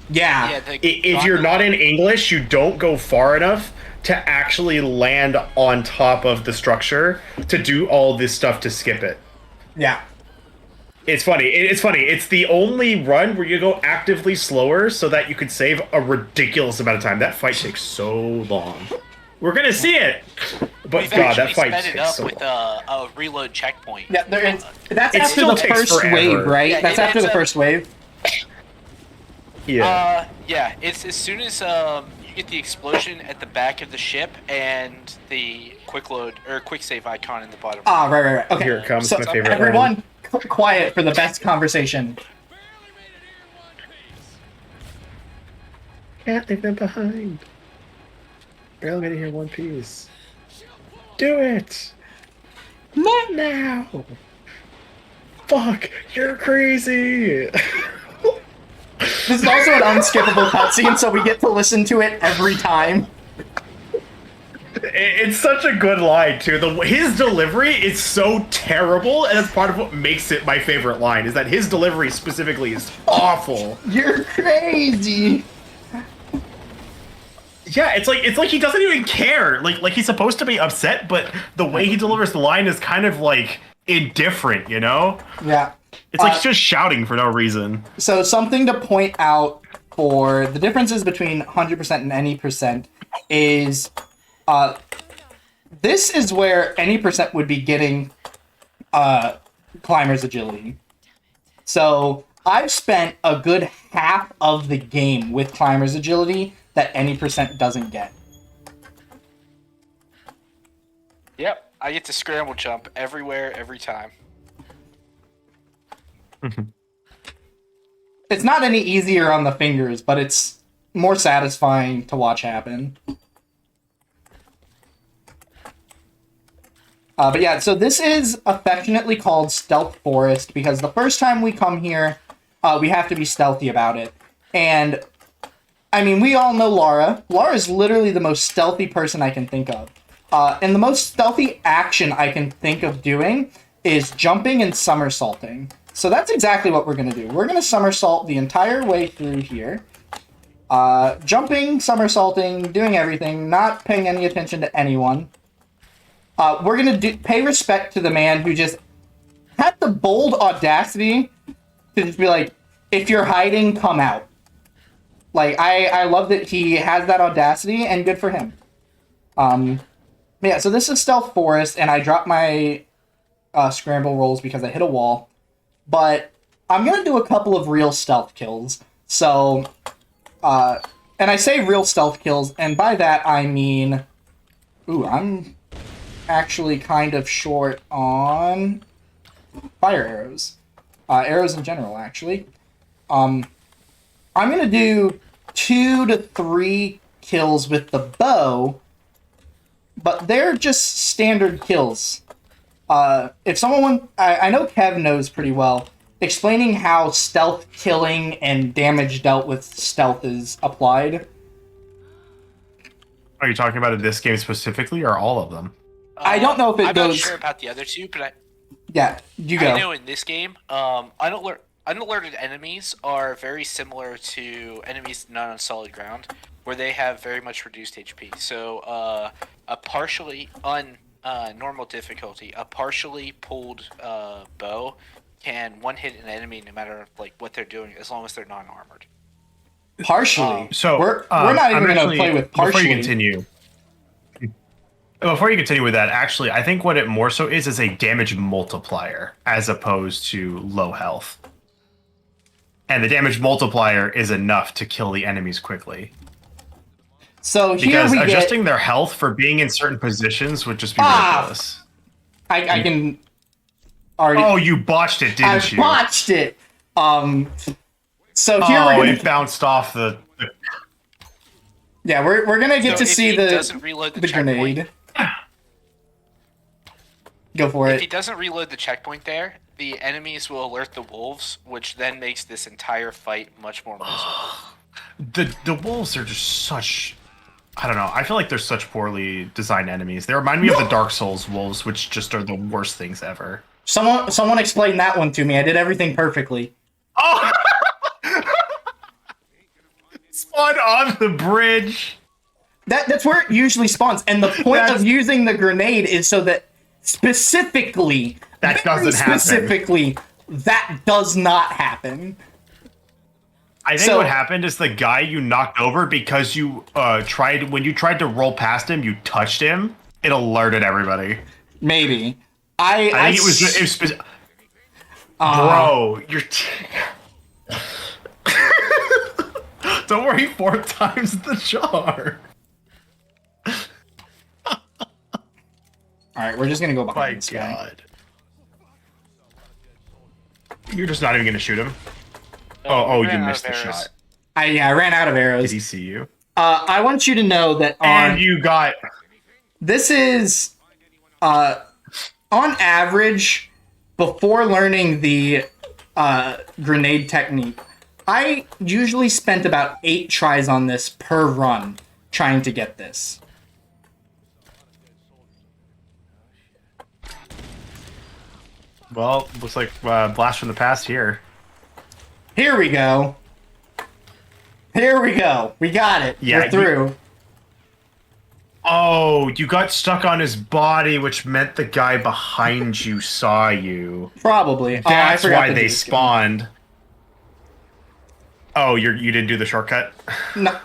Speaker 2: Yeah.
Speaker 3: If you're not in English, you don't go far enough to actually land on top of the structure to do all this stuff to skip it.
Speaker 2: Yeah.
Speaker 3: It's funny. It's the only run where you go actively slower so that you could save a ridiculous amount of time. That fight takes so long. We're gonna see it, but
Speaker 1: We've
Speaker 3: God, that
Speaker 1: actually
Speaker 3: fight
Speaker 1: sped it
Speaker 3: takes
Speaker 1: up
Speaker 3: so
Speaker 1: with
Speaker 3: long.
Speaker 1: a reload checkpoint.
Speaker 2: Yeah, that's
Speaker 3: It
Speaker 2: after
Speaker 3: still
Speaker 2: the
Speaker 3: takes
Speaker 2: first
Speaker 3: forever.
Speaker 2: wave, right?
Speaker 1: Yeah,
Speaker 2: That's
Speaker 1: it
Speaker 2: after the
Speaker 1: ends up-
Speaker 2: first wave.
Speaker 3: Yeah.
Speaker 1: Yeah, it's as soon as you get the explosion at the back of the ship and the quick load or quick save icon in the bottom.
Speaker 2: Ah, right. Okay.
Speaker 3: Here it comes,
Speaker 2: So,
Speaker 3: my favorite
Speaker 2: everyone, quiet for the best conversation.
Speaker 3: Can't leave them behind. We're all gonna hear one piece. Do it! Not now! Fuck! You're crazy!
Speaker 2: This is also an unskippable cutscene, so we get to listen to it every time.
Speaker 3: It's such a good line too. His delivery is so terrible, and it's part of what makes it my favorite line. Is that his delivery specifically is awful.
Speaker 2: You're crazy.
Speaker 3: Yeah, it's like he doesn't even care. Like he's supposed to be upset, but the way he delivers the line is kind of like indifferent. You know?
Speaker 2: Yeah.
Speaker 3: It's like he's just shouting for no reason.
Speaker 2: So something to point out for the differences between 100% and any percent is this is where any percent would be getting climber's agility. So I've spent a good half of the game with climber's agility that any percent doesn't get.
Speaker 1: Yep, I get to scramble jump everywhere, every time.
Speaker 2: It's not any easier on the fingers, but it's more satisfying to watch happen. But yeah, so this is affectionately called Stealth Forest because the first time we come here, we have to be stealthy about it. And, I mean, we all know Lara. Lara is literally the most stealthy person I can think of. And the most stealthy action I can think of doing is jumping and somersaulting. So that's exactly what we're going to do. We're going to somersault the entire way through here. Jumping, somersaulting, doing everything, not paying any attention to anyone. We're going to pay respect to the man who just had the bold audacity to just be like, if you're hiding, come out. Like, I love that he has that audacity, and good for him. Yeah, so this is Stealth Forest, and I dropped my scramble rolls because I hit a wall. But I'm going to do a couple of real stealth kills. So, and I say real stealth kills, and by that I mean... Ooh, I'm actually kind of short on fire arrows. Arrows in general, actually. I'm going to do 2 to 3 kills with the bow, but they're just standard kills. If someone... I know Kev knows pretty well. Explaining how stealth killing and damage dealt with stealth is applied.
Speaker 3: Are you talking about in this game specifically, or all of them?
Speaker 2: I don't know if it
Speaker 1: I'm
Speaker 2: goes...
Speaker 1: not sure about the other two, but
Speaker 2: Yeah, you go.
Speaker 1: I know in this game, unalerted enemies are very similar to enemies not on solid ground, where they have very much reduced HP. So, a partially normal difficulty, a partially pulled bow can one-hit an enemy no matter like what they're doing, as long as they're non-armored.
Speaker 2: Partially.
Speaker 3: So
Speaker 2: We're not even going to play with partially.
Speaker 3: Before you continue with that, actually, I think what it more so is a damage multiplier as opposed to low health. And the damage multiplier is enough to kill the enemies quickly.
Speaker 2: So here
Speaker 3: because
Speaker 2: we
Speaker 3: adjusting
Speaker 2: get...
Speaker 3: their health for being in certain positions would just be ridiculous.
Speaker 2: I can already...
Speaker 3: Oh, you botched it, didn't you?
Speaker 2: I botched it! So here we're gonna...
Speaker 3: it bounced off the...
Speaker 2: Yeah, we're gonna get to see
Speaker 1: the
Speaker 2: grenade. Go for it.
Speaker 1: If he doesn't reload the checkpoint there, the enemies will alert the wolves, which then makes this entire fight much more miserable.
Speaker 3: The wolves are just such... I don't know. I feel like they're such poorly designed enemies. They remind me of the Dark Souls wolves, which just are the worst things ever.
Speaker 2: Someone explain that one to me. I did everything perfectly.
Speaker 3: Oh! Spawn on the bridge.
Speaker 2: That's where it usually spawns, and the point of using the grenade is so that specifically,
Speaker 3: that doesn't happen.
Speaker 2: Specifically, that does not happen.
Speaker 3: I think what happened is the guy you knocked over because you when you tried to roll past him, you touched him. It alerted everybody.
Speaker 2: Maybe.
Speaker 3: I think it was bro, you're don't worry, 4 times the jar.
Speaker 2: Alright, we're just gonna go behind this guy.
Speaker 3: God. You're just not even gonna shoot him? Oh, you missed the shot.
Speaker 2: I ran out of arrows.
Speaker 3: Did he see you?
Speaker 2: I want you to know that
Speaker 3: and you got...
Speaker 2: This is, on average, before learning the grenade technique, I usually spent about 8 tries on this per run trying to get this.
Speaker 3: Well, looks like blast from the past here.
Speaker 2: Here we go. Here we go. We got it.
Speaker 3: Yeah,
Speaker 2: we're through.
Speaker 3: Oh, you got stuck on his body, which meant the guy behind you saw you.
Speaker 2: Probably.
Speaker 3: That's why they spawned. Oh, you didn't do the shortcut?
Speaker 2: No.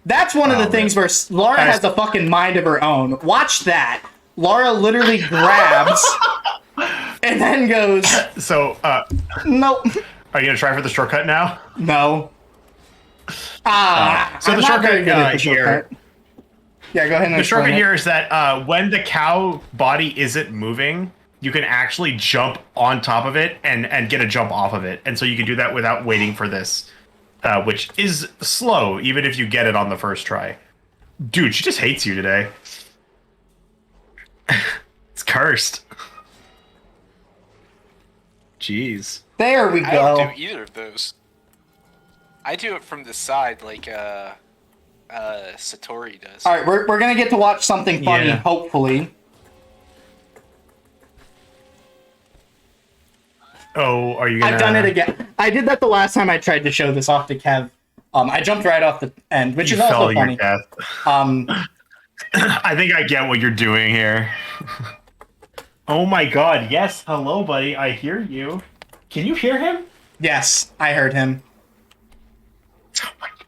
Speaker 2: That's one of the things where Laura has a fucking mind of her own. Watch that. Laura literally grabs and then goes...
Speaker 3: So,
Speaker 2: Nope.
Speaker 3: Are you gonna try for the shortcut now?
Speaker 2: No.
Speaker 3: So the shortcut here...
Speaker 2: Yeah, go ahead and
Speaker 3: the shortcut here is that when the cow body isn't moving, you can actually jump on top of it and get a jump off of it. And so you can do that without waiting for this, which is slow, even if you get it on the first try. Dude, she just hates you today. It's cursed. Jeez.
Speaker 2: There we go.
Speaker 1: I don't do either of those. I do it from the side like Satori does.
Speaker 2: Alright, we're gonna get to watch something funny, hopefully.
Speaker 3: Oh, are you gonna...
Speaker 2: I've done it again. I did that the last time I tried to show this off to Kev. I jumped right off the end, which is also funny.
Speaker 3: Your death. I think I get what you're doing here. Oh my god, yes, hello buddy, I hear you. Can you hear him?
Speaker 2: Yes, I heard him.
Speaker 3: Oh my god.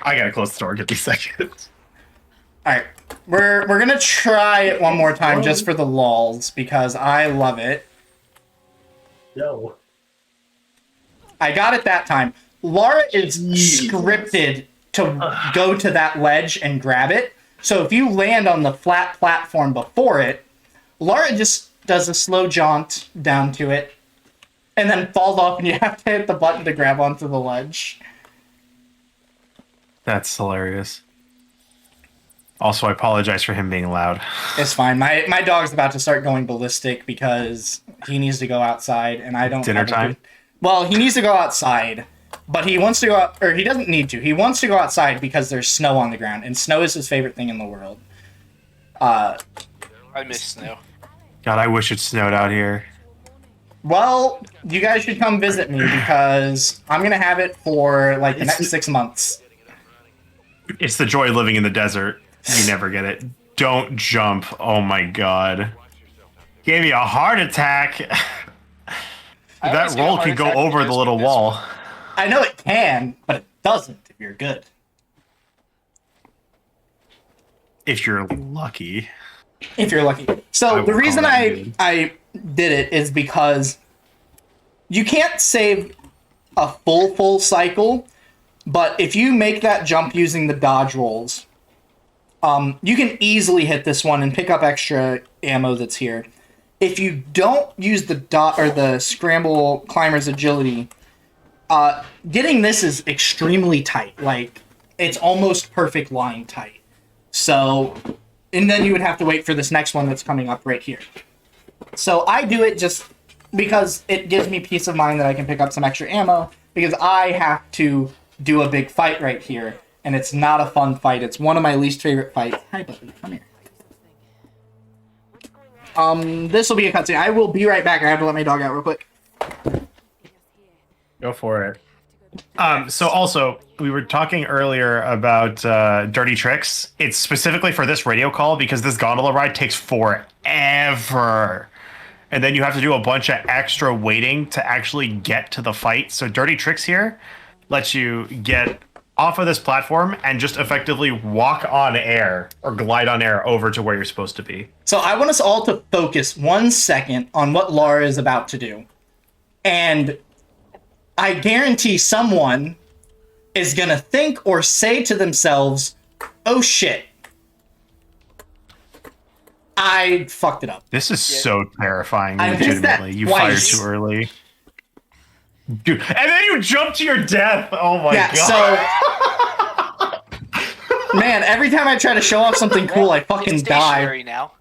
Speaker 3: I gotta close the door, give me seconds.
Speaker 2: Alright, we're gonna try it one more time just for the lulz, because I love it.
Speaker 3: No.
Speaker 2: I got it that time. Laura is scripted to go to that ledge and grab it. So if you land on the flat platform before it, Laura just does a slow jaunt down to it, and then falls off, and you have to hit the button to grab onto the ledge.
Speaker 3: That's hilarious. Also, I apologize for him being loud.
Speaker 2: It's fine. My dog's about to start going ballistic because he needs to go outside, and I don't...
Speaker 3: Dinner time?
Speaker 2: Well, he needs to go outside, but he wants to go out... Or he doesn't need to. He wants to go outside because there's snow on the ground, and snow is his favorite thing in the world.
Speaker 1: I miss snow.
Speaker 3: God, I wish it snowed out here.
Speaker 2: Well, you guys should come visit me because I'm going to have it for, like, the next 6 months.
Speaker 3: It's the joy of living in the desert. You never get it. Don't jump. Oh my god. Gave me a heart attack. That roll can go over the little wall.
Speaker 2: I know it can, but it doesn't if you're good.
Speaker 3: If you're lucky.
Speaker 2: If you're lucky. So
Speaker 3: I
Speaker 2: the
Speaker 3: would
Speaker 2: reason
Speaker 3: call that
Speaker 2: I
Speaker 3: good.
Speaker 2: I did it is because you can't save a full cycle, but if you make that jump using the dodge rolls, you can easily hit this one and pick up extra ammo that's here. If you don't use the the scramble climber's agility, getting this is extremely tight. Like, it's almost perfect line tight. So, and then you would have to wait for this next one that's coming up right here. So I do it just because it gives me peace of mind that I can pick up some extra ammo, because I have to do a big fight right here, and it's not a fun fight. It's one of my least favorite fights. Hi, buddy. Come here. This will be a cutscene. I will be right back. I have to let my dog out real quick.
Speaker 3: Go for it. So also, we were talking earlier about dirty tricks. It's specifically for this radio call because this gondola ride takes forever. And then you have to do a bunch of extra waiting to actually get to the fight. So dirty tricks here lets you get off of this platform and just effectively walk on air or glide on air over to where you're supposed to be.
Speaker 2: So I want us all to focus 1 second on what Laura is about to do. And I guarantee someone is going to think or say to themselves, oh shit, I fucked it up.
Speaker 3: This is so terrifying,
Speaker 2: I missed that
Speaker 3: legitimately. You fired
Speaker 2: twice.
Speaker 3: too early. Dude, and then you jump to your death. Oh my god.
Speaker 2: So man, every time I try to show off something cool, I fucking
Speaker 1: It's
Speaker 2: die.
Speaker 1: stationary now.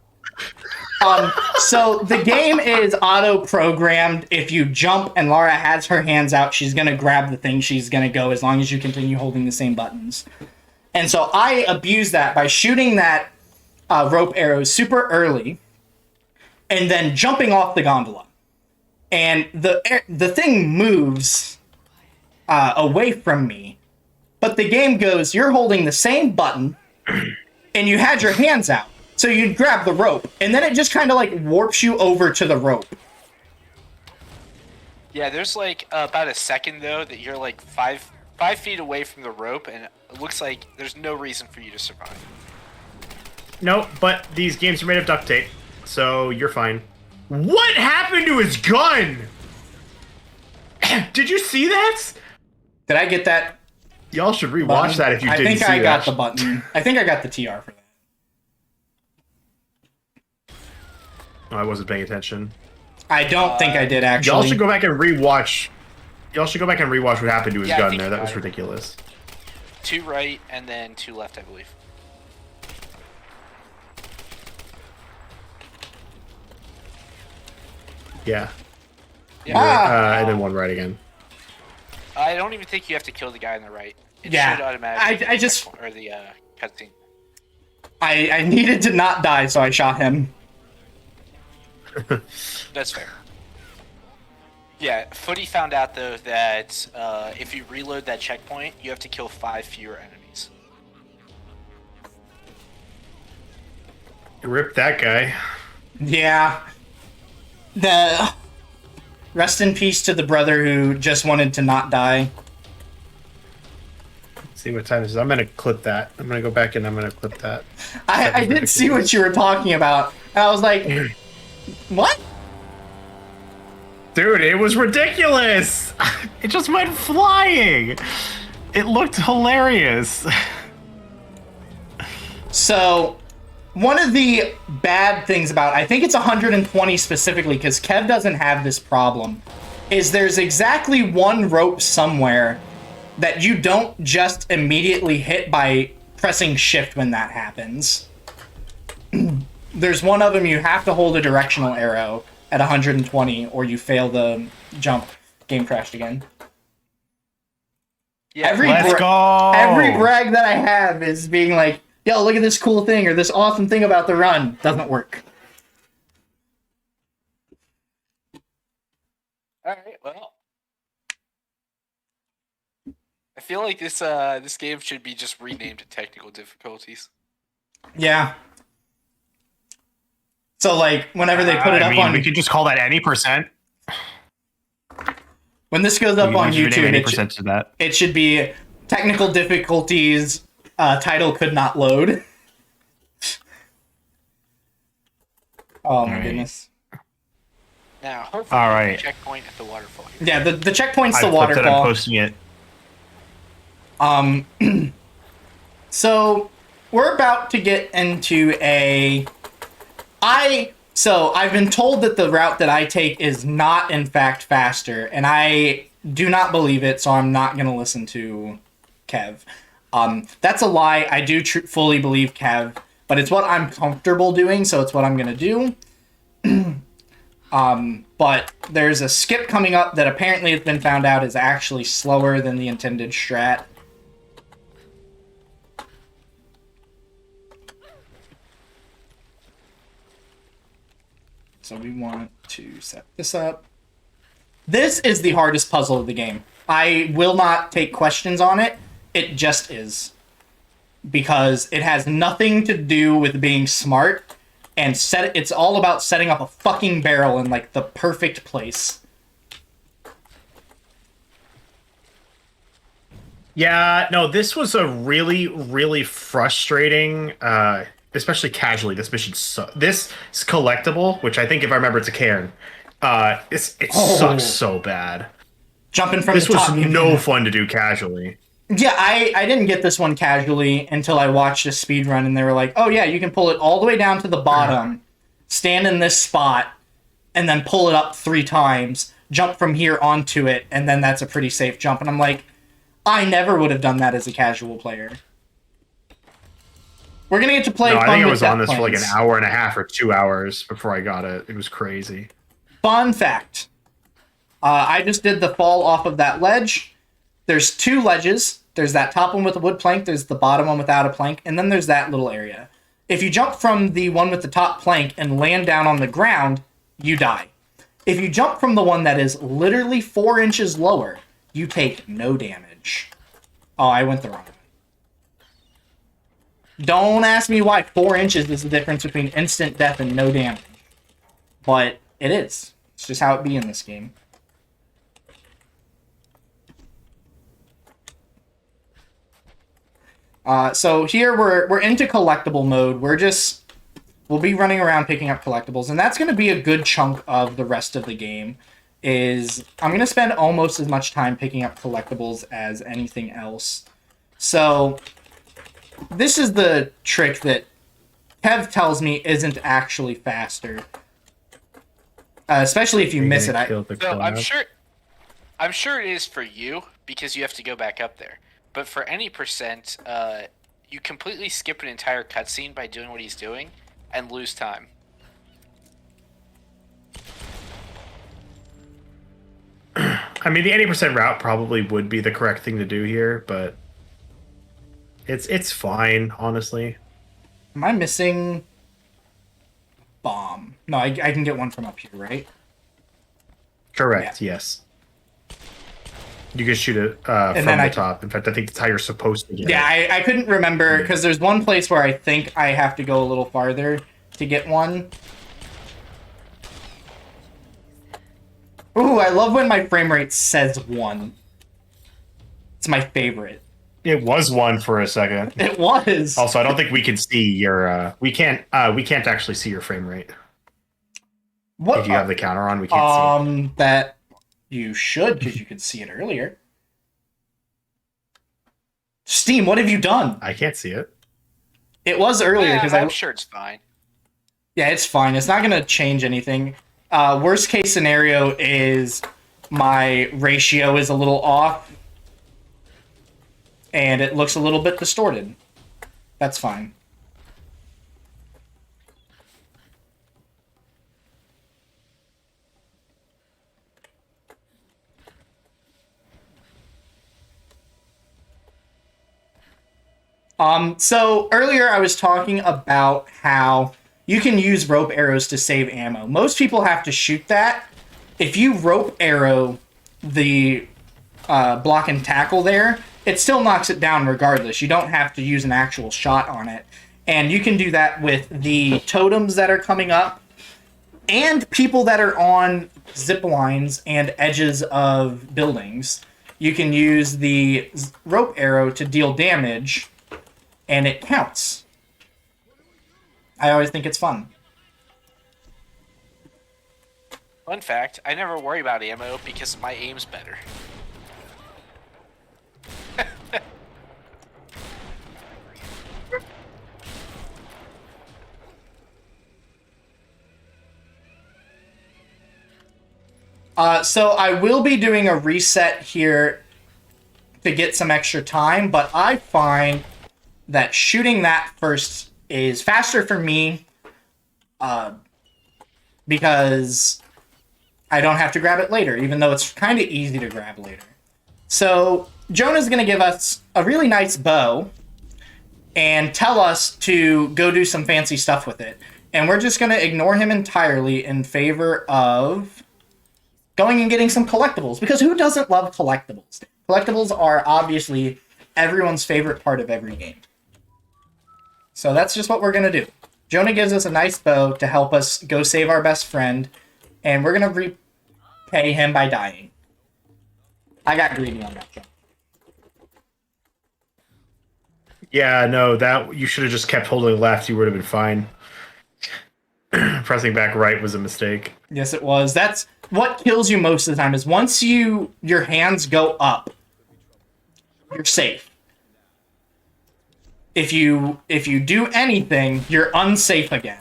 Speaker 2: So the game is auto-programmed. If you jump and Laura has her hands out, she's gonna grab the thing, she's gonna go, as long as you continue holding the same buttons. And so I abuse that by shooting that rope arrow super early, and then jumping off the gondola. And the thing moves away from me, but the game goes, you're holding the same button, and you had your hands out. So you'd grab the rope, and then it just kind of like warps you over to the rope.
Speaker 1: Yeah, there's like about a second though that you're like five feet away from the rope, and it looks like there's no reason for you to survive.
Speaker 3: No, but these games are made of duct tape, so you're fine. What happened to his gun? Did you see that?
Speaker 2: Did I get that?
Speaker 3: Y'all should rewatch
Speaker 2: button?
Speaker 3: that if you didn't see that.
Speaker 2: I think I got the button. I think I got the TR for that.
Speaker 3: Oh, I wasn't paying attention.
Speaker 2: I don't think I did, actually.
Speaker 3: Y'all should go back and rewatch. Y'all should go back and rewatch what happened to his
Speaker 1: Yeah, I
Speaker 3: gun
Speaker 1: think
Speaker 3: there. That was
Speaker 1: I-
Speaker 3: ridiculous.
Speaker 1: 2 right and then 2 left, I believe.
Speaker 3: Yeah.
Speaker 1: Yeah.
Speaker 3: And then 1 right again.
Speaker 1: I don't even think you have to kill the guy on the right. It
Speaker 2: Yeah.
Speaker 1: should automatically.
Speaker 2: I just-
Speaker 1: or the cutscene.
Speaker 2: I needed to not die, so I shot him.
Speaker 1: That's fair. Yeah, Footy found out though that if you reload that checkpoint, you have to kill 5 fewer enemies.
Speaker 3: Rip that guy.
Speaker 2: Yeah. The rest in peace to the brother who just wanted to not die.
Speaker 3: See what time this is. I'm gonna clip that. I'm gonna go back and I'm gonna clip that.
Speaker 2: I did see what you were talking about, and I was like, what?
Speaker 3: Dude, it was ridiculous. It just went flying. It looked hilarious.
Speaker 2: So, one of the bad things about, I think it's 120 specifically, because Kev doesn't have this problem, is there's exactly one rope somewhere that you don't just immediately hit by pressing shift when that happens. There's one of them you have to hold a directional arrow at 120 or you fail the jump. Game crashed again.
Speaker 1: Yeah,
Speaker 3: Let's go.
Speaker 2: Every brag that I have is being like, yo, look at this cool thing or this awesome thing about the run. Doesn't work.
Speaker 1: Alright, well. I feel like this game should be just renamed to technical difficulties.
Speaker 2: Yeah. So, like, whenever they put it up
Speaker 3: I mean,
Speaker 2: on...
Speaker 3: we could just call that any %.
Speaker 2: When this goes up on
Speaker 3: You should name
Speaker 2: YouTube,
Speaker 3: any percentage of that.
Speaker 2: it should be technical difficulties, title could not load. Oh my goodness.
Speaker 1: Now, hopefully,
Speaker 3: All right.
Speaker 1: checkpoint at the waterfall here.
Speaker 2: Yeah, the checkpoint's
Speaker 3: I
Speaker 2: the
Speaker 3: flipped it, I'm
Speaker 2: waterfall.
Speaker 3: posting it.
Speaker 2: So we're about to get into I've been told that the route that I take is not in fact faster, and I do not believe it, so I'm not gonna listen to Kev. That's a lie. I do fully believe Kev, but it's what I'm comfortable doing, so it's what I'm gonna do. But there's a skip coming up that apparently has been found out is actually slower than the intended strat. So we want to set this up. This is the hardest puzzle of the game. I will not take questions on it. It just is. Because it has nothing to do with being smart, and it's all about setting up a fucking barrel in like the perfect place.
Speaker 3: Yeah, no, this was a really, really frustrating, especially casually. This mission this is collectible, which I think, if I remember, it's a cairn. It sucks so bad.
Speaker 2: Jumping from
Speaker 3: This
Speaker 2: the top.
Speaker 3: was no fun to do casually.
Speaker 2: Yeah, I didn't get this one casually until I watched a speed run, and they were like, oh yeah, you can pull it all the way down to the bottom, stand in this spot, and then pull it up 3 times, jump from here onto it, and then that's a pretty safe jump. And I'm like, I never would have done that as a casual player. We're gonna get to play.
Speaker 3: No, I think I was on
Speaker 2: Death
Speaker 3: this for like an
Speaker 2: Planes.
Speaker 3: hour and a half or 2 hours before I got it. It was crazy.
Speaker 2: Fun fact. I just did the fall off of that ledge. There's 2 ledges. There's that top one with the wood plank. There's the bottom one without a plank. And then there's that little area. If you jump from the one with the top plank and land down on the ground, you die. If you jump from the one that is literally 4 inches lower, you take no damage. Oh, I went the wrong way. Don't ask me why 4 inches is the difference between instant death and no damage. But it is. It's just how it be in this game. So here we're into collectible mode. We'll be running around picking up collectibles, and that's going to be a good chunk of the rest of the game. I'm going to spend almost as much time picking up collectibles as anything else. So this is the trick that Kev tells me isn't actually faster. Especially if you miss it.
Speaker 1: So I'm sure it is for you, because you have to go back up there. But for any percent, you completely skip an entire cutscene by doing what he's doing and lose time.
Speaker 3: I mean, the 80% route probably would be the correct thing to do here, but it's fine, honestly.
Speaker 2: Am I missing bomb? No, I can get one from up here, right?
Speaker 3: Correct, yes. You can shoot it from the top. In fact, I think that's how you're supposed to get it.
Speaker 2: Yeah, I couldn't remember, because there's one place where I think I have to go a little farther to get one. Ooh, I love when my frame rate says 1. It's my favorite.
Speaker 3: It was 1 for a second.
Speaker 2: It was.
Speaker 3: Also, I don't think we can see your. We can't actually see your frame rate.
Speaker 2: What?
Speaker 3: If you have the counter on, we can't see.
Speaker 2: That you should, because you could see it earlier. Steam, what have you done?
Speaker 3: I can't see it.
Speaker 2: It was earlier because
Speaker 1: I'm sure it's fine.
Speaker 2: Yeah, it's fine. It's not going to change anything. Worst case scenario is my ratio is a little off and it looks a little bit distorted. That's fine. So earlier I was talking about how you can use rope arrows to save ammo. Most people have to shoot that. If you rope arrow the block and tackle there, it still knocks it down regardless. You don't have to use an actual shot on it. And you can do that with the totems that are coming up. and people that are on zip lines and edges of buildings. You can use the rope arrow to deal damage, and it counts. I always think it's fun.
Speaker 1: Fun fact, I never worry about ammo because my aim's better.
Speaker 2: So I will be doing a reset here to get some extra time, but I find that shooting that first is faster for me because I don't have to grab it later, even though it's kind of easy to grab later. So Jonah's going to give us a really nice bow and tell us to go do some fancy stuff with it. And we're just going to ignore him entirely in favor of going and getting some collectibles, because who doesn't love collectibles? Collectibles are obviously everyone's favorite part of every game. So that's just what we're going to do. Jonah gives us a nice bow to help us go save our best friend, and we're going to repay him by dying. I got greedy on that jump.
Speaker 3: Yeah, no, that you should have just kept holding left. You would have been fine. Pressing back right was a mistake.
Speaker 2: Yes, it was. That's what kills you most of the time, is once your hands go up, you're safe. If you do anything, you're unsafe again.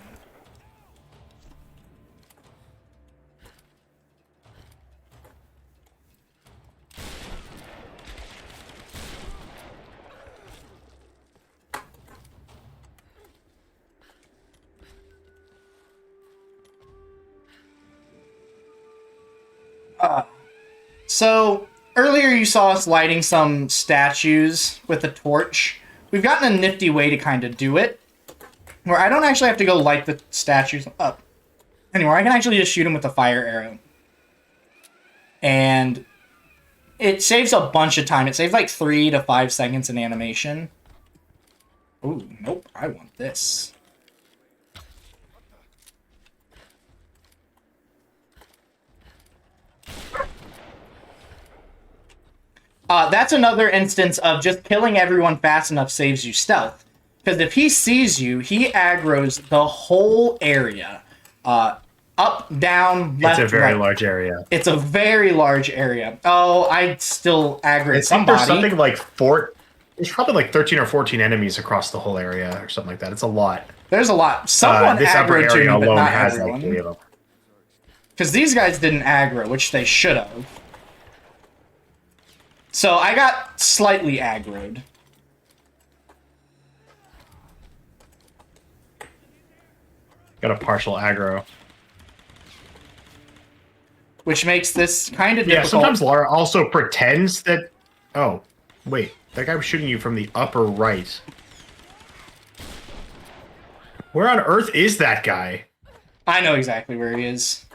Speaker 2: So earlier you saw us lighting some statues with a torch. We've gotten a nifty way to kind of do it, where I don't actually have to go light the statues up anymore. I can actually just shoot them with a fire arrow. And it saves a bunch of time. It saves like 3 to 5 seconds in animation. Ooh, nope, I want this. That's another instance of just killing everyone fast enough saves you stealth. Because if he sees you, he aggroes the whole area. Up, down, left,
Speaker 3: It's a very
Speaker 2: right.
Speaker 3: large area.
Speaker 2: It's a very large area. Oh, I'd still aggro
Speaker 3: I think
Speaker 2: somebody.
Speaker 3: there's something like there's probably like 13 or 14 enemies across the whole area or something like that. It's a lot.
Speaker 2: There's a lot. Someone
Speaker 3: This upper
Speaker 2: aggroed to me,
Speaker 3: area
Speaker 2: but
Speaker 3: alone
Speaker 2: not
Speaker 3: has like
Speaker 2: everyone.
Speaker 3: 3 of them.
Speaker 2: Because these guys didn't aggro, which they should have. So I got slightly aggroed.
Speaker 3: Got a partial aggro.
Speaker 2: Which makes this kind of
Speaker 3: Yeah,
Speaker 2: difficult.
Speaker 3: sometimes Lara also pretends that... Oh, wait. That guy was shooting you from the upper right. Where on earth is that guy?
Speaker 2: I know exactly where he is.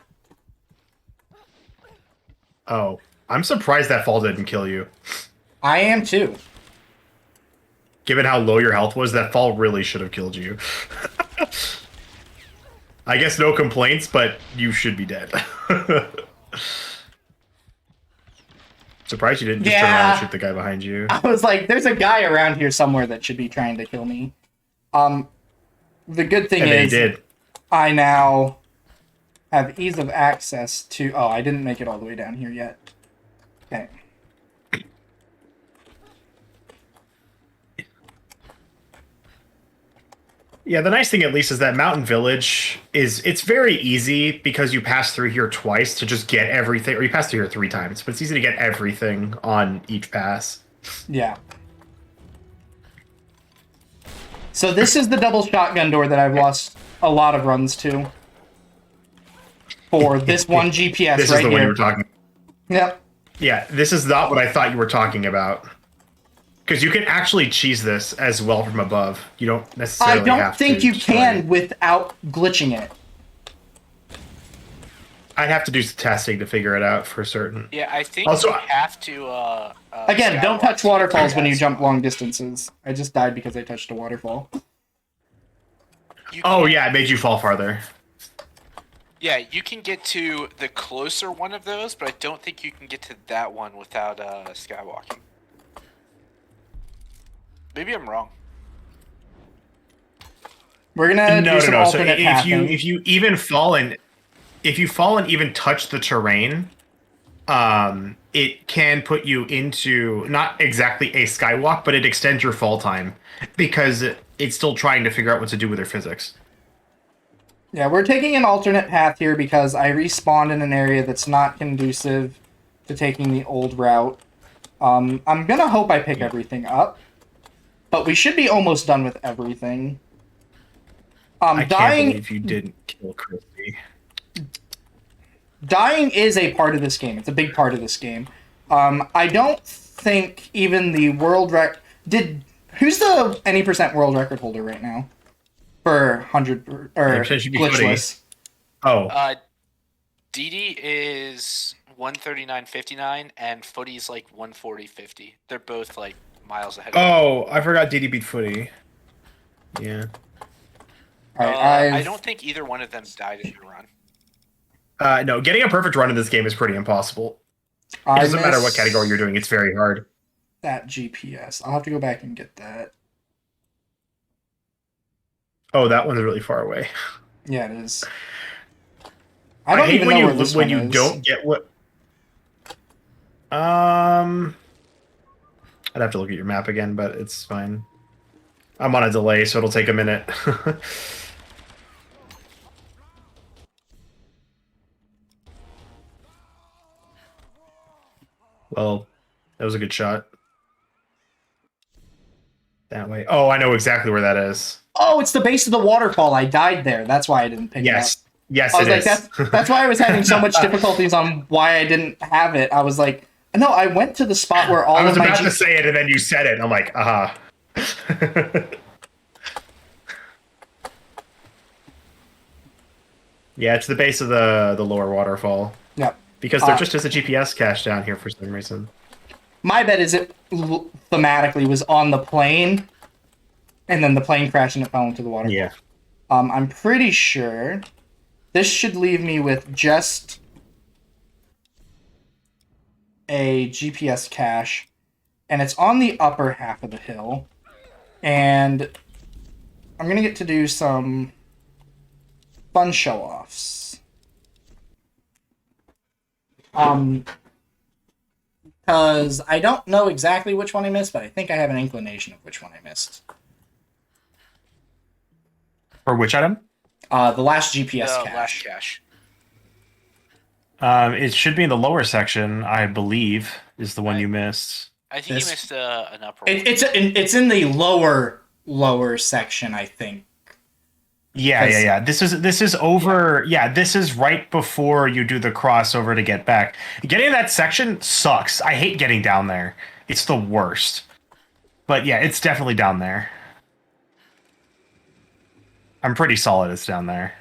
Speaker 3: Oh, I'm surprised that fall didn't kill you.
Speaker 2: I am too.
Speaker 3: Given how low your health was, that fall really should have killed you. I guess no complaints, but you should be dead. Surprised you didn't just turn around and shoot the guy behind you.
Speaker 2: I was like, there's a guy around here somewhere that should be trying to kill me. The good thing
Speaker 3: And
Speaker 2: is,
Speaker 3: they did.
Speaker 2: I now have ease of access to... Oh, I didn't make it all the way down here yet. Okay.
Speaker 3: Yeah, the nice thing at least is that Mountain Village it's very easy because you pass through here twice to just get everything, or you pass through here 3 times, but it's easy to get everything on each pass.
Speaker 2: Yeah. So this is the double shotgun door that I've lost a lot of runs to. For this one GPS
Speaker 3: This
Speaker 2: right
Speaker 3: is the
Speaker 2: here.
Speaker 3: one you were talking.
Speaker 2: Yep.
Speaker 3: Yeah, this is not what I thought you were talking about. Because you can actually cheese this as well from above. You don't necessarily
Speaker 2: I don't
Speaker 3: have
Speaker 2: think
Speaker 3: to
Speaker 2: you
Speaker 3: destroy
Speaker 2: can
Speaker 3: it.
Speaker 2: without glitching it.
Speaker 3: I'd have to do some testing to figure it out for certain.
Speaker 1: Yeah, I think
Speaker 3: Also,
Speaker 1: you have to.
Speaker 2: Again, don't touch
Speaker 1: skywalk
Speaker 2: waterfalls when you
Speaker 1: yes.
Speaker 2: jump long distances. I just died because I touched a waterfall.
Speaker 1: You
Speaker 3: Oh
Speaker 1: can't-
Speaker 3: yeah, it made you fall farther.
Speaker 1: Yeah, you can get to the closer one of those, but I don't think you can get to that one without skywalking. Maybe I'm wrong.
Speaker 2: We're gonna do some
Speaker 3: So
Speaker 2: alternate
Speaker 3: if
Speaker 2: pathing.
Speaker 3: you even fall and even touch the terrain, it can put you into not exactly a skywalk, but it extends your fall time because it's still trying to figure out what to do with their physics.
Speaker 2: Yeah, we're taking an alternate path here because I respawned in an area that's not conducive to taking the old route. I'm gonna hope I pick everything up, but we should be almost done with everything.
Speaker 3: I can't
Speaker 2: Dying
Speaker 3: believe you didn't kill Christy.
Speaker 2: dying is a part of this game. It's a big part of this game. I don't think even the world who's the any percent world record holder right now for 100 or
Speaker 3: It should be
Speaker 2: glitchless?
Speaker 3: Oh,
Speaker 1: DD is 139.59 and Footy's like 140.50. They're both like miles ahead.
Speaker 3: oh, I forgot DD beat Footy. Yeah.
Speaker 2: All right,
Speaker 1: I don't think either one of them died in the run.
Speaker 3: No, getting a perfect run in this game is pretty impossible. It
Speaker 2: I
Speaker 3: doesn't matter what
Speaker 2: missed
Speaker 3: category you're doing; it's very hard.
Speaker 2: that GPS. I'll have to go back and get that.
Speaker 3: Oh, that one's really far away.
Speaker 2: Yeah, it is. I don't
Speaker 3: hate
Speaker 2: even
Speaker 3: when
Speaker 2: know
Speaker 3: you
Speaker 2: where this
Speaker 3: when
Speaker 2: one
Speaker 3: you
Speaker 2: is.
Speaker 3: don't get what. I'd have to look at your map again, but it's fine. I'm on a delay, so it'll take a minute. Well, that was a good shot. That way. Oh, I know exactly where that is.
Speaker 2: Oh, it's the base of the waterfall. I died there. That's why I didn't pick it up.
Speaker 3: Yes,
Speaker 2: I was
Speaker 3: it
Speaker 2: like,
Speaker 3: is.
Speaker 2: that's why I was having so much difficulties on why I didn't have it. I was like, no, I went to the spot where all
Speaker 3: I was
Speaker 2: of my
Speaker 3: about to say it, and then you said it. I'm like, aha. Yeah, it's the base of the lower waterfall.
Speaker 2: Yep.
Speaker 3: Because there just is a GPS cache down here for some reason.
Speaker 2: My bet is it thematically was on the plane, and then the plane crashed and it fell into the waterfall.
Speaker 3: Yeah.
Speaker 2: I'm pretty sure this should leave me with just a GPS cache, and it's on the upper half of the hill, and I'm gonna get to do some fun show-offs. Because I don't know exactly which one I missed, but I think I have an inclination of which one I missed.
Speaker 3: For which item?
Speaker 2: The last GPS
Speaker 1: The
Speaker 2: cache.
Speaker 1: last cache.
Speaker 3: It should be in the lower section, I believe, is the one you missed.
Speaker 1: I think you missed an upper one.
Speaker 2: It's in the lower section, I think.
Speaker 3: Yeah. This is over. Yeah, this is right before you do the crossover to get back. Getting that section sucks. I hate getting down there. It's the worst. But yeah, it's definitely down there. I'm pretty solid it's down there.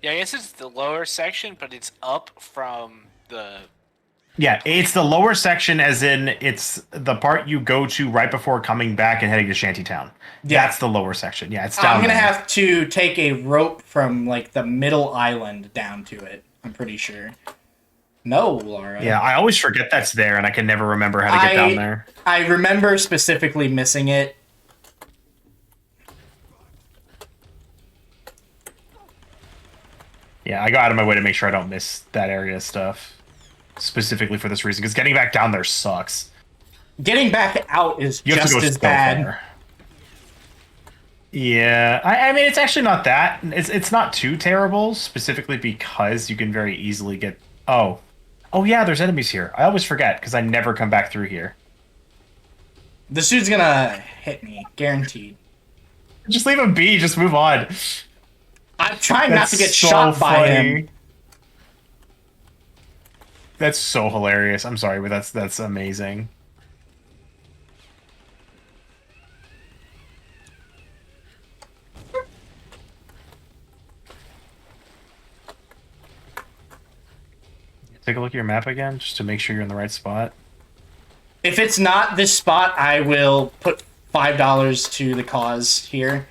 Speaker 1: Yeah, I guess it's the lower section, but it's up from the...
Speaker 3: Yeah, it's the lower section, as in it's the part you go to right before coming back and heading to Shantytown.
Speaker 2: Yeah.
Speaker 3: That's the lower section. Yeah, it's down
Speaker 2: I'm gonna
Speaker 3: there.
Speaker 2: have to take a rope from like the middle island down to it. I'm pretty sure. No, Laura.
Speaker 3: Yeah, I always forget that's there, and I can never remember how to get down there.
Speaker 2: I remember specifically missing it.
Speaker 3: Yeah, I go out of my way to make sure I don't miss that area of stuff. Specifically for this reason, because getting back down there sucks.
Speaker 2: Getting back out is
Speaker 3: You have
Speaker 2: just
Speaker 3: to go
Speaker 2: as
Speaker 3: so
Speaker 2: bad.
Speaker 3: far. Yeah, I mean, it's actually not that. It's not too terrible, specifically because you can very easily get... Oh yeah, there's enemies here. I always forget, because I never come back through here.
Speaker 2: This dude's gonna hit me, guaranteed.
Speaker 3: Just leave him be, just move on.
Speaker 2: I'm trying not to get
Speaker 3: so
Speaker 2: shot by him.
Speaker 3: funny. That's so hilarious. I'm sorry, but that's amazing. Take a look at your map again, just to make sure you're in the right spot.
Speaker 2: If it's not this spot, I will put $5 to the cause here.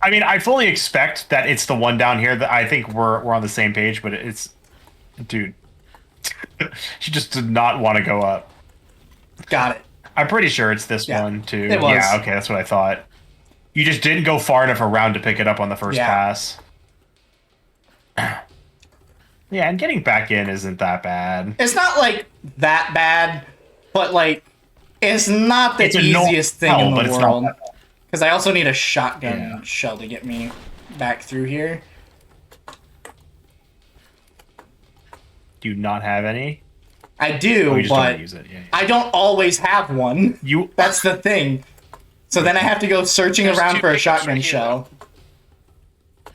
Speaker 3: I mean, I fully expect that it's the one down here that I think we're on the same page, but it's, dude, she just did not want to go up.
Speaker 2: Got it.
Speaker 3: I'm pretty sure it's this
Speaker 2: Yeah,
Speaker 3: one too.
Speaker 2: it was.
Speaker 3: Yeah, okay, that's what I thought. You just didn't go far enough around to pick it up on the first pass. Yeah, and getting back in isn't that bad.
Speaker 2: It's not like that bad, but like it's not the easiest thing in the world. Because I also need a shotgun shell to get me back through here.
Speaker 3: Do you not have any?
Speaker 2: I do, but
Speaker 3: use it. Yeah.
Speaker 2: I don't always have one. That's the thing. So then I have to go searching around for a shotgun shell.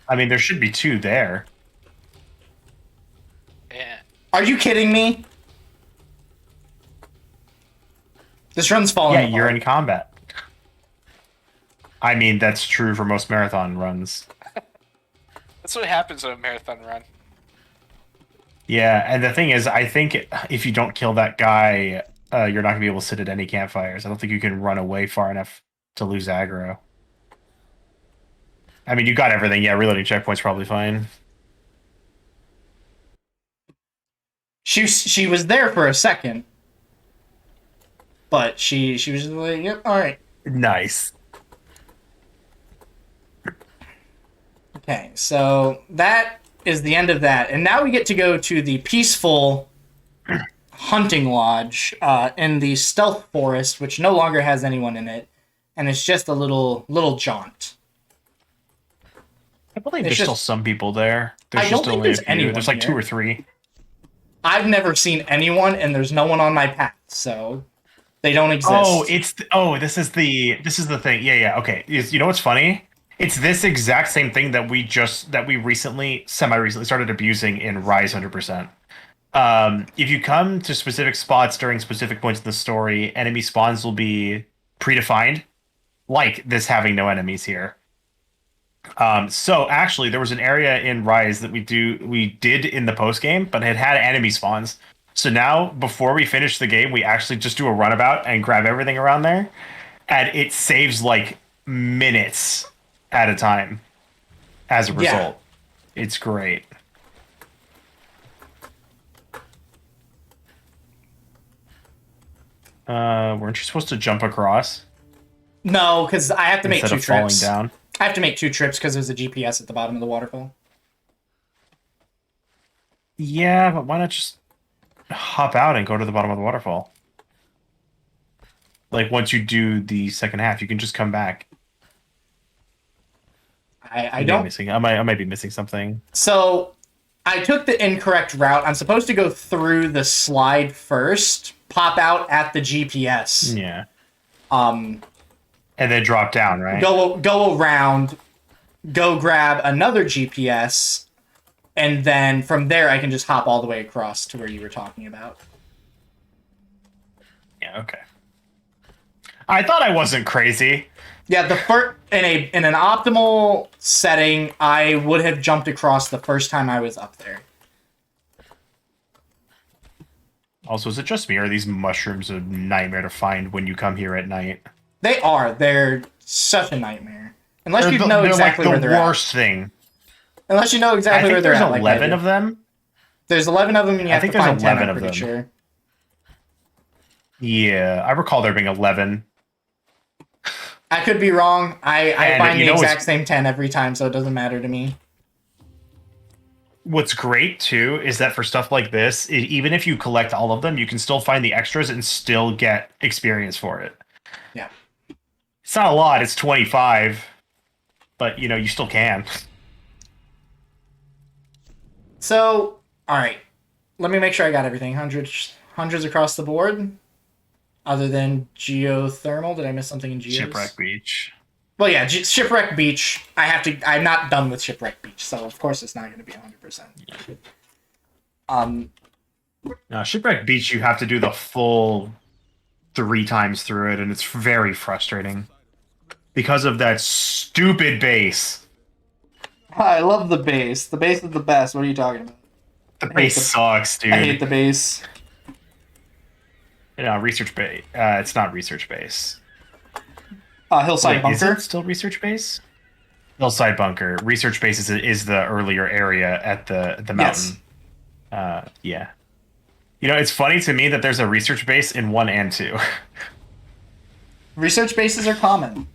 Speaker 3: I mean, there should be 2 there.
Speaker 1: Yeah.
Speaker 2: Are you kidding me? This run's falling apart.
Speaker 3: Yeah, you're in combat. I mean, that's true for most marathon runs.
Speaker 1: That's what happens on a marathon run.
Speaker 3: Yeah, and the thing is, I think if you don't kill that guy, you're not going to be able to sit at any campfires. I don't think you can run away far enough to lose aggro. I mean, you got everything. Yeah, reloading checkpoint's probably fine.
Speaker 2: She was there for a second, but she was just like, yep, all right.
Speaker 3: Nice.
Speaker 2: Okay, so that is the end of that, and now we get to go to the peaceful hunting lodge in the stealth forest, which no longer has anyone in it, and it's just a little jaunt.
Speaker 3: I believe there's still some people there.
Speaker 2: I don't think there's anyone.
Speaker 3: There's like 2 or 3.
Speaker 2: I've never seen anyone, and there's no one on my path, so they don't exist.
Speaker 3: This is the thing. Yeah. Okay. You know what's funny? It's this exact same thing that we semi-recently started abusing in Rise 100%. If you come to specific spots during specific points in the story, enemy spawns will be predefined, like this having no enemies here. So actually, there was an area in Rise that we did in the post game, but it had enemy spawns. So now, before we finish the game, we actually just do a runabout and grab everything around there, and it saves like minutes at a time. As a result, it's great. Weren't you supposed to jump across?
Speaker 2: No, because I have to make 2 trips.
Speaker 3: Falling down.
Speaker 2: I have to make 2 trips because there's a GPS at the bottom of the waterfall.
Speaker 3: Yeah, but why not just hop out and go to the bottom of the waterfall? Like, once you do the second half, you can just come back.
Speaker 2: I don't...
Speaker 3: I might be missing something.
Speaker 2: So, I took the incorrect route. I'm supposed to go through the slide first, pop out at the GPS.
Speaker 3: Yeah. And then drop down, right?
Speaker 2: Go around, go grab another GPS, and then from there I can just hop all the way across to where you were talking about.
Speaker 3: Yeah, okay. I thought I wasn't crazy.
Speaker 2: Yeah, in an optimal setting, I would have jumped across the first time I was up there.
Speaker 3: Also, is it just me, or are these mushrooms a nightmare to find when you come here at night?
Speaker 2: They are. They're such a nightmare. Unless you know exactly where they're at.
Speaker 3: They're like the worst thing.
Speaker 2: Unless you know exactly where they're at.
Speaker 3: There's 11 of them.
Speaker 2: There's 11 of them, and you have to find 10, I'm pretty sure.
Speaker 3: Yeah, I recall there being 11.
Speaker 2: I could be wrong. I find the exact same 10 every time, so it doesn't matter to me.
Speaker 3: What's great, too, is that for stuff like this, even if you collect all of them, you can still find the extras and still get experience for it.
Speaker 2: Yeah.
Speaker 3: It's not a lot, it's 25, but, you still can.
Speaker 2: So, alright. Let me make sure I got everything. Hundreds across the board. Other than geothermal. Did I miss something in geos?
Speaker 3: Shipwreck Beach.
Speaker 2: Well, yeah, Shipwreck Beach. I'm not done with Shipwreck Beach, so of course it's not going to be 100%.
Speaker 3: Now, Shipwreck Beach, you have to do the full 3 times through it, and it's very frustrating. Because of that stupid base.
Speaker 2: I love the base. The base is the best. What are you talking about?
Speaker 3: The base sucks, dude.
Speaker 2: I hate the base.
Speaker 3: Research base. It's not research base.
Speaker 2: Hillside Bunker.
Speaker 3: Is it still research base? Hillside bunker. Research base is the earlier area at the mountain.
Speaker 2: Yes.
Speaker 3: Yeah. You know, it's funny to me that there's a research base in 1 and 2.
Speaker 2: Research bases are common.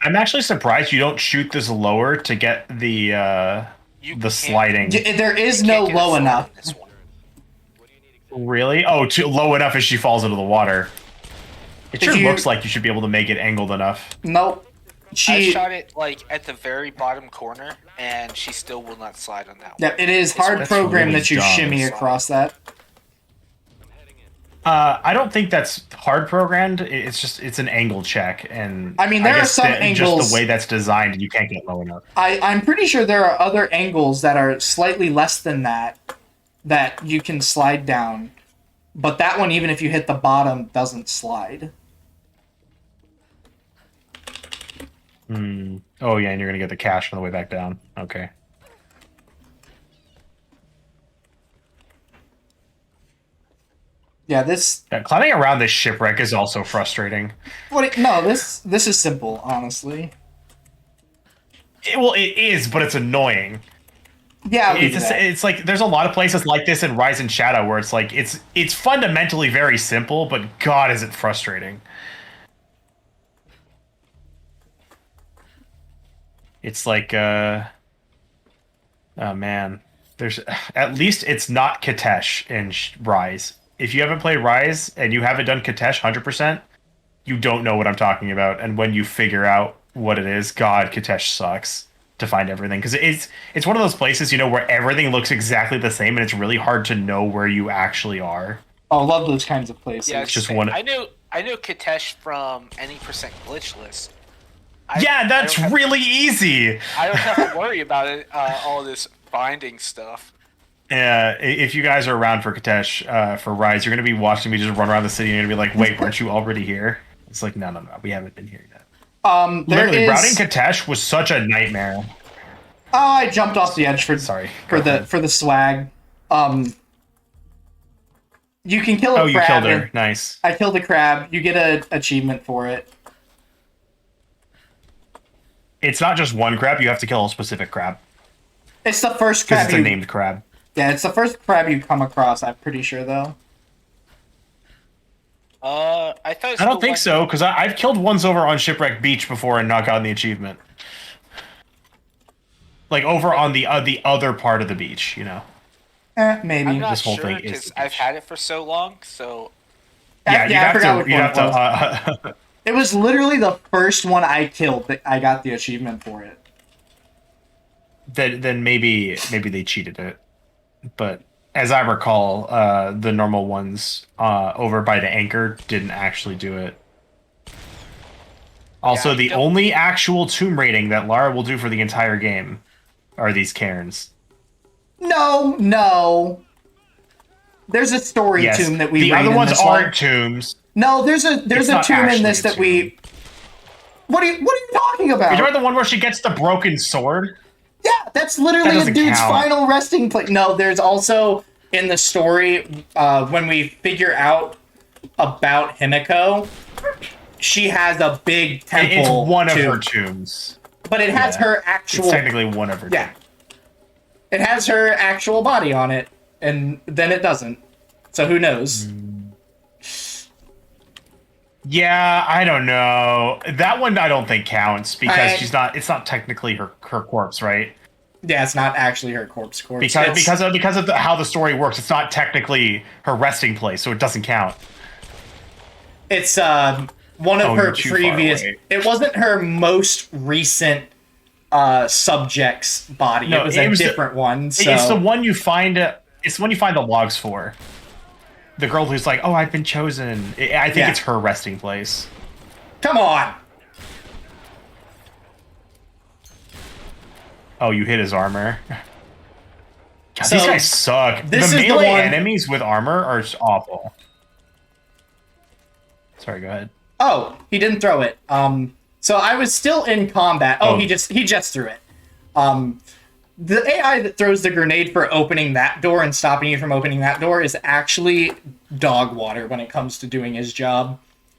Speaker 3: I'm actually surprised you don't shoot this lower to get the sliding.
Speaker 2: There is
Speaker 1: You
Speaker 2: no
Speaker 1: can't get a
Speaker 2: low
Speaker 1: sword
Speaker 2: enough.
Speaker 1: in this one.
Speaker 3: Really? Oh, low enough as she falls into the water. It sure looks like you should be able to make it angled enough.
Speaker 2: Nope.
Speaker 1: I shot it like at the very bottom corner, and she still will not slide on that one.
Speaker 2: Yeah, it is hard
Speaker 3: That's
Speaker 2: programmed
Speaker 3: really
Speaker 2: that you
Speaker 3: dumb.
Speaker 2: shimmy across that.
Speaker 3: I don't think that's hard programmed. It's an angle check, and
Speaker 2: I mean, there are
Speaker 3: guess
Speaker 2: some angles.
Speaker 3: Just the way that's designed, you can't get low enough.
Speaker 2: I'm pretty sure there are other angles that are slightly less than that you can slide down, but that one, even if you hit the bottom, doesn't slide.
Speaker 3: Oh yeah, and you're gonna get the cash on the way back down. Okay.
Speaker 2: Yeah, this.
Speaker 3: Yeah, climbing around this shipwreck is also frustrating.
Speaker 2: No, this is simple, honestly.
Speaker 3: Well, it is, but it's annoying.
Speaker 2: Yeah,
Speaker 3: It's like there's a lot of places like this in Rise and Shadow where it's like it's fundamentally very simple, but God, is it frustrating. It's like oh man, there's at least it's not Katesh in Rise. If you haven't played Rise and you haven't done Katesh 100%, you don't know what I'm talking about. And when you figure out what it is, God, Katesh sucks to find everything, because it's one of those places, you know, where everything looks exactly the same and it's really hard to know where you actually are.
Speaker 2: I love those kinds of places.
Speaker 1: Yeah,
Speaker 3: It's just one.
Speaker 1: I know Katesh from any percent glitch list.
Speaker 3: That's really easy.
Speaker 1: I don't have to worry about it. All this binding stuff.
Speaker 3: If you guys are around for Katesh for Rise, you're gonna be watching me just run around the city and you're gonna be like, "Wait, weren't you already here?" It's like, no, we haven't been here yet. Literally, routing Katesh was such a nightmare.
Speaker 2: Oh, I jumped off the edge for the swag. You can kill a crab.
Speaker 3: Oh, you killed her. Nice.
Speaker 2: I killed a crab. You get an achievement for it.
Speaker 3: It's not just one crab. You have to kill a specific crab.
Speaker 2: It's the first crab.
Speaker 3: Because it's a named crab.
Speaker 2: Yeah, it's the first crab you come across. I'm pretty sure, though.
Speaker 1: I thought.
Speaker 3: I don't think so, because I've killed ones over on Shipwreck Beach before and not gotten the achievement. Like over on the other part of the beach, you know.
Speaker 2: Maybe.
Speaker 1: I'm not
Speaker 3: this whole
Speaker 1: sure
Speaker 3: thing is
Speaker 1: because I've had it for so long. So.
Speaker 3: Yeah,
Speaker 2: I forgot which
Speaker 3: you
Speaker 2: one
Speaker 3: have
Speaker 2: it was.
Speaker 3: to.
Speaker 2: It was literally the first one I killed that I got the achievement for it.
Speaker 3: Then maybe they cheated it, but as I recall, the normal ones over by the anchor didn't actually do it. Also, the only actual tomb raiding that Lara will do for the entire game are these cairns.
Speaker 2: No. There's a story tomb that we.
Speaker 3: The other ones aren't tombs.
Speaker 2: No, there's a tomb in this that we. What are you talking about?
Speaker 3: You're the one where she gets the broken sword.
Speaker 2: Yeah, that's literally a dude's final resting place. No, there's also in the story when we figure out about Himiko, she has a big temple.
Speaker 3: It's one of her tombs,
Speaker 2: but it has her actual.
Speaker 3: It's technically one of her.
Speaker 2: Yeah, it has her actual body on it, and then it doesn't. So who knows?
Speaker 3: Yeah, I don't know. That one I don't think counts because she's not. It's not technically her corpse, right?
Speaker 2: Yeah, it's not actually her corpse.
Speaker 3: Because of how the story works, it's not technically her resting place, so it doesn't count.
Speaker 2: It's one of her previous. It wasn't her most recent subject's body. No, it was a different one. So.
Speaker 3: It's the one you find. It's the one you find the logs for. The girl who's like, "Oh, I've been chosen." I think it's her resting place.
Speaker 2: Come on.
Speaker 3: Oh, you hit his armor. God, these guys suck. The melee enemies with armor are just awful. Sorry, go ahead.
Speaker 2: Oh, he didn't throw it. So I was still in combat. Oh, he just threw it. The AI that throws the grenade for opening that door and stopping you from opening that door is actually dog water when it comes to doing his job.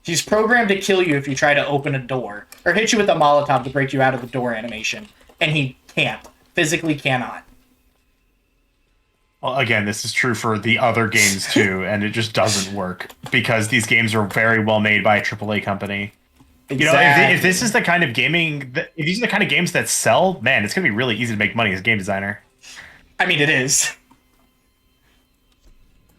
Speaker 2: He's programmed to kill you if you try to open a door, or hit you with a Molotov to break you out of the door animation, and he can't. Physically cannot.
Speaker 3: Well, again, this is true for the other games too, and it just doesn't work because these games are very well made by a AAA company.
Speaker 2: Exactly.
Speaker 3: You know, if this is the kind of gaming, if these are the kind of games that sell, man, it's gonna be really easy to make money as a game designer.
Speaker 2: I mean, it is.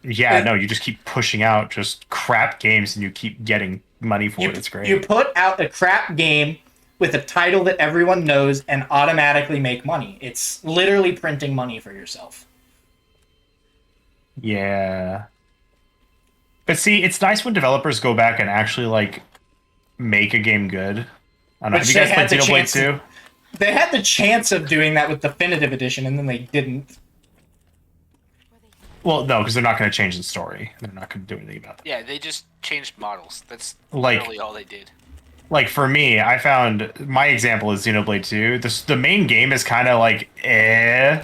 Speaker 3: Yeah, no, you just keep pushing out just crap games and you keep getting money for it. It's great.
Speaker 2: You put out a crap game with a title that everyone knows and automatically make money. It's literally printing money for yourself.
Speaker 3: Yeah. But see, it's nice when developers go back and actually, like, make a game good. I don't know. Have you guys played Xenoblade 2?
Speaker 2: They had the chance of doing that with Definitive Edition, and then they didn't.
Speaker 3: Well, no, because they're not going to change the story. They're not going to do anything about it.
Speaker 1: Yeah, they just changed models. That's
Speaker 3: Like-
Speaker 1: literally all they did.
Speaker 3: Like, for me, I found... My example is Xenoblade 2. The main game is kind of like, eh...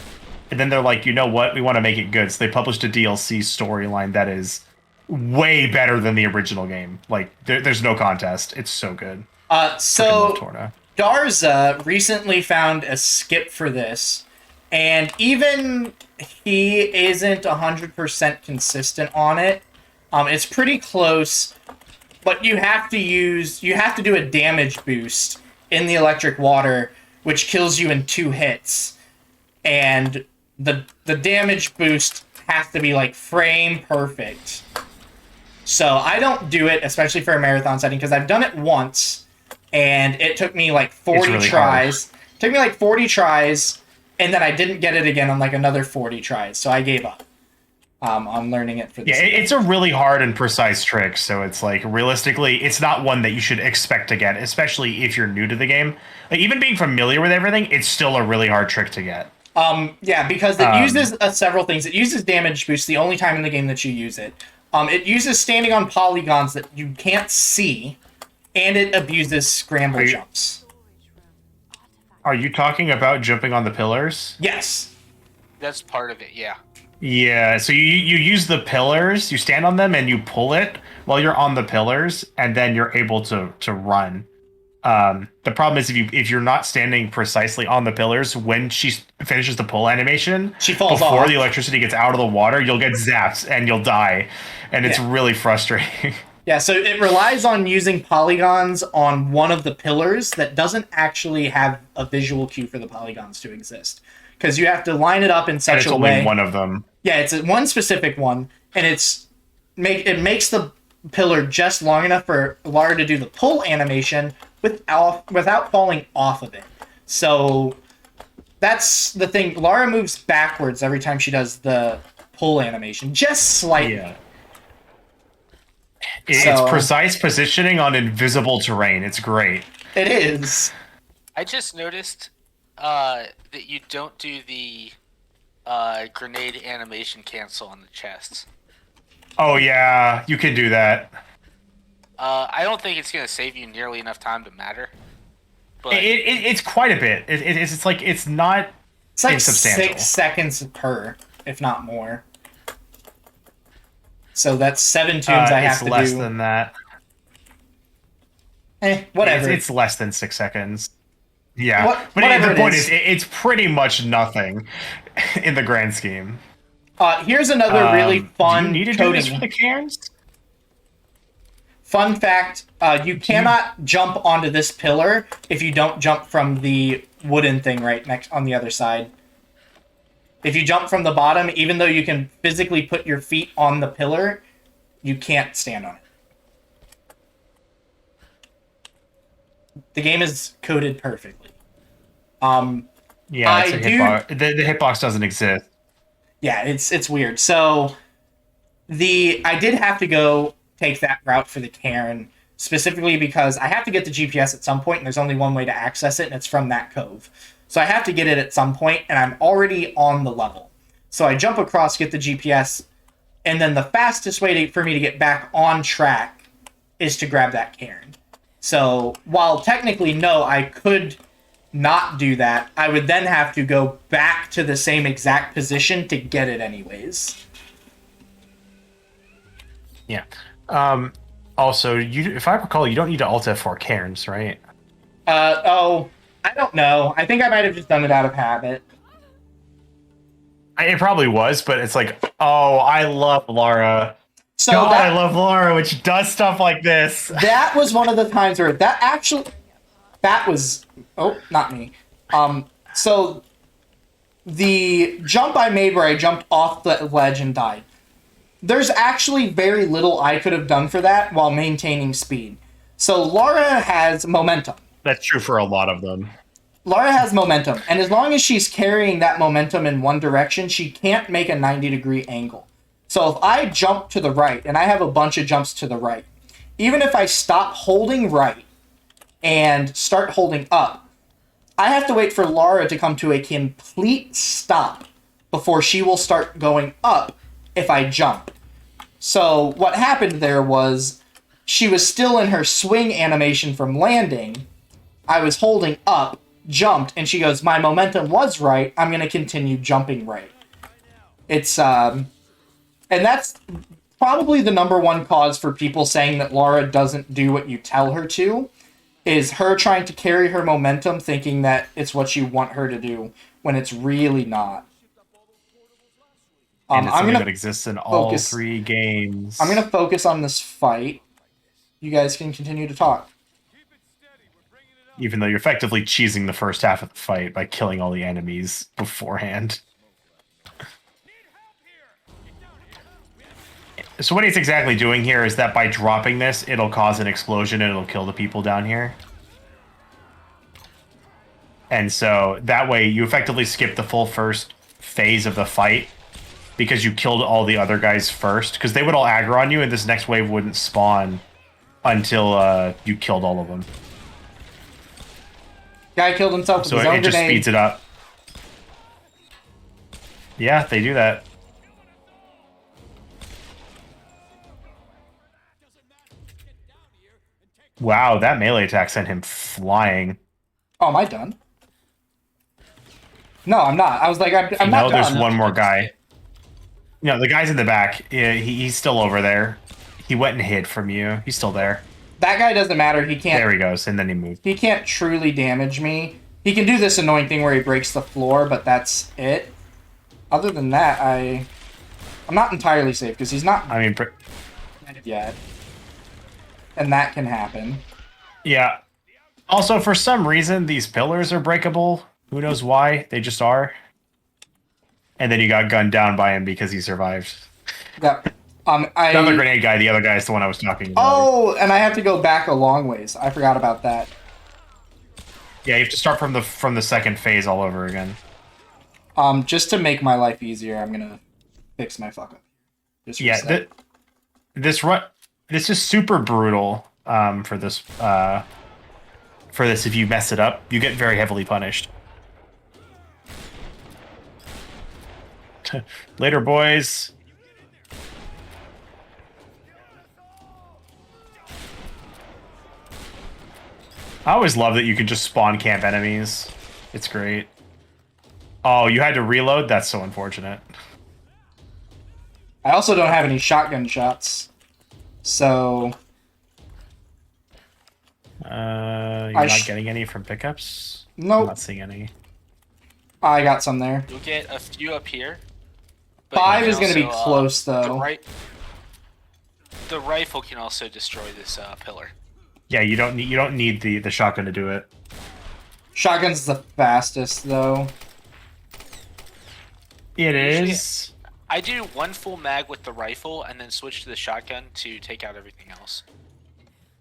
Speaker 3: And then they're like, you know what? We want to make it good. So they published a DLC storyline that is way better than the original game. Like, there's no contest. It's so good.
Speaker 2: So
Speaker 3: Torna.
Speaker 2: Garza recently found a skip for this, and even he isn't 100% consistent on it. It's pretty close, but you have to do a damage boost in the electric water, which kills you in 2 hits. And the damage boost has to be like frame perfect. So I don't do it, especially for a marathon setting, because I've done it once, and it took me like 40
Speaker 3: really
Speaker 2: tries. It took me like 40 tries, and then I didn't get it again on like another 40 tries, so I gave up on learning it for this.
Speaker 3: Yeah, it's a really hard and precise trick, so it's like, realistically, it's not one that you should expect to get, especially if you're new to the game. Like, even being familiar with everything, it's still a really hard trick to get.
Speaker 2: Yeah, because it uses several things. It uses damage boost the only time in the game that you use it. It uses standing on polygons that you can't see, and it abuses scramble jumps.
Speaker 3: Are you talking about jumping on the pillars?
Speaker 2: Yes.
Speaker 1: That's part of it, yeah.
Speaker 3: Yeah, so you use the pillars, you stand on them, and you pull it while you're on the pillars, and then you're able to run. The problem is if you're not standing precisely on the pillars when she finishes the pull animation,
Speaker 2: she falls
Speaker 3: before
Speaker 2: off.
Speaker 3: the electricity gets out of the water, you'll get zapped and you'll die, and it's really frustrating.
Speaker 2: Yeah, so it relies on using polygons on one of the pillars that doesn't actually have a visual cue for the polygons to exist, because you have to line it up in such
Speaker 3: and it's
Speaker 2: a way.
Speaker 3: only one of them.
Speaker 2: Yeah, it's one specific one, and it makes the pillar just long enough for Lara to do the pull animation without falling off of it. So that's the thing. Lara moves backwards every time she does the pull animation, just slightly.
Speaker 3: Yeah. It's precise positioning on invisible terrain. It's great.
Speaker 2: It is.
Speaker 1: I just noticed that you don't do the grenade animation cancel on the chests.
Speaker 3: Oh yeah, you can do that.
Speaker 1: I don't think it's gonna save you nearly enough time to matter. But
Speaker 3: It's quite a bit. It's like it's not.
Speaker 2: It's like
Speaker 3: insubstantial.
Speaker 2: 6 seconds per, if not more. So that's 7 tunes I have to do.
Speaker 3: It's less than that.
Speaker 2: Whatever.
Speaker 3: It's less than 6 seconds. Yeah, but
Speaker 2: whatever
Speaker 3: the point
Speaker 2: is,
Speaker 3: it's pretty much nothing in the grand scheme.
Speaker 2: Here's another really fun
Speaker 3: do you need to do this for the cairns?
Speaker 2: Fun fact, you cannot jump onto this pillar if you don't jump from the wooden thing right next on the other side. If you jump from the bottom, even though you can physically put your feet on the pillar, you can't stand on it. The game is coded perfectly.
Speaker 3: Yeah, it's a hitbox. The hitbox doesn't exist.
Speaker 2: Yeah, it's weird. So I did have to go take that route for the cairn, specifically because I have to get the GPS at some point, and there's only one way to access it, and it's from that cove. So I have to get it at some point, and I'm already on the level. So I jump across, get the GPS, and then the fastest way for me to get back on track is to grab that cairn. So while technically, no, I could not do that, I would then have to go back to the same exact position to get it anyways.
Speaker 3: Yeah. Also, if I recall, you don't need to alt F4 cairns, right?
Speaker 2: Oh, I don't know. I think I might have just done it out of habit.
Speaker 3: It probably was, but it's like, oh, I love Lara.
Speaker 2: So
Speaker 3: God, I
Speaker 2: that
Speaker 3: love Lara when she does stuff like this.
Speaker 2: that was one of the times where that was not me. So the jump I made where I jumped off the ledge and died. There's actually very little I could have done for that while maintaining speed. So Lara has momentum.
Speaker 3: That's true for a lot of them.
Speaker 2: Lara has momentum, and as long as she's carrying that momentum in one direction, she can't make a 90-degree angle. So if I jump to the right, and I have a bunch of jumps to the right, even if I stop holding right and start holding up, I have to wait for Lara to come to a complete stop before she will start going up if I jump. So what happened there was she was still in her swing animation from landing. I was holding up, jumped, and she goes, my momentum was right, I'm going to continue jumping right. It's, and that's probably the number one cause for people saying that Lara doesn't do what you tell her to, is her trying to carry her momentum thinking that it's what you want her to do, when it's really not.
Speaker 3: And it's
Speaker 2: I'm
Speaker 3: something
Speaker 2: gonna
Speaker 3: that exists in all 3 games.
Speaker 2: I'm going to focus on this fight. You guys can continue to talk.
Speaker 3: Even though you're effectively cheesing the first half of the fight by killing all the enemies beforehand. So what he's exactly doing here is that by dropping this, it'll cause an explosion and it'll kill the people down here. And so that way you effectively skip the full first phase of the fight because you killed all the other guys first, because they would all aggro on you and this next wave wouldn't spawn until you killed all of them.
Speaker 2: Guy killed himself with
Speaker 3: So
Speaker 2: his own
Speaker 3: it just
Speaker 2: grenade.
Speaker 3: speeds it up. Yeah, they do that. Wow, that melee attack sent him flying.
Speaker 2: Oh, am I done? No, I'm not. I was like, I'm
Speaker 3: No,
Speaker 2: not
Speaker 3: there's
Speaker 2: done.
Speaker 3: one more guy. No, the guy's in the back. Yeah, he's still over there. He went and hid from you. He's still there.
Speaker 2: That guy doesn't matter. He can't.
Speaker 3: There he goes, and then he moved.
Speaker 2: He can't truly damage me. He can do this annoying thing where he breaks the floor, but that's it. Other than that, I'm not entirely safe because he's not
Speaker 3: I mean,
Speaker 2: dead yet, and that can happen.
Speaker 3: yeah. Also, for some reason, these pillars are breakable. Who knows why? They just are. And then you got gunned down by him because he survived.
Speaker 2: That
Speaker 3: Not the grenade guy. The other guy is the one I was talking about.
Speaker 2: Oh, and I have to go back a long ways. I forgot about that.
Speaker 3: Yeah, you have to start from the second phase all over again.
Speaker 2: Just to make my life easier, I'm gonna fix my fuck up. Just
Speaker 3: Yeah,
Speaker 2: reset.
Speaker 3: this is super brutal. For this if you mess it up, you get very heavily punished. Later, boys. I always love that you can just spawn camp enemies. It's great. Oh, you had to reload? That's so unfortunate.
Speaker 2: I also don't have any shotgun shots, so
Speaker 3: You're not getting any from pickups?
Speaker 2: Nope.
Speaker 3: I'm not seeing any.
Speaker 2: I got some there.
Speaker 1: You'll get a few up here. but
Speaker 2: 5
Speaker 1: you
Speaker 2: is
Speaker 1: can
Speaker 2: going to be
Speaker 1: also,
Speaker 2: close, though.
Speaker 1: The rifle can also destroy this pillar.
Speaker 3: Yeah, you don't need the shotgun to do it.
Speaker 2: Shotgun's the fastest, though.
Speaker 3: It
Speaker 1: Usually-
Speaker 3: is.
Speaker 1: I do one full mag with the rifle and then switch to the shotgun to take out everything else.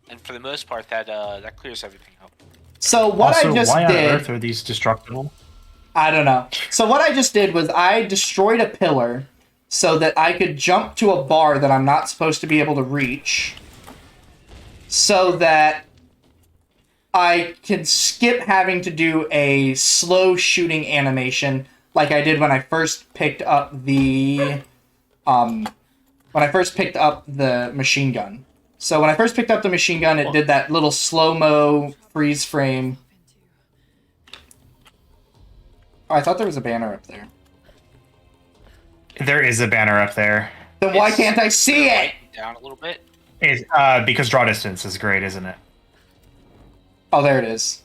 Speaker 1: And for the most part, that clears everything up.
Speaker 2: So what
Speaker 3: Also,
Speaker 2: I just
Speaker 3: why on
Speaker 2: did...
Speaker 3: earth are these destructible?
Speaker 2: I don't know. So what I just did was I destroyed a pillar so that I could jump to a bar that I'm not supposed to be able to reach, so that I can skip having to do a slow shooting animation like I did when I first picked up the machine gun. So when I first picked up the machine gun, it did that little slow-mo freeze frame. Oh, I thought there was a banner up there.
Speaker 3: There is a banner up there.
Speaker 2: Then why can't I see it?
Speaker 1: Down a little bit.
Speaker 3: Is because draw distance is great, isn't it?
Speaker 2: Oh, there it is.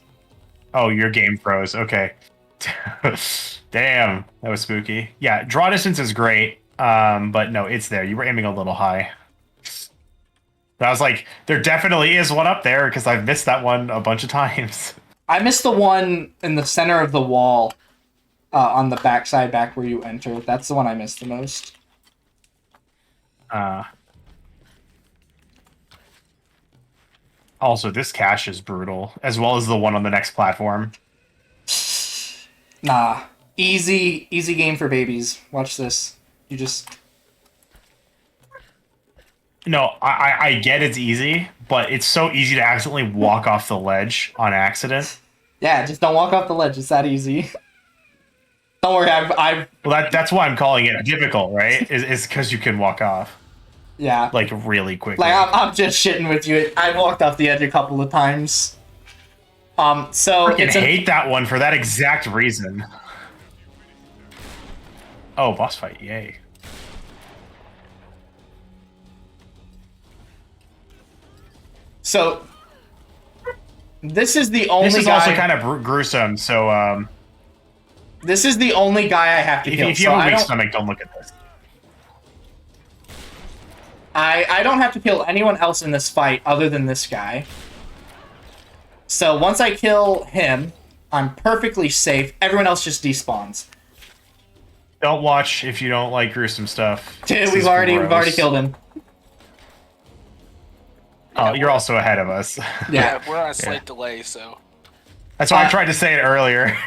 Speaker 3: Oh, your game froze. Okay. Damn, that was spooky. Yeah, draw distance is great. But no, it's there. You were aiming a little high. I was like, there definitely is one up there because I've missed that one a bunch of times.
Speaker 2: I missed the one in the center of the wall, on the backside, back where you enter. That's the one I missed the most.
Speaker 3: Also, this cache is brutal, as well as the one on the next platform.
Speaker 2: Nah, easy game for babies. Watch this. You just
Speaker 3: No, I get it's easy, but it's so easy to accidentally walk off the ledge on accident.
Speaker 2: yeah, just don't walk off the ledge. It's that easy. Don't worry, I've
Speaker 3: Well, that's why I'm calling it difficult, right? Is because you can walk off
Speaker 2: yeah.
Speaker 3: like really quickly.
Speaker 2: Like I'm just shitting with you. I walked off the edge a couple of times. So
Speaker 3: I hate that one for that exact reason. Oh, boss fight! Yay!
Speaker 2: So this is the only
Speaker 3: This is
Speaker 2: guy.
Speaker 3: also kind of gruesome. So
Speaker 2: This is the only guy I have to kill.
Speaker 3: if you
Speaker 2: So
Speaker 3: have a
Speaker 2: I
Speaker 3: weak
Speaker 2: don't,
Speaker 3: stomach, don't look at this.
Speaker 2: I don't have to kill anyone else in this fight other than this guy. So once I kill him, I'm perfectly safe. Everyone else just despawns.
Speaker 3: Don't watch if you don't like gruesome stuff.
Speaker 2: We've already killed him.
Speaker 3: Oh, you're also ahead of us.
Speaker 1: Yeah, we're on a slight delay, so.
Speaker 3: That's why I tried to say it earlier.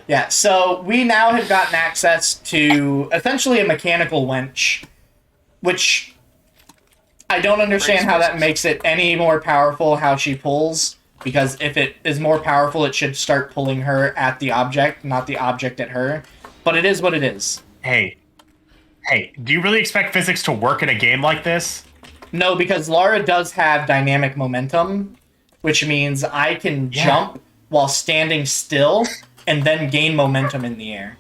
Speaker 2: Yeah, so we now have gotten access to essentially a mechanical winch, which I don't understand how that makes it any more powerful how she pulls, because if it is more powerful, it should start pulling her at the object, not the object at her. But it is what it is.
Speaker 3: Hey, do you really expect physics to work in a game like this?
Speaker 2: No, because Lara does have dynamic momentum, which means I can jump while standing still and then gain momentum in the air.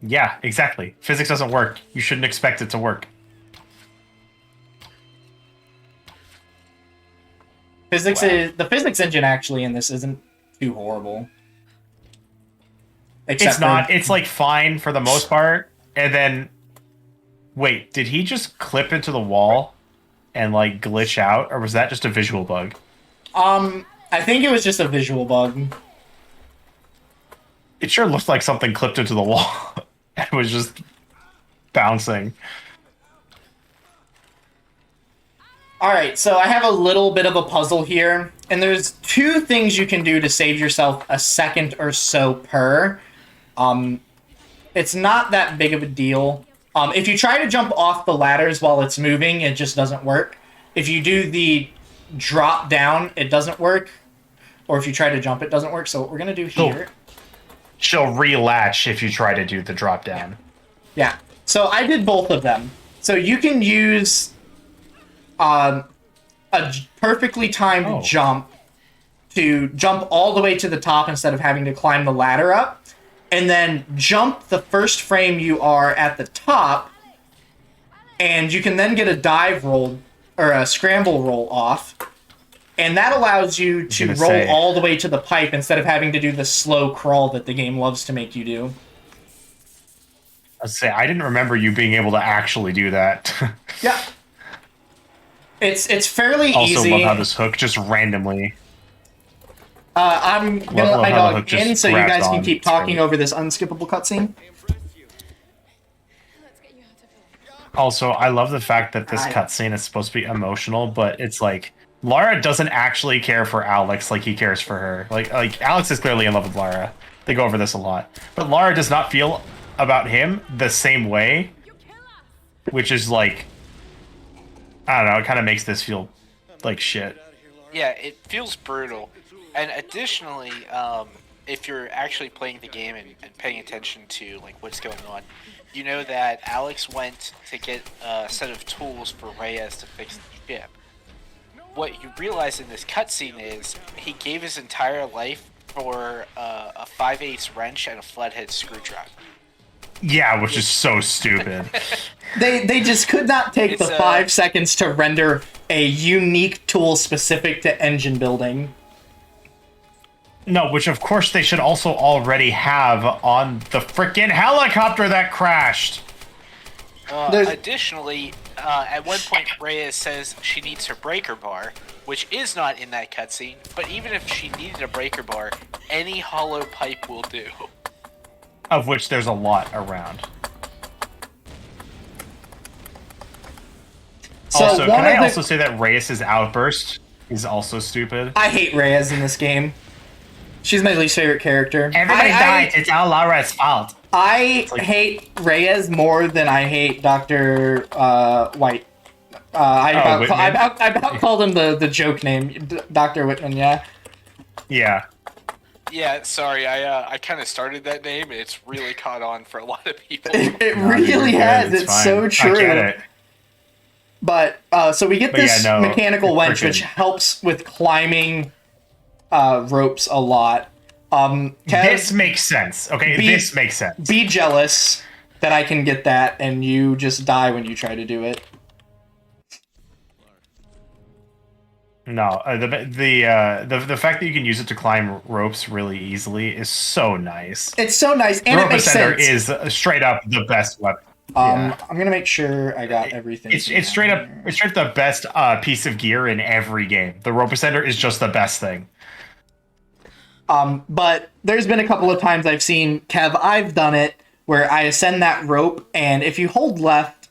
Speaker 3: Yeah, exactly. Physics doesn't work. You shouldn't expect it to work.
Speaker 2: The physics engine actually in this isn't too horrible.
Speaker 3: It's not. It's like fine for the most part. And then, wait, did he just clip into the wall and like glitch out, or was that just a visual bug?
Speaker 2: I think it was just a visual bug.
Speaker 3: It sure looked like something clipped into the wall and was just bouncing.
Speaker 2: Alright, so I have a little bit of a puzzle here, and there's two things you can do to save yourself a second or so per. It's not that big of a deal. If you try to jump off the ladders while it's moving, it just doesn't work. If you do the drop down, it doesn't work. Or if you try to jump, it doesn't work. So what we're going to do here...
Speaker 3: She'll relatch if you try to do the drop down.
Speaker 2: Yeah. So I did both of them. So you can use a perfectly timed jump to jump all the way to the top instead of having to climb the ladder up, and then jump the first frame you are at the top, and you can then get a dive roll or a scramble roll off, and that allows you to roll all the way to the pipe instead of having to do the slow crawl that the game loves to make you do.
Speaker 3: I didn't remember you being able to actually do that.
Speaker 2: Yeah. It's fairly easy.
Speaker 3: Also love how this hook just randomly...
Speaker 2: I'm gonna let my dog in so you guys can keep talking over this unskippable cutscene.
Speaker 3: Also, I love the fact that this cutscene is supposed to be emotional, but it's like Lara doesn't actually care for Alex like he cares for her. Like Alex is clearly in love with Lara. They go over this a lot, but Lara does not feel about him the same way, which is like, I don't know. It kind of makes this feel like shit.
Speaker 1: Yeah, it feels brutal. And additionally, if you're actually playing the game and paying attention to like what's going on, you know that Alex went to get a set of tools for Reyes to fix the ship. What you realize in this cutscene is he gave his entire life for a 5/8 wrench and a flathead screwdriver.
Speaker 3: Yeah, which is so stupid.
Speaker 2: They just could not take
Speaker 1: It's,
Speaker 2: the 5 seconds to render a unique tool specific to engine building.
Speaker 3: No, which of course they should also already have on the frickin' helicopter that crashed.
Speaker 1: Additionally, at one point, Reyes says she needs her breaker bar, which is not in that cutscene. But even if she needed a breaker bar, any hollow pipe will do.
Speaker 3: Of which there's a lot around.
Speaker 2: So
Speaker 3: Also, can I also say that Reyes' outburst is also stupid?
Speaker 2: I hate Reyes in this game. She's my least favorite character.
Speaker 3: Everybody died. It's all Laura's fault.
Speaker 2: I hate Reyes more than I hate Dr. White. I about called him the joke name, Dr. Whitman, yeah.
Speaker 3: Yeah.
Speaker 1: Yeah, sorry, I kind of started that name, and it's really caught on for a lot of people.
Speaker 2: It really has. It's so true.
Speaker 3: I get it.
Speaker 2: But, so we get this mechanical wench, which helps with climbing ropes a lot. Kev,
Speaker 3: this makes sense. Okay, this makes sense.
Speaker 2: Be jealous that I can get that, and you just die when you try to do it.
Speaker 3: No, the fact that you can use it to climb ropes really easily is so nice.
Speaker 2: It's so nice, and it makes sense.
Speaker 3: Is straight up the best weapon.
Speaker 2: I'm gonna make sure I got everything.
Speaker 3: It's straight up the best piece of gear in every game. The rope ascender is just the best thing.
Speaker 2: But there's been a couple of times I've seen, Kev, I've done it, where I ascend that rope, and if you hold left,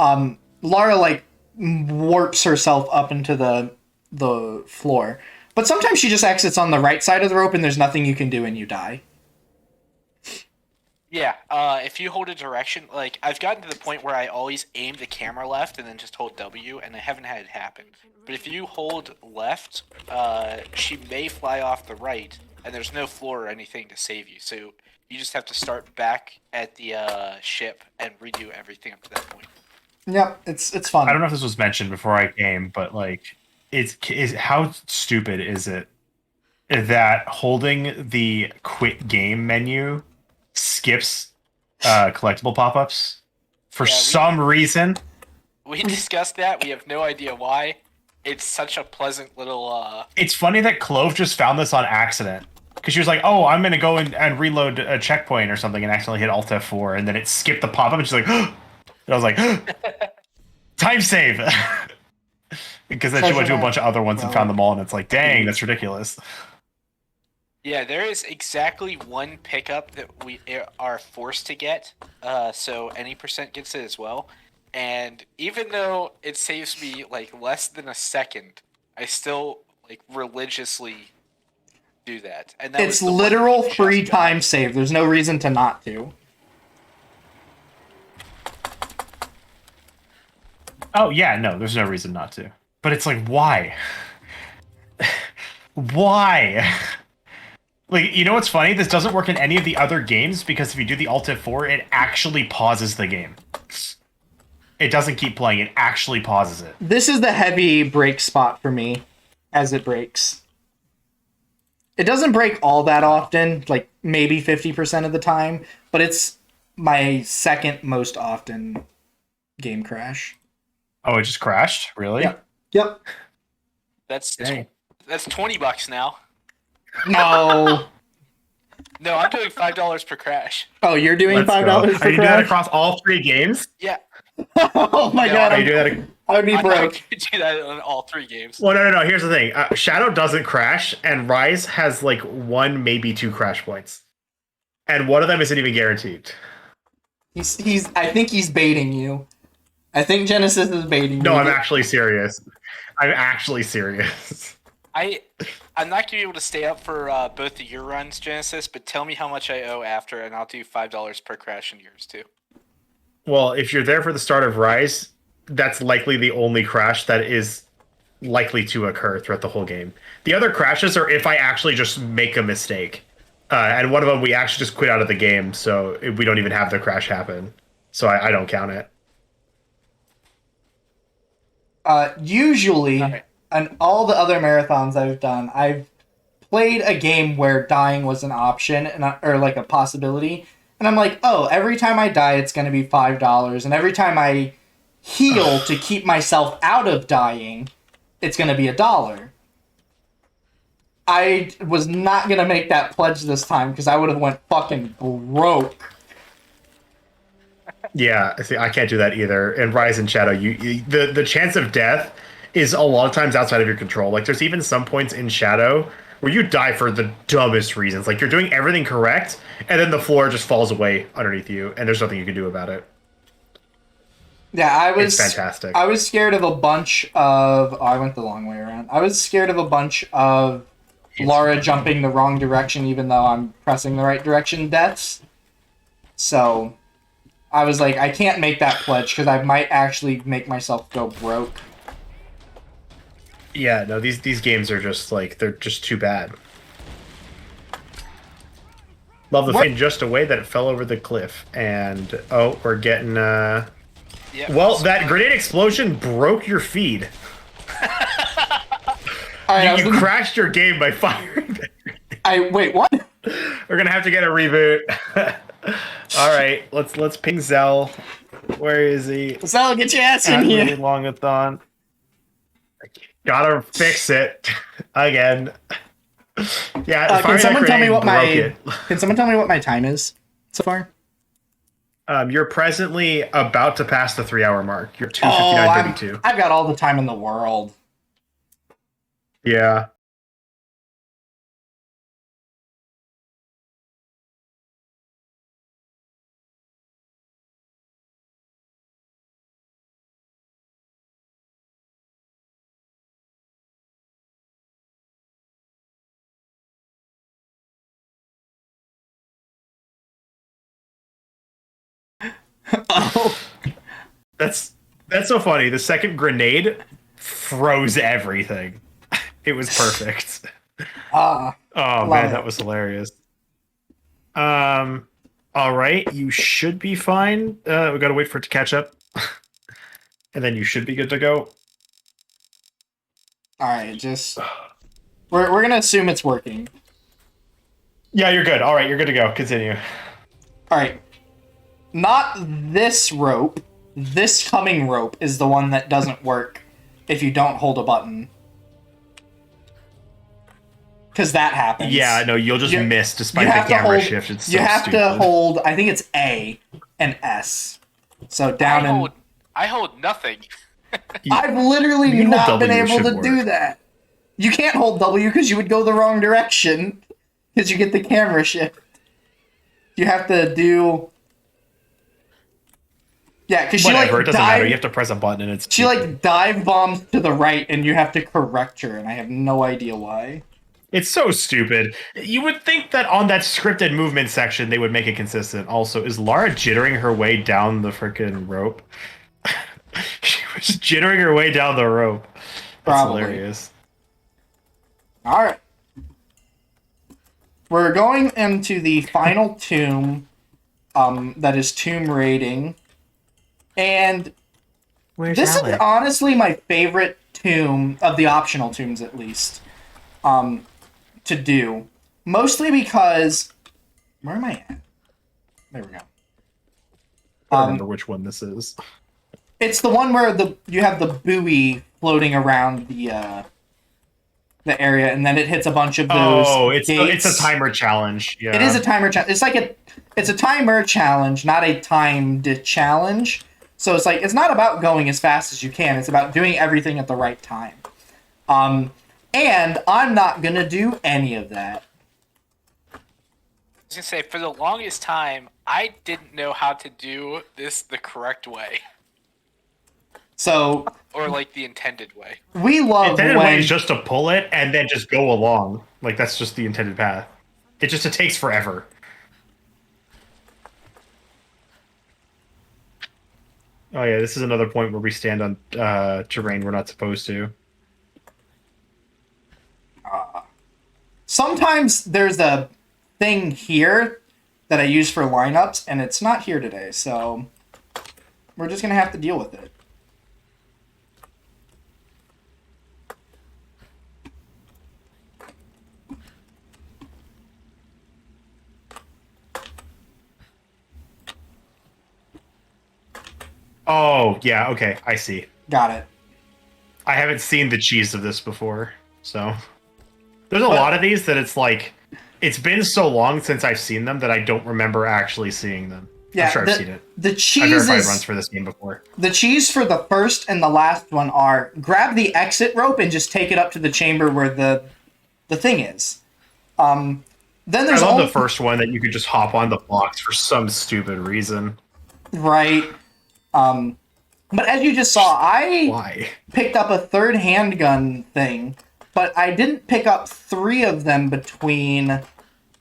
Speaker 2: Lara, like, warps herself up into the floor. But sometimes she just exits on the right side of the rope, and there's nothing you can do, and you die.
Speaker 1: Yeah, if you hold a direction, like, I've gotten to the point where I always aim the camera left and then just hold W, and I haven't had it happen. But if you hold left, she may fly off the right, and there's no floor or anything to save you. So you just have to start back at the ship and redo everything up to that point.
Speaker 2: Yep, it's fun.
Speaker 3: I don't know if this was mentioned before I came, but like, how stupid is it that holding the quit game menu skips collectible pop-ups for some reason?
Speaker 1: We discussed that. We have no idea why. It's such a pleasant little...
Speaker 3: It's funny that Clove just found this on accident. Because she was like, oh, I'm going to go and reload a checkpoint or something, and accidentally hit Alt F4, and then it skipped the pop-up, and she's like, and I was like, time save! Because then she went to a bunch of other ones and found them all, and it's like, dang, that's ridiculous.
Speaker 1: Yeah, there is exactly one pickup that we are forced to get, so any percent gets it as well. And even though it saves me, like, less than a second, I still, like, religiously do that. And
Speaker 2: it's literal free time save. There's no reason to not do.
Speaker 3: Oh, yeah, no, there's no reason not to. But it's like, why? Why? Like, you know what's funny? This doesn't work in any of the other games, because if you do the Alt F4, it actually pauses the game. It doesn't keep playing, it actually pauses it.
Speaker 2: This is the heavy break spot for me, as it breaks. It doesn't break all that often, like maybe 50% of the time, but it's my second most often game crash.
Speaker 3: Oh, it just crashed? Really?
Speaker 2: Yep.
Speaker 1: That's $20 now.
Speaker 2: No.
Speaker 1: No, I'm doing $5 per crash.
Speaker 2: Oh, you're doing $5 per crash?
Speaker 3: Are you doing that across all 3 games?
Speaker 1: Yeah.
Speaker 2: Oh my god.
Speaker 3: Are you doing that?
Speaker 2: I would be broke.
Speaker 1: I could do that on all 3 games.
Speaker 3: Well, no. Here's the thing. Shadow doesn't crash, and Rise has like 1, maybe 2 crash points. And one of them isn't even guaranteed.
Speaker 2: I think he's baiting you. I think Genesis is baiting you.
Speaker 3: No, I'm actually serious. I'm actually serious.
Speaker 1: I'm not going to be able to stay up for both of your runs, Genesis, but tell me how much I owe after, and I'll do $5 per crash in yours, too.
Speaker 3: Well, if you're there for the start of Rise, that's likely the only crash that is likely to occur throughout the whole game. The other crashes are if I actually just make a mistake. And one of them, we actually just quit out of the game, so we don't even have the crash happen. So I don't count it.
Speaker 2: Usually, on all the other marathons I've done, I've played a game where dying was an option or like a possibility, And I'm like, oh, every time I die, it's going to be $5. And every time I heal to keep myself out of dying, it's going to be $1. I was not going to make that pledge this time because I would have went fucking broke.
Speaker 3: Yeah, see, I can't do that either. In Rise and Shadow, the chance of death is a lot of times outside of your control. Like, there's even some points in Shadow where you die for the dumbest reasons. Like, you're doing everything correct, and then the floor just falls away underneath you, and there's nothing you can do about it.
Speaker 2: Yeah,
Speaker 3: It's fantastic.
Speaker 2: I was scared of a bunch of. Oh, I went the long way around. I was scared of a bunch of Laura jumping the wrong direction, even though I'm pressing the right direction. Deaths. So, I was like, I can't make that pledge because I might actually make myself go broke.
Speaker 3: Yeah, no, these games are just like they're just too bad. Love the thing just a way that it fell over the cliff, and oh, we're getting
Speaker 1: Yep,
Speaker 3: well, that grenade explosion broke your feed.
Speaker 2: Alright,
Speaker 3: You crashed your game by firing that.
Speaker 2: Wait, what?
Speaker 3: We're gonna have to get a reboot. All right, let's ping Zell. Where is he?
Speaker 2: Zell, get your ass in
Speaker 3: At
Speaker 2: here.
Speaker 3: Really Longathon. Gotta fix it again. Yeah,
Speaker 2: Can someone tell me what
Speaker 3: it.
Speaker 2: Can someone tell me what my time is so far?
Speaker 3: You're presently about to pass the 3-hour mark. You're 2:59:32.
Speaker 2: I've got all the time in the world.
Speaker 3: Yeah.
Speaker 2: Oh.
Speaker 3: That's so funny. The second grenade froze everything. It was perfect. Oh man, that was hilarious. All right, you should be fine. We gotta wait for it to catch up, and then you should be good to go.
Speaker 2: All right, just we're gonna assume it's working.
Speaker 3: Yeah, you're good. All right, you're good to go. Continue.
Speaker 2: All right, not this rope. This coming rope is the one that doesn't work if you don't hold a button. Because that happens.
Speaker 3: Yeah, no, you'll just miss despite the camera shift. It's so
Speaker 2: you have
Speaker 3: stupid.
Speaker 2: to hold. I think it's A and S. So down
Speaker 1: I hold nothing.
Speaker 2: I've literally
Speaker 3: You can hold
Speaker 2: not been
Speaker 3: W,
Speaker 2: able
Speaker 3: should
Speaker 2: to do
Speaker 3: work.
Speaker 2: that. You can't hold W because you would go the wrong direction. Because you get the camera shift. You have to do. Yeah, because she
Speaker 3: Whatever,
Speaker 2: like
Speaker 3: it doesn't matter. You have to press a button and it's.
Speaker 2: She like dive bombs to the right, and you have to correct her, and I have no idea why.
Speaker 3: It's so stupid. You would think that on that scripted movement section they would make it consistent. Also, is Lara jittering her way down the freaking rope? She was jittering her way down the rope. That's
Speaker 2: Probably.
Speaker 3: hilarious.
Speaker 2: All right. We're going into the final tomb, that is tomb raiding, and this is honestly my favorite tomb of the optional tombs, at least, to do. Mostly because where am I at? There we go.
Speaker 3: I don't remember which one this is.
Speaker 2: It's the one where you have the buoy floating around the area, and then it hits a bunch of those.
Speaker 3: Oh,
Speaker 2: gates.
Speaker 3: it's a timer challenge. Yeah,
Speaker 2: it is a timer challenge. It's like it's a timer challenge, not a timed challenge. So it's like it's not about going as fast as you can. It's about doing everything at the right time. And I'm not gonna do any of that.
Speaker 1: I was gonna say, for the longest time, I didn't know how to do this the correct way.
Speaker 2: So,
Speaker 1: or like the intended way.
Speaker 2: We love
Speaker 3: intended way is just to pull it and then just go along. Like that's just the intended path. It takes forever. Oh yeah, this is another point where we stand on terrain we're not supposed to.
Speaker 2: Sometimes there's a thing here that I use for lineups, and it's not here today, so we're just gonna have to deal with it.
Speaker 3: Oh, yeah, okay, I see.
Speaker 2: Got it.
Speaker 3: I haven't seen the cheese of this before, so there's a lot
Speaker 2: But
Speaker 3: of these that it's like it's been so long since I've seen them that I don't remember actually seeing them. I'm
Speaker 2: yeah,
Speaker 3: sure I've seen it.
Speaker 2: the
Speaker 3: I
Speaker 2: cheese
Speaker 3: verified runs
Speaker 2: is
Speaker 3: for this game before.
Speaker 2: the cheese for the first and the last one are grab the exit rope and just take it up to the chamber where the thing is. Then
Speaker 3: I
Speaker 2: there's
Speaker 3: love the
Speaker 2: only
Speaker 3: first one that you could just hop on the box for some stupid reason.
Speaker 2: right. But as you just saw, I
Speaker 3: Why?
Speaker 2: picked up a third handgun thing, but I didn't pick up 3 of them between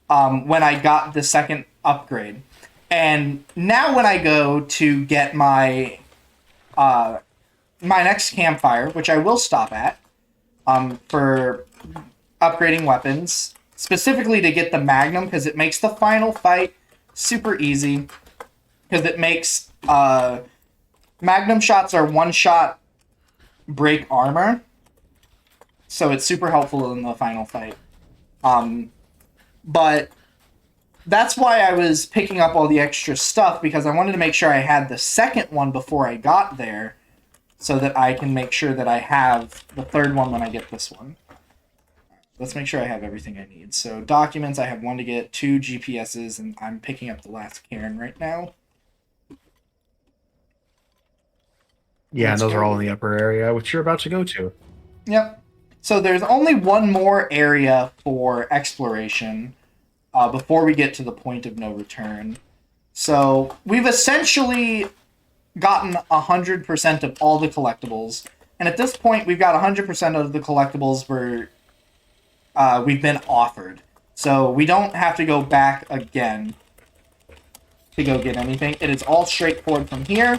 Speaker 2: when I got the second upgrade. And now when I go to get my my next campfire, which I will stop at for upgrading weapons, specifically to get the Magnum, because it makes the final fight super easy, because it makes Magnum shots are one-shot break armor, so it's super helpful in the final fight. But that's why I was picking up all the extra stuff, because I wanted to make sure I had the second one before I got there, so that I can make sure that I have the third one when I get this one. Let's make sure I have everything I need. So documents, I have 1 to get, 2 GPSs, and I'm picking up the last Cairn right now.
Speaker 3: Yeah, and
Speaker 2: Let's
Speaker 3: those
Speaker 2: go.
Speaker 3: are all in the upper area, which you're about to go to.
Speaker 2: Yep. So there's only one more area for exploration before we get to the point of no return. So we've essentially gotten 100% of all the collectibles. And at this point, we've got 100% of the collectibles we've been offered. So we don't have to go back again to go get anything. It is all straightforward from here.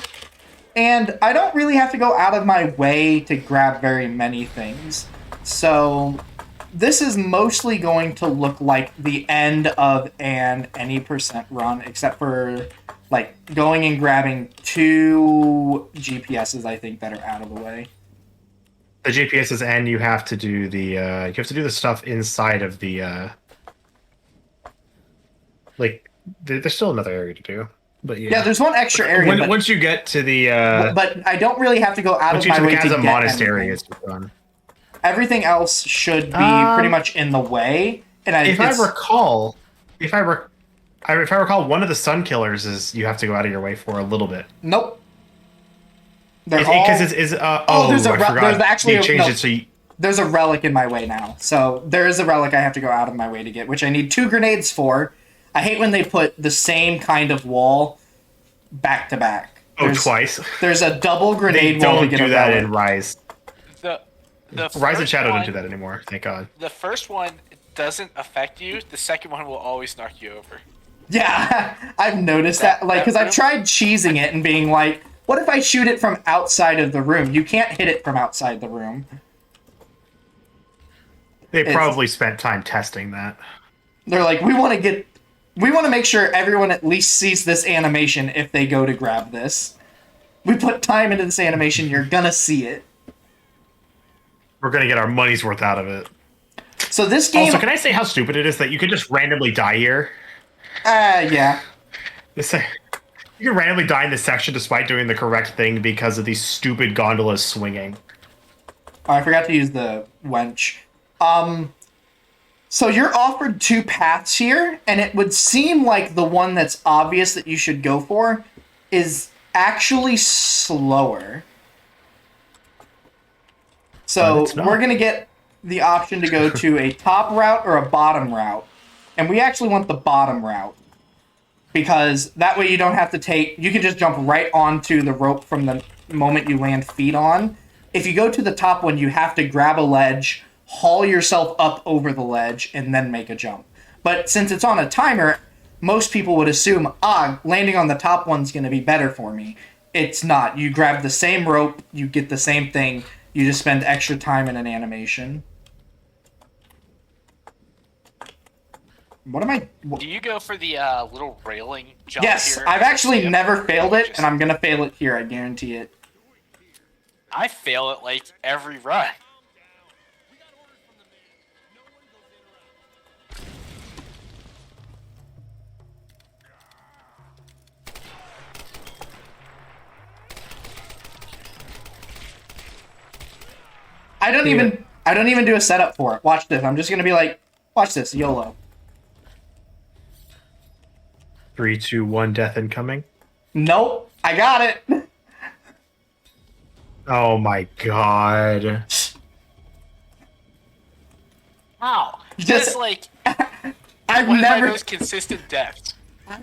Speaker 2: And I don't really have to go out of my way to grab very many things. So this is mostly going to look like the end of an any percent run, except for like going and grabbing 2 GPSs, I think, that are out of the way.
Speaker 3: The GPSs, and you have to do the stuff inside of the like. There's still another area to do, but yeah.
Speaker 2: Yeah, there's one extra area,
Speaker 3: Once you get to the
Speaker 2: but I don't really have to go out
Speaker 3: once
Speaker 2: of
Speaker 3: you
Speaker 2: my
Speaker 3: get to
Speaker 2: way
Speaker 3: the
Speaker 2: to
Speaker 3: Chasm
Speaker 2: get
Speaker 3: Monastery,
Speaker 2: anything.
Speaker 3: it's done.
Speaker 2: Everything else should be pretty much in the way. And
Speaker 3: If I recall, one of the Sun Killers is you have to go out of your way for a little bit.
Speaker 2: Nope. They're
Speaker 3: Because
Speaker 2: all...
Speaker 3: it's
Speaker 2: there's
Speaker 3: I forgot.
Speaker 2: there's actually
Speaker 3: You changed
Speaker 2: no,
Speaker 3: it so you,
Speaker 2: there's a relic in my way now. So there is a relic I have to go out of my way to get, which I need 2 grenades for. I hate when they put the same kind of wall back to back.
Speaker 3: twice.
Speaker 2: There's a double
Speaker 3: They
Speaker 2: grenade wall to
Speaker 3: don't
Speaker 2: get
Speaker 3: do
Speaker 2: a
Speaker 3: that
Speaker 2: relic.
Speaker 3: in Rise.
Speaker 1: The
Speaker 3: Rise and
Speaker 1: first
Speaker 3: Shadow
Speaker 1: one,
Speaker 3: don't do that anymore. Thank God.
Speaker 1: The first one doesn't affect you. The second one will always knock you over.
Speaker 2: Yeah, I've noticed that. Like, because I've tried cheesing it and being like, what if I shoot it from outside of the room? You can't hit it from outside the room.
Speaker 3: They probably spent time testing that.
Speaker 2: They're like, we want to make sure everyone at least sees this animation if they go to grab this. We put time into this animation, you're gonna see it.
Speaker 3: We're gonna get our money's worth out of it.
Speaker 2: So this game...
Speaker 3: Also, can I say how stupid it is that you could just randomly die here?
Speaker 2: Yeah.
Speaker 3: You can randomly die in this section despite doing the correct thing because of these stupid gondolas swinging.
Speaker 2: Oh, I forgot to use the wench. So you're offered 2 paths here, and it would seem like the one that's obvious that you should go for is actually slower. So we're going to get the option to go to a top route or a bottom route. And we actually want the bottom route. Because that way you don't have to you can just jump right onto the rope from the moment you land feet on. If you go to the top one, you have to grab a ledge, haul yourself up over the ledge, and then make a jump. But since it's on a timer, most people would assume, landing on the top one's going to be better for me. It's not. You grab the same rope, you get the same thing, you just spend extra time in an animation. What am I...
Speaker 1: Do you go for the little railing jump
Speaker 2: Yes,
Speaker 1: here?
Speaker 2: I've actually never failed it, and I'm going to fail it here, I guarantee it.
Speaker 1: I fail it like every run.
Speaker 2: I don't even do a setup for it. Watch this. I'm just gonna be like, watch this, YOLO.
Speaker 3: 3, 2, 1, death incoming.
Speaker 2: Nope, I got it.
Speaker 3: Oh my god.
Speaker 1: Wow.
Speaker 2: Just-
Speaker 1: Just like
Speaker 2: I've
Speaker 1: one of my
Speaker 2: never
Speaker 1: most consistent deaths.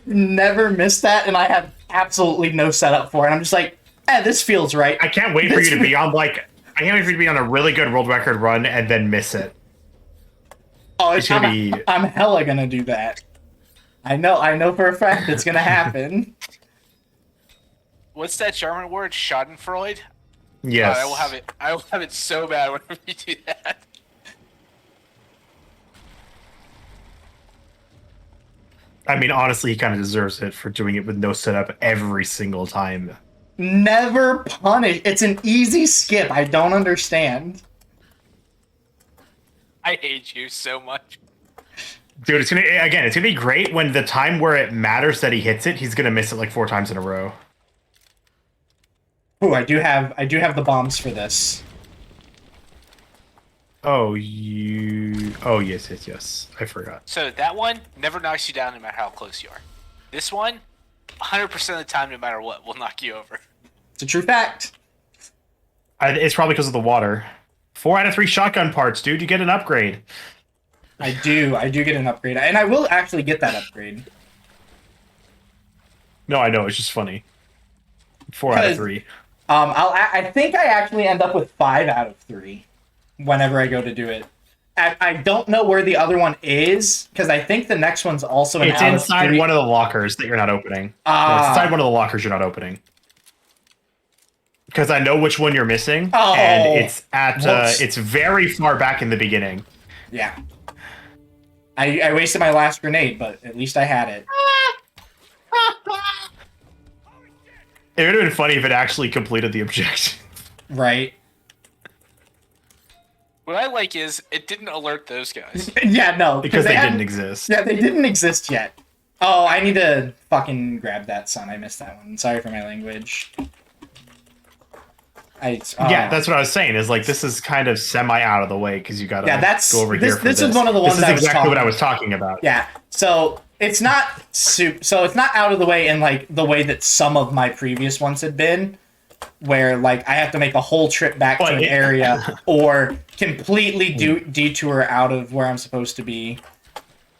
Speaker 2: missed that, and I have absolutely no setup for it. I'm just like, this feels right.
Speaker 3: I can't wait for you to be on I can't wait for you to be on a really good world record run and then miss it.
Speaker 2: Oh,
Speaker 3: It's gonna be.
Speaker 2: I'm hella gonna do that. I know for a fact it's gonna happen.
Speaker 1: What's that German word? Schadenfreude?
Speaker 3: Yes.
Speaker 1: God, I will have it so bad whenever you do that.
Speaker 3: I mean, honestly, he kind of deserves it for doing it with no setup every single time.
Speaker 2: Never punish. It's an easy skip. I don't understand.
Speaker 1: I hate you so much.
Speaker 3: Dude, it's gonna be great when the time where it matters that he hits it, he's gonna miss it like 4 times in a row.
Speaker 2: Ooh, I do have the bombs for this.
Speaker 3: Oh, yes. I forgot.
Speaker 1: So that one never knocks you down no matter how close you are. This one, 100% of the time, no matter what, will knock you over.
Speaker 2: It's a true fact.
Speaker 3: It's probably because of the water. 4 out of 3 shotgun parts, dude. You get an upgrade.
Speaker 2: I do get an upgrade, and I will actually get that upgrade.
Speaker 3: No, I know. It's just funny. 4 out of 3.
Speaker 2: I think I actually end up with 5 out of 3 whenever I go to do it. I don't know where the other one is, because I think the next one's also
Speaker 3: It's
Speaker 2: out
Speaker 3: inside
Speaker 2: of 3.
Speaker 3: one of the lockers that you're not opening. No, it's inside one of the lockers you're not opening. Because I know which one you're missing, and it's at it's very far back in the beginning.
Speaker 2: Yeah. I wasted my last grenade, but at least I had it.
Speaker 3: It would have been funny if it actually completed the objective.
Speaker 2: Right.
Speaker 1: What I like is it didn't alert those guys.
Speaker 2: Yeah, no.
Speaker 3: Because they
Speaker 2: hadn't-
Speaker 3: didn't exist.
Speaker 2: Yeah, they didn't exist yet. Oh, I need to fucking grab that, son. I missed that one. Sorry for my language.
Speaker 3: Yeah, that's what I was saying. Is like this is kind of semi out of the way because you gotta go over here.
Speaker 2: This is one of the ones.
Speaker 3: This is exactly what I was talking about.
Speaker 2: Yeah, so it's not it's not out of the way in like the way that some of my previous ones had been, where like I have to make a whole trip back to an area or completely detour out of where I'm supposed to be.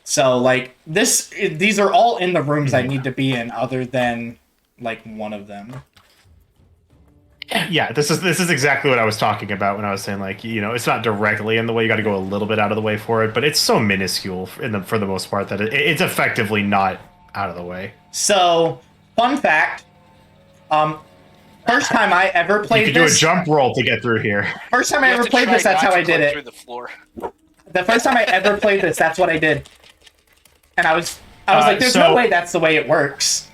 Speaker 2: So like these are all in the rooms I need to be in, other than like one of them.
Speaker 3: Yeah, this is exactly what I was talking about when I was saying like it's not directly in the way. You got to go a little bit out of the way for it, but it's so minuscule for the most part that it's effectively not out of the way.
Speaker 2: So, fun fact, first time I ever played
Speaker 3: you could
Speaker 2: this,
Speaker 3: do a jump roll to get through here.
Speaker 2: First time I ever played this, that's how I did it.
Speaker 1: Through the floor.
Speaker 2: The first time I ever played this, that's what I did, and I was like, "There's no way that's the way it works."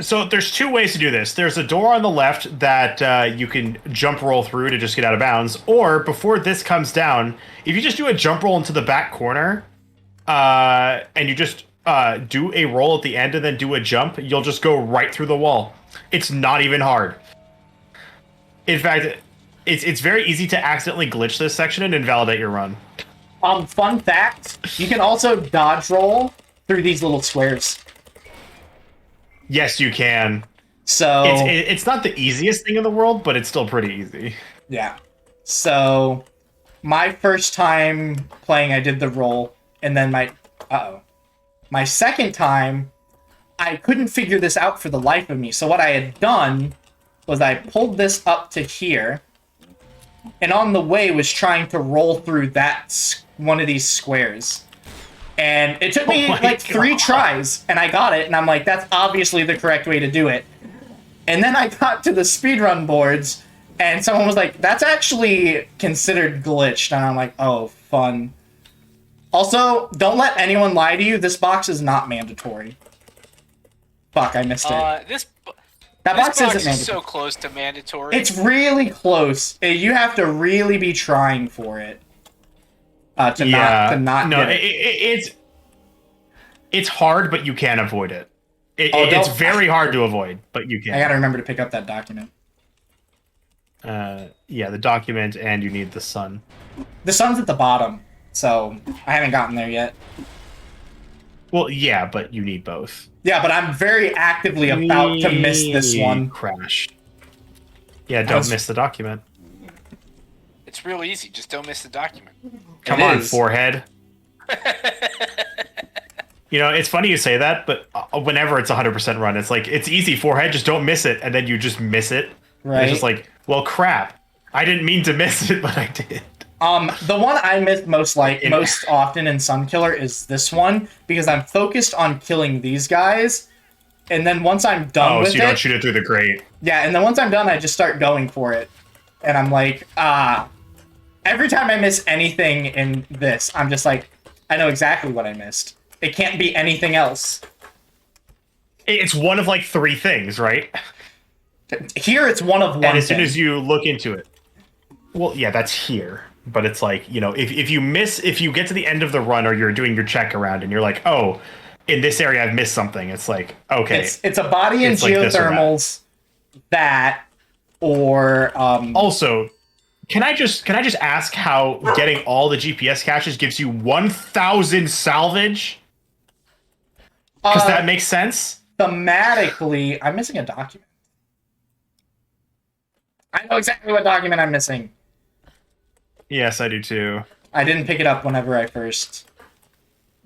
Speaker 3: So there's 2 ways to do this. There's a door on the left that you can jump roll through to just get out of bounds. Or before this comes down, if you just do a jump roll into the back corner, and you just do a roll at the end and then do a jump, you'll just go right through the wall. It's not even hard. In fact, it's very easy to accidentally glitch this section and invalidate your run.
Speaker 2: Fun fact, you can also dodge roll through these little squares.
Speaker 3: Yes, you can.
Speaker 2: So
Speaker 3: it's not the easiest thing in the world, but it's still pretty easy.
Speaker 2: Yeah. So my first time playing, I did the roll, and then my second time, I couldn't figure this out for the life of me. So what I had done was I pulled this up to here, and on the way was trying to roll through one of these squares. And it took me like 3 tries, and I got it, and I'm like, that's obviously the correct way to do it. And then I got to the speedrun boards, and someone was like, that's actually considered glitched. And I'm like, oh, fun. Also, don't let anyone lie to you. This box is not mandatory. Fuck, I missed it.
Speaker 1: This
Speaker 2: box isn't
Speaker 1: is
Speaker 2: mandatory.
Speaker 1: so close to mandatory.
Speaker 2: It's really close. You have to really be trying for it. To not get it.
Speaker 3: It's hard, but you can avoid it. It's very hard to avoid, but you can.
Speaker 2: I gotta remember to pick up that document.
Speaker 3: Yeah, the document, and you need the sun.
Speaker 2: The sun's at the bottom, so I haven't gotten there yet.
Speaker 3: Well, yeah, but you need both.
Speaker 2: Yeah, but I'm very actively about to miss this one.
Speaker 3: Crash. Yeah, don't miss the document.
Speaker 1: It's real easy. Just don't miss the document.
Speaker 3: Come on, forehead. You know, it's funny you say that, but whenever it's 100% run, it's like, it's easy, forehead, just don't miss it, and then you just miss it.
Speaker 2: Right.
Speaker 3: And it's just like, well, crap. I didn't mean to miss it, but I did.
Speaker 2: The one I miss most often in Sunkiller is this one, because I'm focused on killing these guys, and then once I'm done with it... Oh, so you
Speaker 3: don't shoot it through the grate.
Speaker 2: Yeah, and then once I'm done, I just start going for it. And I'm like, every time I miss anything in this, I'm just like, I know exactly what I missed. It can't be anything else.
Speaker 3: It's one of like 3 things, right?
Speaker 2: Here it's one of one.
Speaker 3: And as soon as you look into it, well, yeah, that's here. But it's like, you know, if you get to the end of the run or you're doing your check around and you're like, oh, in this area I've missed something. It's like, okay,
Speaker 2: it's a body in geothermals, that, or
Speaker 3: also. Can I just ask how getting all the GPS caches gives you 1,000 salvage? Because that makes sense.
Speaker 2: Thematically, I'm missing a document. I know exactly what document I'm missing.
Speaker 3: Yes, I do too.
Speaker 2: I didn't pick it up whenever I first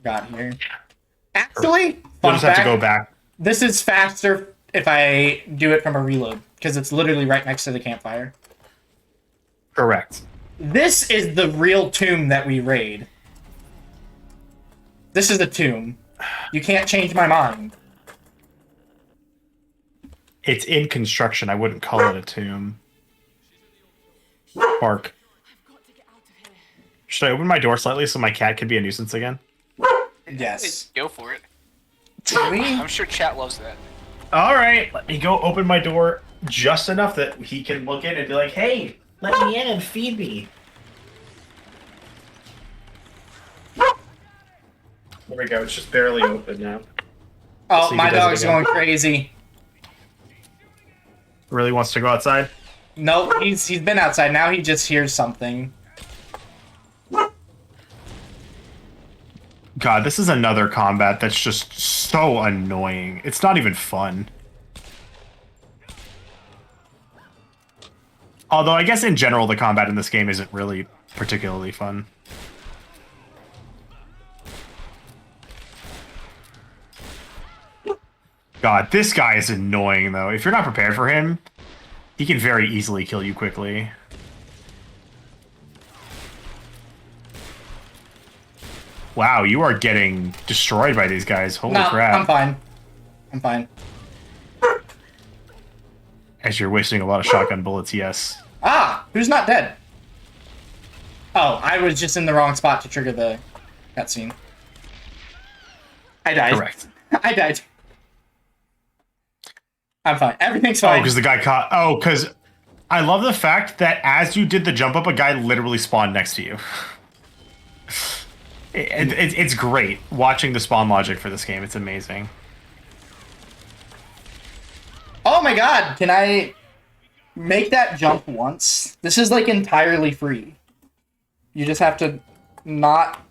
Speaker 2: got here. Actually,
Speaker 3: you'll just have to go back.
Speaker 2: This is faster if I do it from a reload, because it's literally right next to the campfire.
Speaker 3: Correct.
Speaker 2: This is the real tomb that we raid. This is a tomb. You can't change my mind.
Speaker 3: It's in construction. I wouldn't call it a tomb. Bark. Should I open my door slightly so my cat could be a nuisance again?
Speaker 2: Yes.
Speaker 1: Go for it.
Speaker 2: Really?
Speaker 1: I'm sure chat loves that.
Speaker 3: All right. Let me go open my door just enough that he can look in and be like, hey, let me in and feed me. There we go. It's just barely open now.
Speaker 2: Oh, my dog's going crazy.
Speaker 3: Really wants to go outside?
Speaker 2: No, he's been outside. Now he just hears something.
Speaker 3: God, this is another combat that's just so annoying. It's not even fun. Although, I guess in general, the combat in this game isn't really particularly fun. God, this guy is annoying, though. If you're not prepared for him, he can very easily kill you quickly. Wow, you are getting destroyed by these guys. Holy crap.
Speaker 2: I'm fine. I'm fine.
Speaker 3: As you're wasting a lot of shotgun bullets, yes.
Speaker 2: Ah! Who's not dead? Oh, I was just in the wrong spot to trigger the cutscene. I died.
Speaker 3: Correct.
Speaker 2: I died. I'm fine. Everything's fine.
Speaker 3: Oh, because the guy caught... Oh, because... I love the fact that as you did the jump up, a guy literally spawned next to you. It's great watching the spawn logic for this game. It's amazing.
Speaker 2: Oh my god, can I make that jump once? This is like entirely free. You just have to not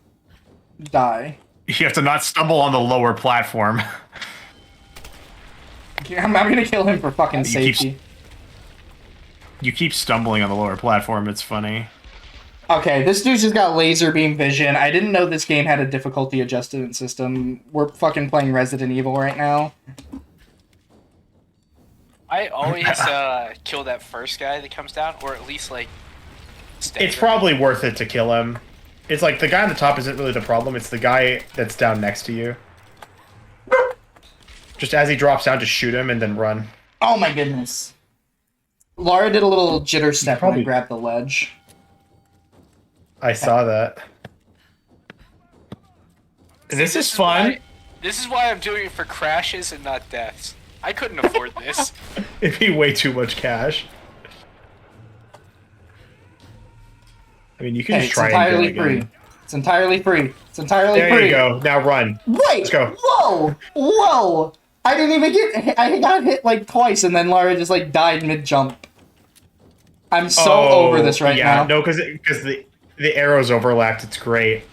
Speaker 2: die.
Speaker 3: You have to not stumble on the lower platform.
Speaker 2: I'm gonna kill him for fucking safety.
Speaker 3: You keep stumbling on the lower platform, it's funny.
Speaker 2: Okay, this dude's just got laser beam vision. I didn't know this game had a difficulty adjustment system. We're fucking playing Resident Evil right now.
Speaker 1: I always kill that first guy that comes down, or at least like.
Speaker 3: It's probably worth it to kill him. It's like the guy on the top isn't really the problem. It's the guy that's down next to you. Just as he drops down, just shoot him and then run.
Speaker 2: Oh my goodness. Laura did a little jitter step when I grabbed the ledge.
Speaker 3: I saw that. This is fun.
Speaker 1: This is why I'm doing it for crashes and not deaths. I couldn't afford this.
Speaker 3: It'd be way too much cash. I mean, you can just try and
Speaker 2: again. Free. It's entirely free. It's entirely free.
Speaker 3: There you go. Now run.
Speaker 2: Wait!
Speaker 3: Let's go.
Speaker 2: Whoa! Whoa! I didn't even get... I got hit like twice and then Lara just like died mid-jump. I'm so over this right
Speaker 3: yeah,
Speaker 2: now.
Speaker 3: no, because the arrows overlapped. It's great.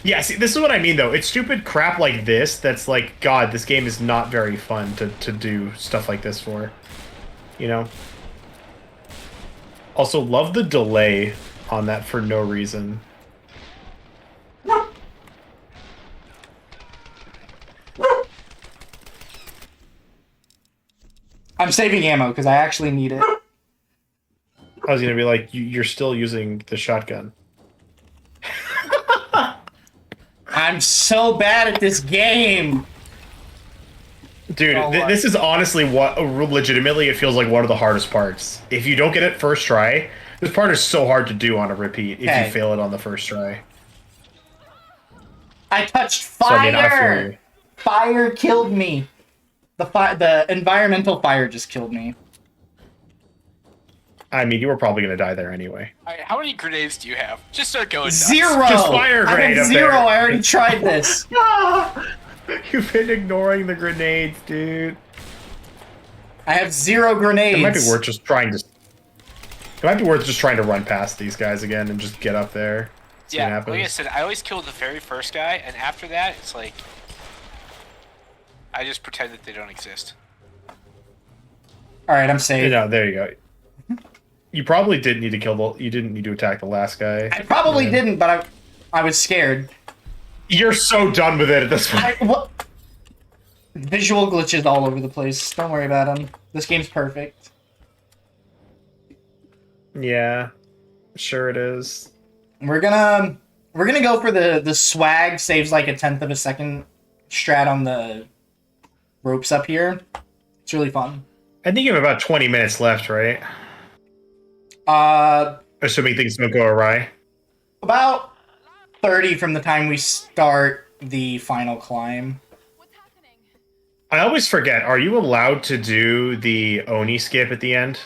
Speaker 3: Yeah, see, this is what I mean though. It's stupid crap like this that's like, God, this game is not very fun to do stuff like this for. You know. Also, love the delay on that for no reason.
Speaker 2: I'm saving ammo because I actually need it.
Speaker 3: I was gonna be like, you're still using the shotgun.
Speaker 2: I'm so bad at this game.
Speaker 3: Dude, this is honestly what legitimately it feels like one of the hardest parts. If you don't get it first try, this part is so hard to do on a repeat if you fail it on the first try.
Speaker 2: I touched fire.
Speaker 3: So, I mean, I feel you.
Speaker 2: Fire killed me. The environmental fire just killed me.
Speaker 3: I mean, you were probably gonna die there anyway.
Speaker 1: All right, how many grenades do you have? Just start going nuts.
Speaker 2: 0.
Speaker 3: Just fire a grenade
Speaker 2: I have
Speaker 3: up
Speaker 2: 0.
Speaker 3: there.
Speaker 2: I already tried this.
Speaker 3: You've been ignoring the grenades, dude.
Speaker 2: I have 0 grenades.
Speaker 3: It might be worth just trying to. It might be worth just trying to run past these guys again and just get up there. See what happens.
Speaker 1: Like I said, I always kill the very first guy, and after that, it's like I just pretend that they don't exist.
Speaker 2: All right, I'm safe.
Speaker 3: No, there you go. You probably didn't need to kill the. You didn't need to attack the last guy.
Speaker 2: I probably didn't, but I was scared.
Speaker 3: You're so done with it at this point.
Speaker 2: What? Visual glitches all over the place. Don't worry about them. This game's perfect.
Speaker 3: Yeah, sure it is.
Speaker 2: We're gonna go for the swag saves like 1/10 of a second strat on the ropes up here. It's really fun.
Speaker 3: I think you have about 20 minutes left, right? Assuming things don't go awry.
Speaker 2: About 30 from the time we start the final climb.
Speaker 3: I always forget, are you allowed to do the Oni skip at the end?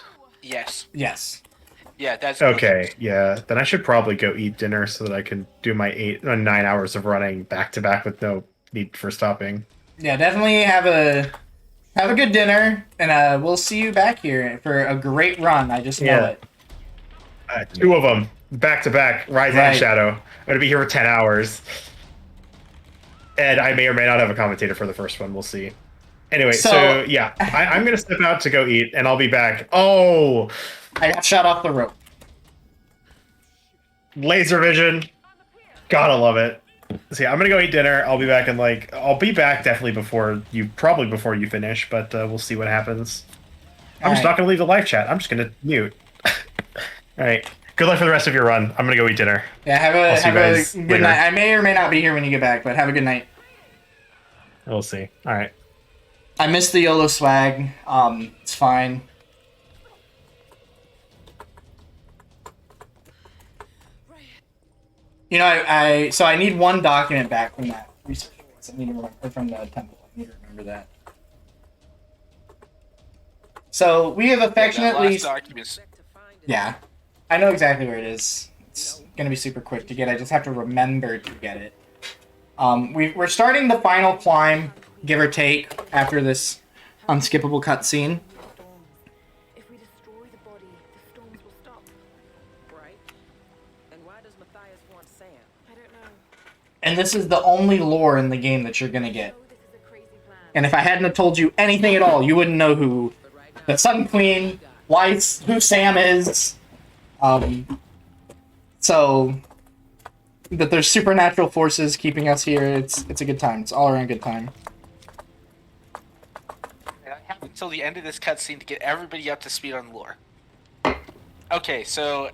Speaker 1: Yes.
Speaker 2: Yes.
Speaker 1: Yeah, that's
Speaker 3: okay. Yeah, then I should probably go eat dinner so that I can do my 9 hours of running back to back with no need for stopping.
Speaker 2: Yeah, definitely have a good dinner, and we'll see you back here for a great run. I just know it.
Speaker 3: 2 of them back to back, Rise and Shadow. I'm gonna be here for 10 hours, and I may or may not have a commentator for the first one. We'll see. Anyway, so yeah, I'm gonna step out to go eat, and I'll be back. Oh,
Speaker 2: I got shot off the rope.
Speaker 3: Laser vision, gotta love it. So yeah, I'm gonna go eat dinner. I'll be back in I'll be back definitely before you finish, but we'll see what happens. I'm just not gonna leave the live chat. I'm just gonna mute. All right. Good luck for the rest of your run. I'm gonna go eat dinner.
Speaker 2: Yeah, have a good night. I may or may not be here when you get back, but have a good night.
Speaker 3: We'll see. All right.
Speaker 2: I missed the YOLO swag. It's fine. You know, I need 1 document back from that research. I need to remember from the temple. I need to remember that. So we have affectionately. Yeah, I know exactly where it is. It's gonna be super quick to get. I just have to remember to get it. We're starting the final climb, give or take, after this unskippable cutscene.
Speaker 4: If we destroy the body, the storms will stop. Right? And why does Matthias want Sam? I don't know.
Speaker 2: And this is the only lore in the game that you're gonna get. And if I hadn't have told you anything at all, you wouldn't know who the Sun Queen, who Sam is. So that there's supernatural forces keeping us here. It's a good time. It's all around good time.
Speaker 1: And I have until the end of this cutscene to get everybody up to speed on lore. Okay, so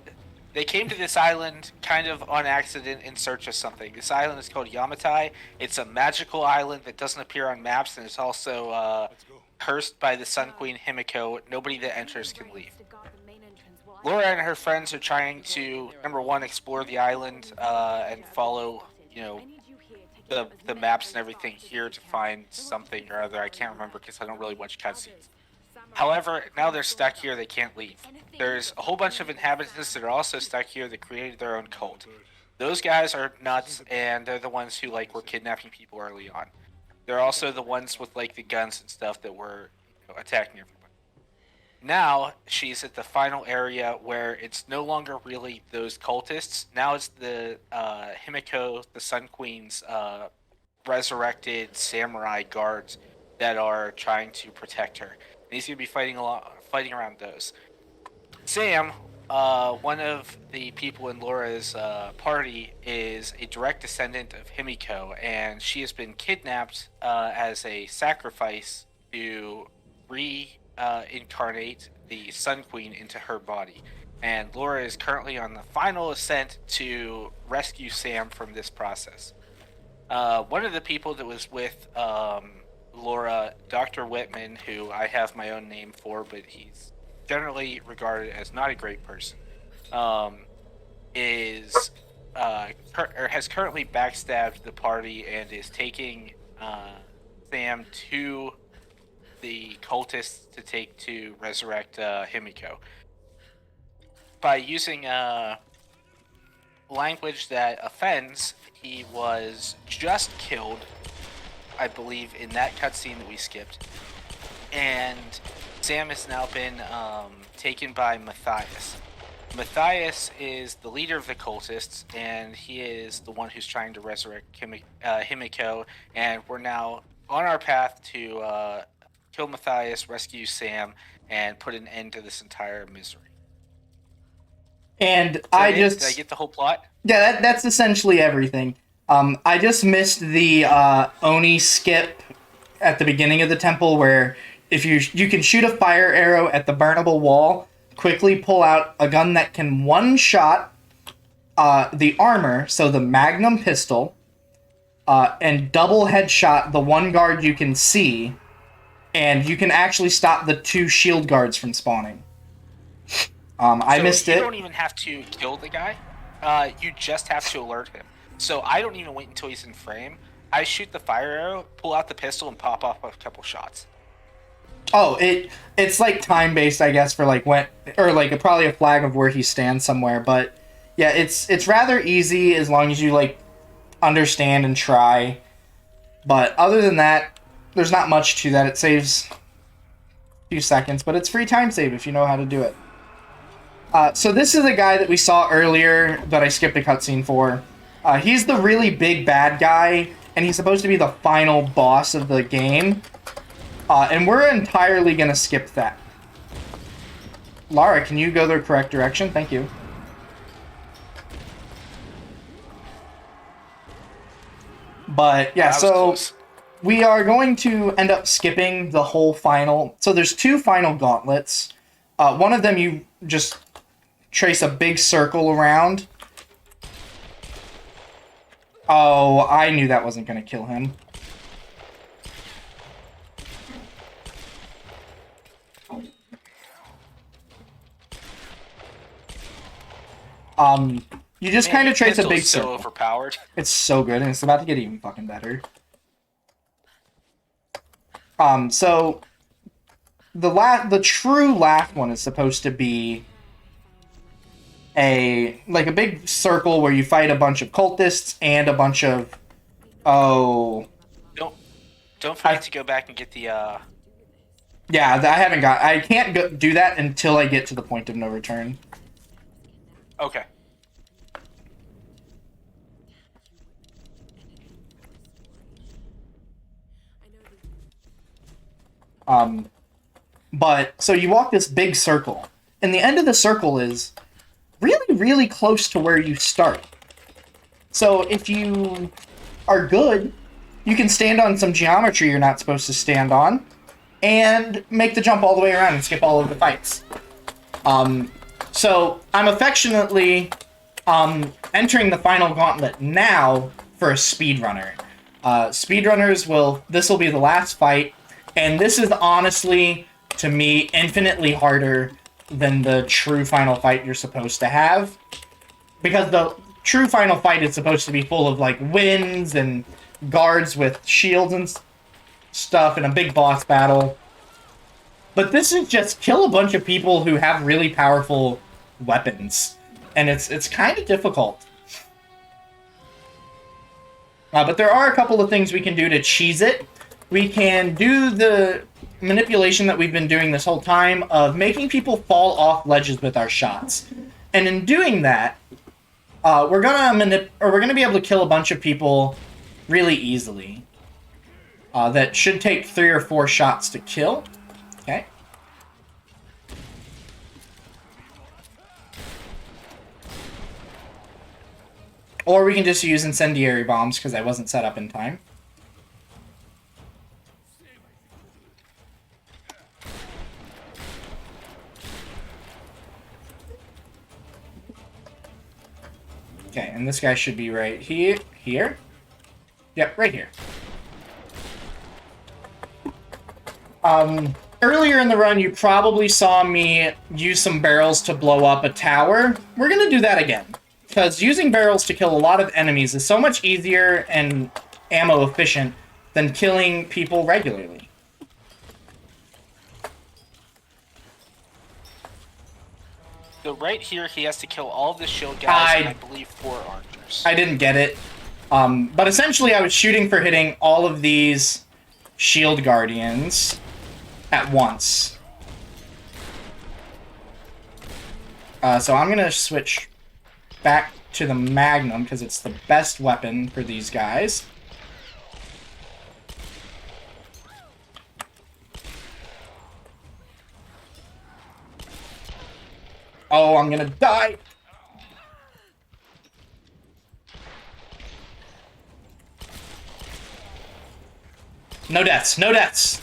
Speaker 1: they came to this island kind of on accident in search of something. This island is called Yamatai. It's a magical island that doesn't appear on maps, and it's also cursed by the Sun Queen Himiko. Nobody that enters can leave. Laura and her friends are trying to, number 1, explore the island and follow, the maps and everything here to find something or other. I can't remember because I don't really watch cutscenes. However, now they're stuck here, they can't leave. There's a whole bunch of inhabitants that are also stuck here that created their own cult. Those guys are nuts, and they're the ones who were kidnapping people early on. They're also the ones with the guns and stuff that were attacking everybody. Now she's at the final area where it's no longer really those cultists. Now it's the Himiko, the Sun Queen's resurrected samurai guards that are trying to protect her. And he's gonna be fighting around those. Sam, one of the people in Laura's party, is a direct descendant of Himiko, and she has been kidnapped as a sacrifice to reincarnate the Sun Queen into her body. And Laura is currently on the final ascent to rescue Sam from this process. One of the people that was with Laura, Dr. Whitman, who I have my own name for, but he's generally regarded as not a great person, has currently backstabbed the party and is taking Sam to the cultists to take to resurrect Himiko. By using language that offends, he was just killed, I believe, in that cutscene that we skipped. And Sam has now been taken by Matthias. Matthias is the leader of the cultists, and he is the one who's trying to resurrect Himiko, and we're now on our path to kill Matthias, rescue Sam, and put an end to this entire misery.
Speaker 2: And
Speaker 1: Did I get the whole plot?
Speaker 2: Yeah, that's essentially everything. I just missed the Oni skip at the beginning of the temple, where if you can shoot a fire arrow at the burnable wall, quickly pull out a gun that can one-shot the armor, so the Magnum pistol, and double headshot the one guard you can see, and you can actually stop the 2 shield guards from spawning. I missed it.
Speaker 1: You don't even have to kill the guy. You just have to alert him. So I don't even wait until he's in frame. I shoot the fire arrow, pull out the pistol, and pop off a couple shots.
Speaker 2: Oh, it's like time-based, I guess, for like when, or like probably a flag of where he stands somewhere. But yeah, it's rather easy as long as you like understand and try. But other than that, there's not much to that. It saves a few seconds, but it's free time save if you know how to do it. So this is the guy that we saw earlier that I skipped a cutscene for. He's the really big bad guy, and he's supposed to be the final boss of the game. And we're entirely going to skip that. Lara, can you go the correct direction? Thank you. But yeah, so
Speaker 1: close.
Speaker 2: We are going to end up skipping the whole final. So there's 2 final gauntlets. One of them you just trace a big circle around. Oh, I knew that wasn't going to kill him. You just kind of trace a big circle.
Speaker 1: So overpowered.
Speaker 2: It's so good, and it's about to get even fucking better. So the true last one is supposed to be a big circle where you fight a bunch of cultists and a bunch of
Speaker 1: Don't forget to go back and get the
Speaker 2: Yeah, I can't do that until I get to the point of no return.
Speaker 1: Okay.
Speaker 2: But so you walk this big circle, and the end of the circle is really, really close to where you start. So if you are good, you can stand on some geometry you're not supposed to stand on, and make the jump all the way around and skip all of the fights. So I'm affectionately entering the final gauntlet now for a speedrunner. Speedrunners this will be the last fight, and this is honestly, to me, infinitely harder than the true final fight you're supposed to have. Because the true final fight is supposed to be full of, like, winds and guards with shields and stuff and a big boss battle. But this is just kill a bunch of people who have really powerful weapons. And it's kind of difficult. But there are a couple of things we can do to cheese it. we can do the manipulation that we've been doing this whole time of making people fall off ledges with our shots. And in doing that, we're gonna be able to kill a bunch of people really easily. That should take 3 or 4 shots to kill. Okay. Or we can just use incendiary bombs because I wasn't set up in time. Okay, and this guy should be right here. Yep, right here. Earlier in the run, you probably saw me use some barrels to blow up a tower. We're gonna do that again. Because using barrels to kill a lot of enemies is so much easier and ammo efficient than killing people regularly.
Speaker 1: So right here, he has to kill all of the shield guys and I believe 4 archers.
Speaker 2: I didn't get it. But essentially, I was shooting for hitting all of these shield guardians at once. So I'm going to switch back to the Magnum because it's the best weapon for these guys. Oh, I'm gonna die. No deaths, no deaths.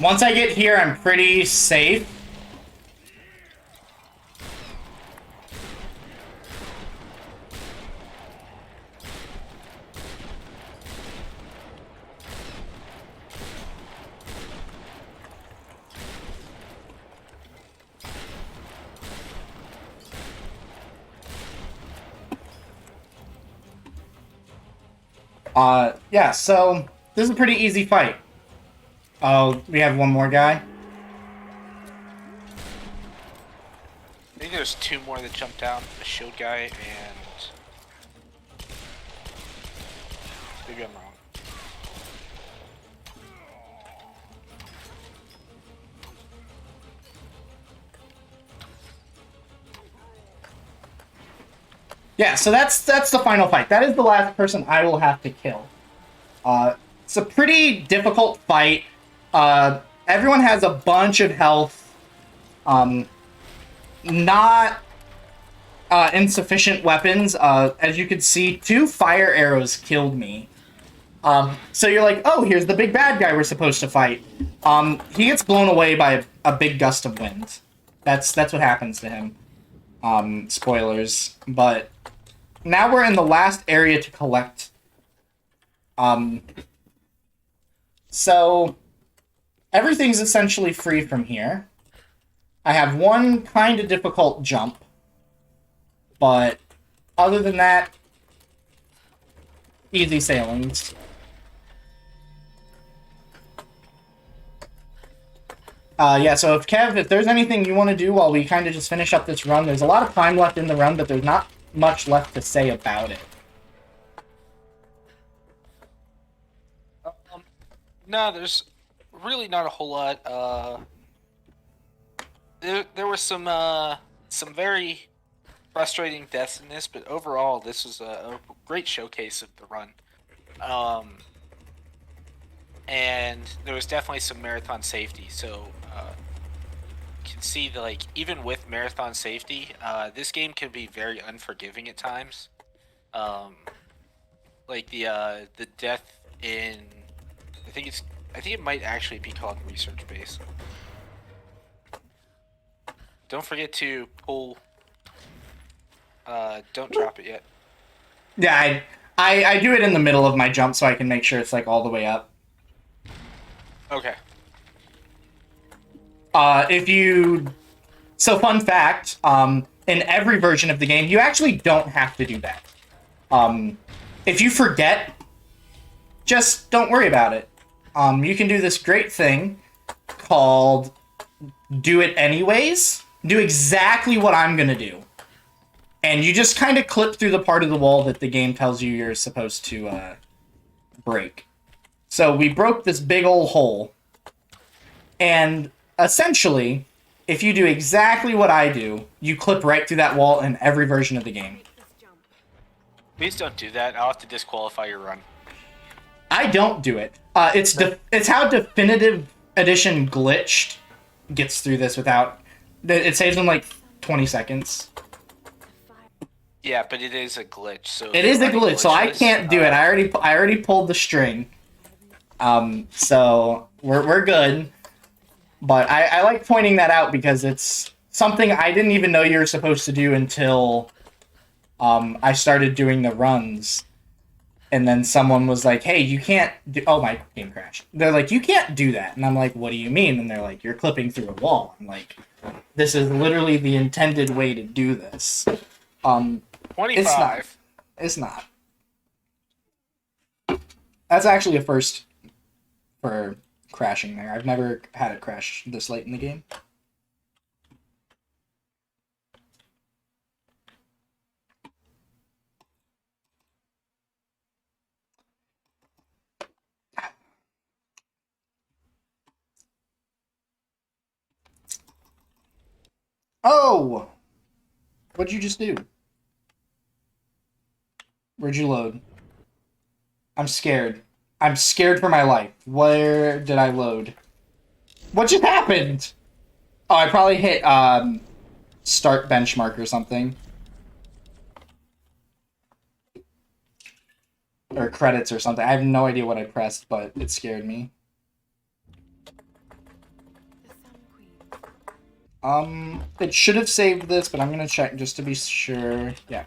Speaker 2: Once I get here, I'm pretty safe. Yeah, so this is a pretty easy fight. Oh, we have one more guy.
Speaker 1: I think there's 2 more that jumped down. The shield guy and... maybe I'm wrong.
Speaker 2: Yeah, so that's the final fight. That is the last person I will have to kill. It's a pretty difficult fight. Everyone has a bunch of health. Not insufficient weapons. As you can see, 2 fire arrows killed me. So you're like, oh, here's the big bad guy we're supposed to fight. He gets blown away by a big gust of wind. That's what happens to him. Spoilers. But now we're in the last area to collect. So everything's essentially free from here. I have one kind of difficult jump, but other than that, easy sailings. Yeah, so if there's anything you want to do while we kind of just finish up this run, there's a lot of time left in the run, but there's not much left to say about it.
Speaker 1: No, there's really not a whole lot. There was some very frustrating deaths in this, but overall, this was a great showcase of the run. And there was definitely some marathon safety, so you can see that, like, even with marathon safety, this game can be very unforgiving at times. Like the death in, I think it might actually be called Research Base. Don't forget to pull. Don't drop it yet.
Speaker 2: Yeah, I do it in the middle of my jump so I can make sure it's like all the way up.
Speaker 1: Okay.
Speaker 2: So fun fact, in every version of the game, you actually don't have to do that. If you forget, just don't worry about it. You can do this great thing called do it anyways. Do exactly what I'm going to do. And you just kind of clip through the part of the wall that the game tells you you're supposed to break. So we broke this big old hole. And essentially, if you do exactly what I do, you clip right through that wall in every version of the game.
Speaker 1: Please don't do that. I'll have to disqualify your run.
Speaker 2: I don't do it. It's how Definitive Edition Glitched gets through this without... It saves them like 20 seconds.
Speaker 1: Yeah, but it is a glitch. So
Speaker 2: It is a glitch, so I can't do it. I already pulled the string. So we're good. But I like pointing that out because it's something I didn't even know you were supposed to do until I started doing the runs. And then someone was like, hey, you can't do... Oh, my game crashed. They're like, you can't do that. And I'm like, what do you mean? And they're like, you're clipping through a wall. I'm like, this is literally the intended way to do this.
Speaker 1: 25.
Speaker 2: It's not. That's actually a first for crashing there. I've never had it crash this late in the game. Oh! What'd you just do? Where'd you load? I'm scared. I'm scared for my life. Where did I load? What just happened? Oh, I probably hit start benchmark or something. Or credits or something. I have no idea what I pressed, but it scared me. It should have saved this, but I'm gonna check just to be sure. Yeah.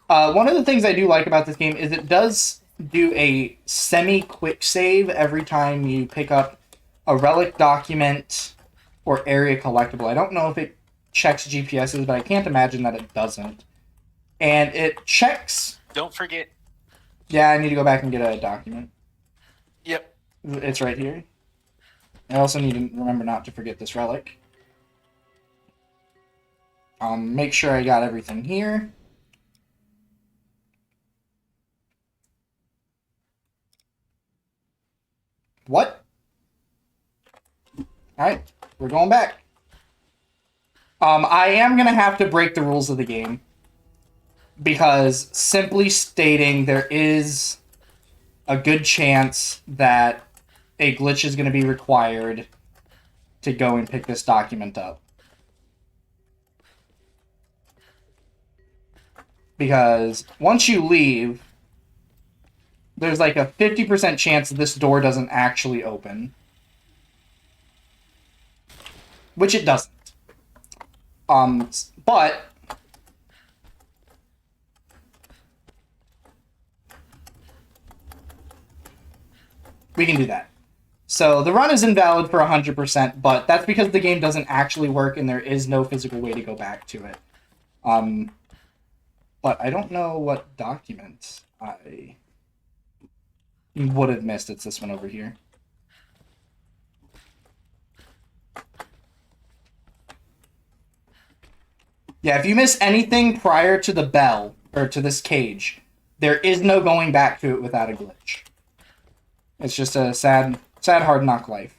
Speaker 2: One of the things I do like about this game is it does do a semi-quick save every time you pick up a relic document or area collectible. I don't know if it checks GPSs, but I can't imagine that it doesn't. And it checks...
Speaker 1: Don't forget.
Speaker 2: Yeah, I need to go back and get a document.
Speaker 1: Yep.
Speaker 2: It's right here. I also need to remember not to forget this relic. Make sure I got everything here. What? Alright, we're going back. I am going to have to break the rules of the game. Because simply stating there is a good chance that a glitch is going to be required to go and pick this document up. Because once you leave, there's like a 50% chance this door doesn't actually open. Which it doesn't. But we can do that. So the run is invalid for 100%, but that's because the game doesn't actually work and there is no physical way to go back to it. But I don't know what document I would have missed. It's this one over here. Yeah, if you miss anything prior to the bell, or to this cage, there is no going back to it without a glitch. It's just a sad, hard knock life.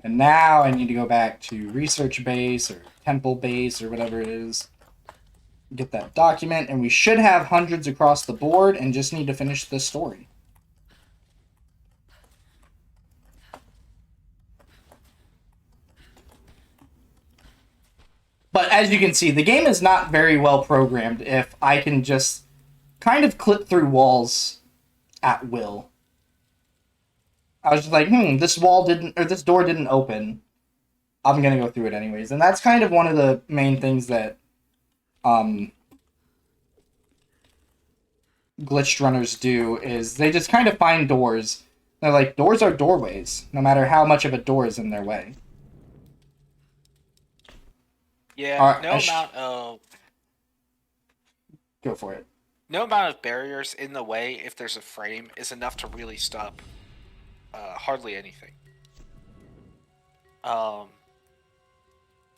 Speaker 2: And now I need to go back to research base or temple base or whatever it is. Get that document, and we should have hundreds across the board and just need to finish this story. But as you can see, the game is not very well programmed if I can just kind of clip through walls at will. I was just like, this wall didn't, or this door didn't open. I'm gonna go through it anyways. And that's kind of one of the main things that glitched runners do, is they just kind of find doors. They're like, doors are doorways, no matter how much of a door is in their way.
Speaker 1: Yeah,
Speaker 2: Go for it.
Speaker 1: no amount of barriers in the way, if there's a frame, is enough to really stop hardly anything.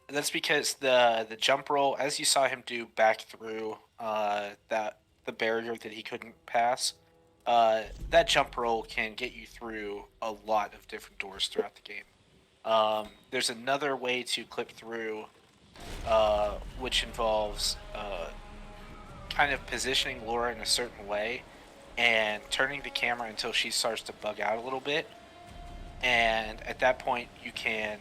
Speaker 1: That's because the jump roll, as you saw him do back through the barrier that he couldn't pass, that jump roll can get you through a lot of different doors throughout the game. There's another way to clip through, which involves kind of positioning Laura in a certain way and turning the camera until she starts to bug out a little bit. And at that point, you can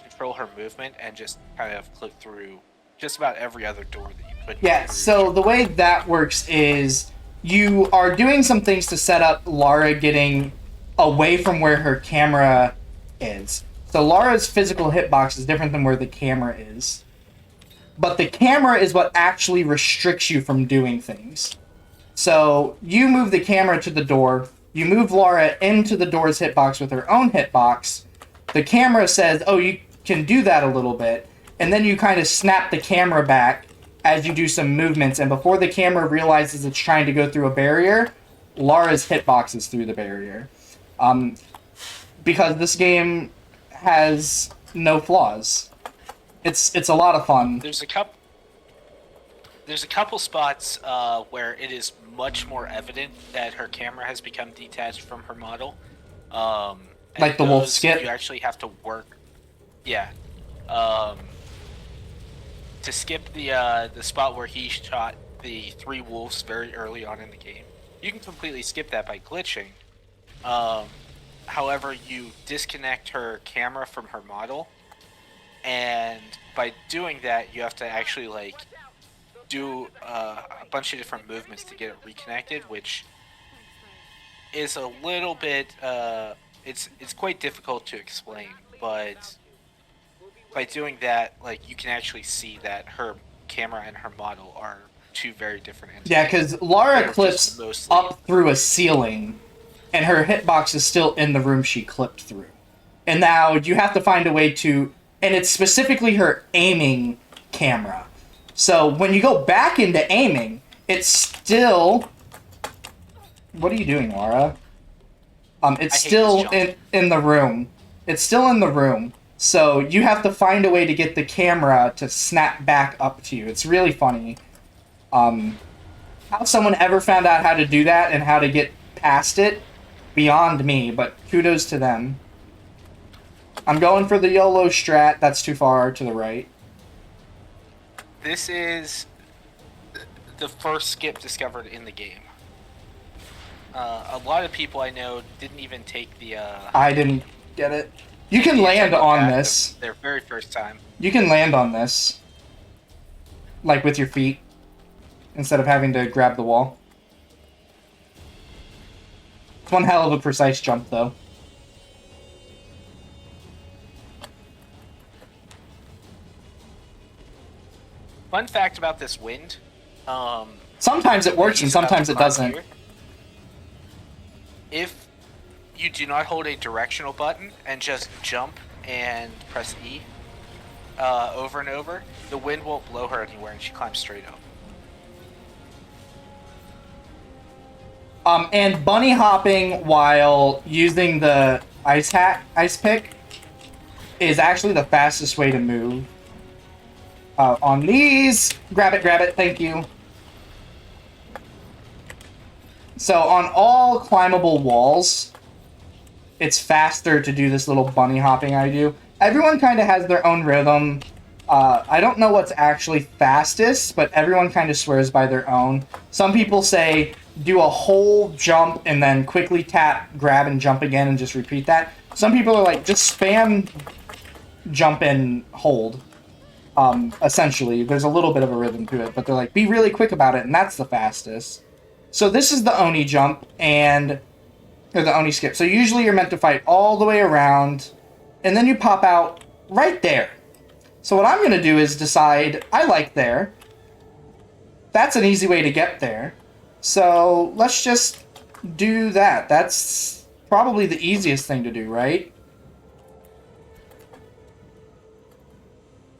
Speaker 1: control her movement and just kind of clip through just about every other door that you could.
Speaker 2: Yeah, so the way that works is you are doing some things to set up Lara getting away from where her camera is. So Lara's physical hitbox is different than where the camera is. But the camera is what actually restricts you from doing things. So you move the camera to the door, you move Lara into the door's hitbox with her own hitbox. The camera says, oh, you can do that a little bit. And then you kind of snap the camera back as you do some movements. And before the camera realizes it's trying to go through a barrier, Lara's hitbox is through the barrier. Because this game has no flaws. It's a lot of fun.
Speaker 1: There's a couple spots where it is much more evident that her camera has become detached from her model.
Speaker 2: Like the wolf skip?
Speaker 1: You actually have to work. Yeah. To skip the spot where he shot the 3 wolves very early on in the game, you can completely skip that by glitching. However, you disconnect her camera from her model, and by doing that, you have to actually like do a bunch of different movements to get it reconnected, which is a little bit it's quite difficult to explain, but by doing that, like, you can actually see that her camera and her model are two very different entities.
Speaker 2: Yeah, because Lara
Speaker 1: They're
Speaker 2: clips
Speaker 1: just mostly-
Speaker 2: up through a ceiling, and her hitbox is still in the room she clipped through. And now you have to find a way to... And it's specifically her aiming camera. So when you go back into aiming, it's still... What are you doing, Lara? It's still in the room. It's still in the room. So you have to find a way to get the camera to snap back up to you. It's really funny. How someone ever found out how to do that and how to get past it, beyond me, but kudos to them. I'm going for the YOLO strat. That's too far to the right.
Speaker 1: This is the first skip discovered in the game. A lot of people I know didn't even take the...
Speaker 2: I didn't get it. You can land on this.
Speaker 1: Their very first time.
Speaker 2: You can land on this. Like with your feet. Instead of having to grab the wall. It's one hell of a precise jump, though.
Speaker 1: Fun fact about this wind.
Speaker 2: Sometimes it works and sometimes it doesn't.
Speaker 1: Here, if you do not hold a directional button and just jump and press E over and over, the wind won't blow her anywhere and she climbs straight up.
Speaker 2: And bunny hopping while using the ice pick is actually the fastest way to move. On these, grab it, thank you. So on all climbable walls, it's faster to do this little bunny hopping I do. Everyone kind of has their own rhythm. I don't know what's actually fastest, but everyone kind of swears by their own. Some people say do a whole jump and then quickly tap, grab, and jump again and just repeat that. Some people are like, just spam jump and hold. Essentially, there's a little bit of a rhythm to it, but they're like, be really quick about it, and that's the fastest. So this is the Oni jump, or the Oni skip. So usually you're meant to fight all the way around, and then you pop out right there. So what I'm going to do is decide, I like there. That's an easy way to get there. So let's just do that. That's probably the easiest thing to do, right?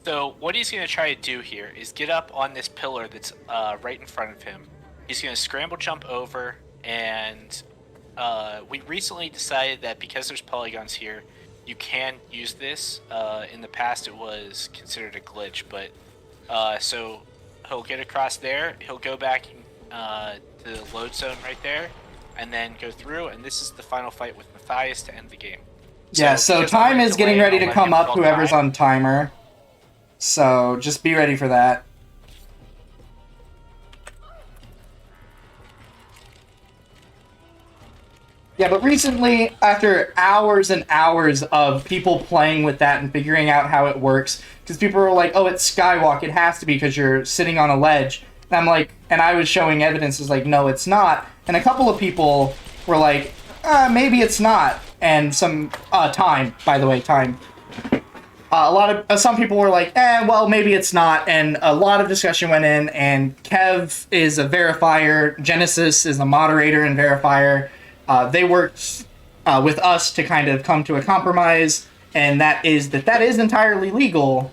Speaker 1: So what he's going to try to do here is get up on this pillar that's right in front of him. He's going to scramble jump over, and we recently decided that because there's polygons here, you can use this. In the past, it was considered a glitch, but so he'll get across there. He'll go back to the load zone right there, and then go through. And this is the final fight with Matthias to end the game.
Speaker 2: Yeah. So
Speaker 1: because I'm
Speaker 2: time
Speaker 1: gonna
Speaker 2: is getting
Speaker 1: delay,
Speaker 2: ready
Speaker 1: I'll
Speaker 2: to
Speaker 1: let
Speaker 2: come
Speaker 1: him
Speaker 2: up.
Speaker 1: call
Speaker 2: Whoever's
Speaker 1: time.
Speaker 2: on timer. So just be ready for that. Yeah, but recently, after hours and hours of people playing with that and figuring out how it works, because people were like, oh, it's Skywalk, it has to be because you're sitting on a ledge. And I'm like, and I was showing evidence, is like, no, it's not. And a couple of people were like, maybe it's not. And some, time, by the way, time. Some people were like, well, maybe it's not. And a lot of discussion went in, and Kev is a verifier, Genesis is a moderator and verifier. They worked with us to kind of come to a compromise, and that is entirely legal.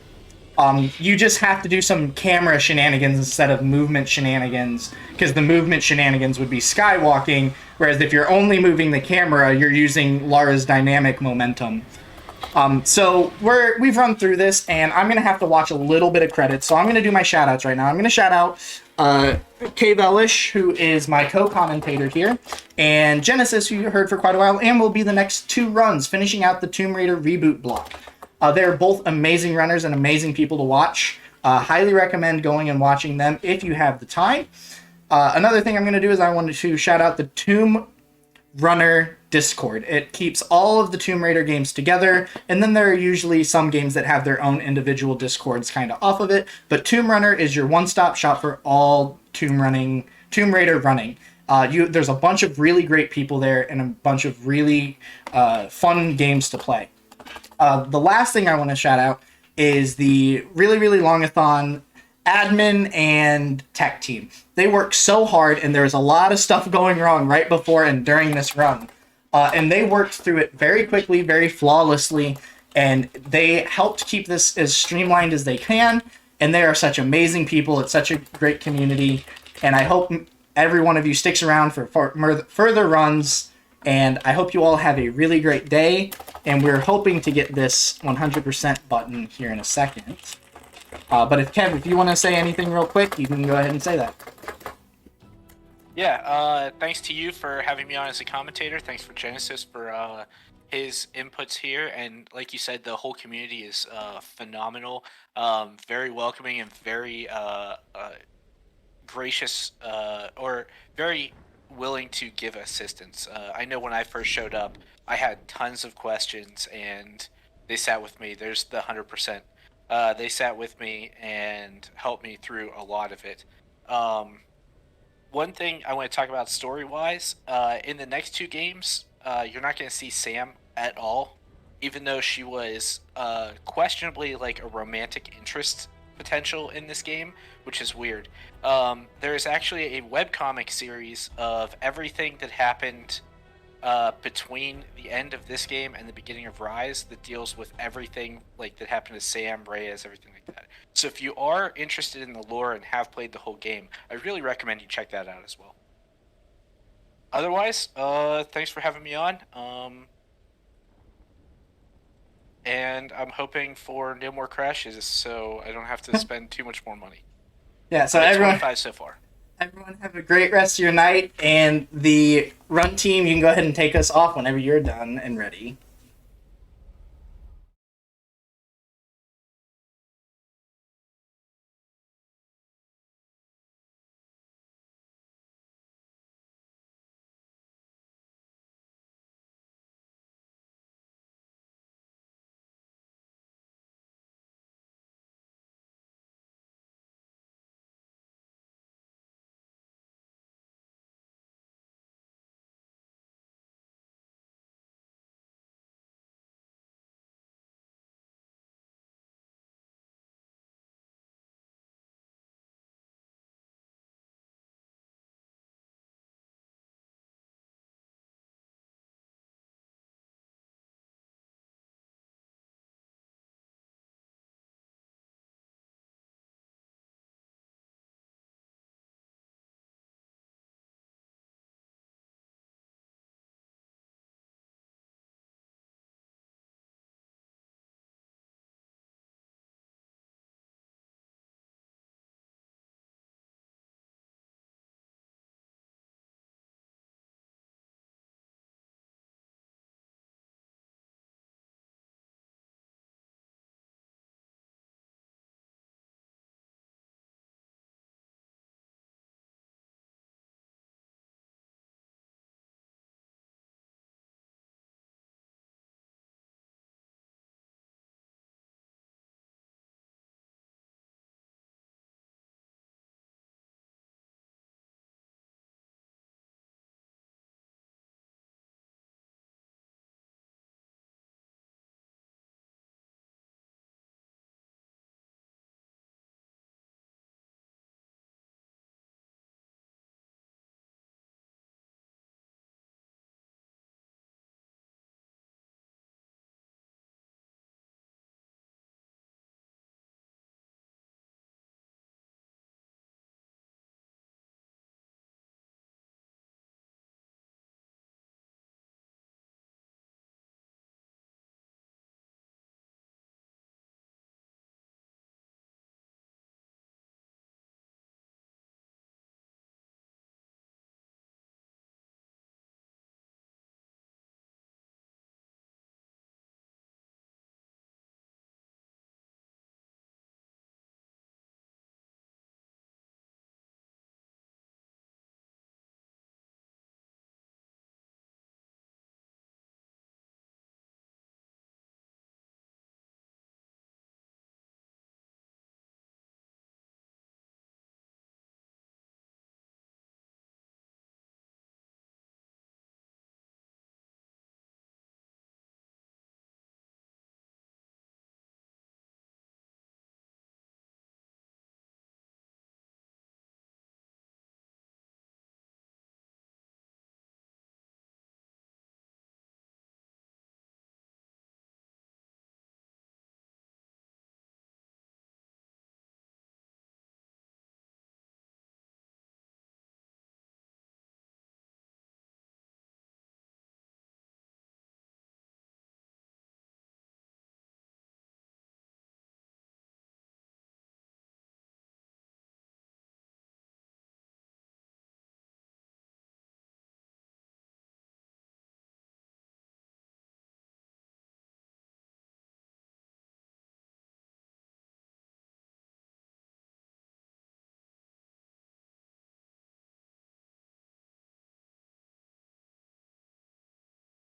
Speaker 2: You just have to do some camera shenanigans instead of movement shenanigans, because the movement shenanigans would be skywalking, whereas if you're only moving the camera, you're using Lara's dynamic momentum. So we've run through this, and I'm going to have to watch a little bit of credits, so I'm going to do my shout-outs right now. I'm going to shout out Cave Elish, who is my co-commentator here, and Genesis, who you heard for quite a while, and will be the next 2 runs, finishing out the Tomb Raider reboot block. They're both amazing runners and amazing people to watch. Highly recommend going and watching them if you have the time. Another thing I'm going to do is I wanted to shout out the Tomb Runner Discord. It keeps all of the Tomb Raider games together, and then there are usually some games that have their own individual Discords kind of off of it, but Tomb Runner is your one-stop shop for all Tomb Raider running. There's a bunch of really great people there and a bunch of really fun games to play. The last thing I want to shout out is the really, really longathon admin and tech team. They work so hard, and there's a lot of stuff going wrong right before and during this run. And they worked through it very quickly, very flawlessly, and they helped keep this as streamlined as they can. And they are such amazing people. It's such a great community. And I hope every one of you sticks around for further runs. And I hope you all have a really great day. And we're hoping to get this 100% button here in a second. But if you want to say anything real quick, you can go ahead and say that.
Speaker 1: Yeah, thanks to you for having me on as a commentator. Thanks for Genesis for his inputs here. And like you said, the whole community is phenomenal, very welcoming, and very gracious, or very willing to give assistance. I know when I first showed up, I had tons of questions, and they sat with me. There's the 100%. They sat with me and helped me through a lot of it. One thing I want to talk about story-wise, in the next 2 games, you're not going to see Sam at all, even though she was questionably like a romantic interest potential in this game, which is weird. There is actually a webcomic series of everything that happened between the end of this game and the beginning of Rise that deals with everything like that happened to Sam, Reyes, everything like that. So if you are interested in the lore and have played the whole game, I really recommend you check that out as well. Otherwise, thanks for having me on. And I'm hoping for no more crashes, so I don't have to spend too much more money.
Speaker 2: Yeah, so
Speaker 1: It's
Speaker 2: everyone
Speaker 1: 25 so far.
Speaker 2: Everyone have a great rest of your night, and the run team, you can go ahead and take us off whenever you're done and ready.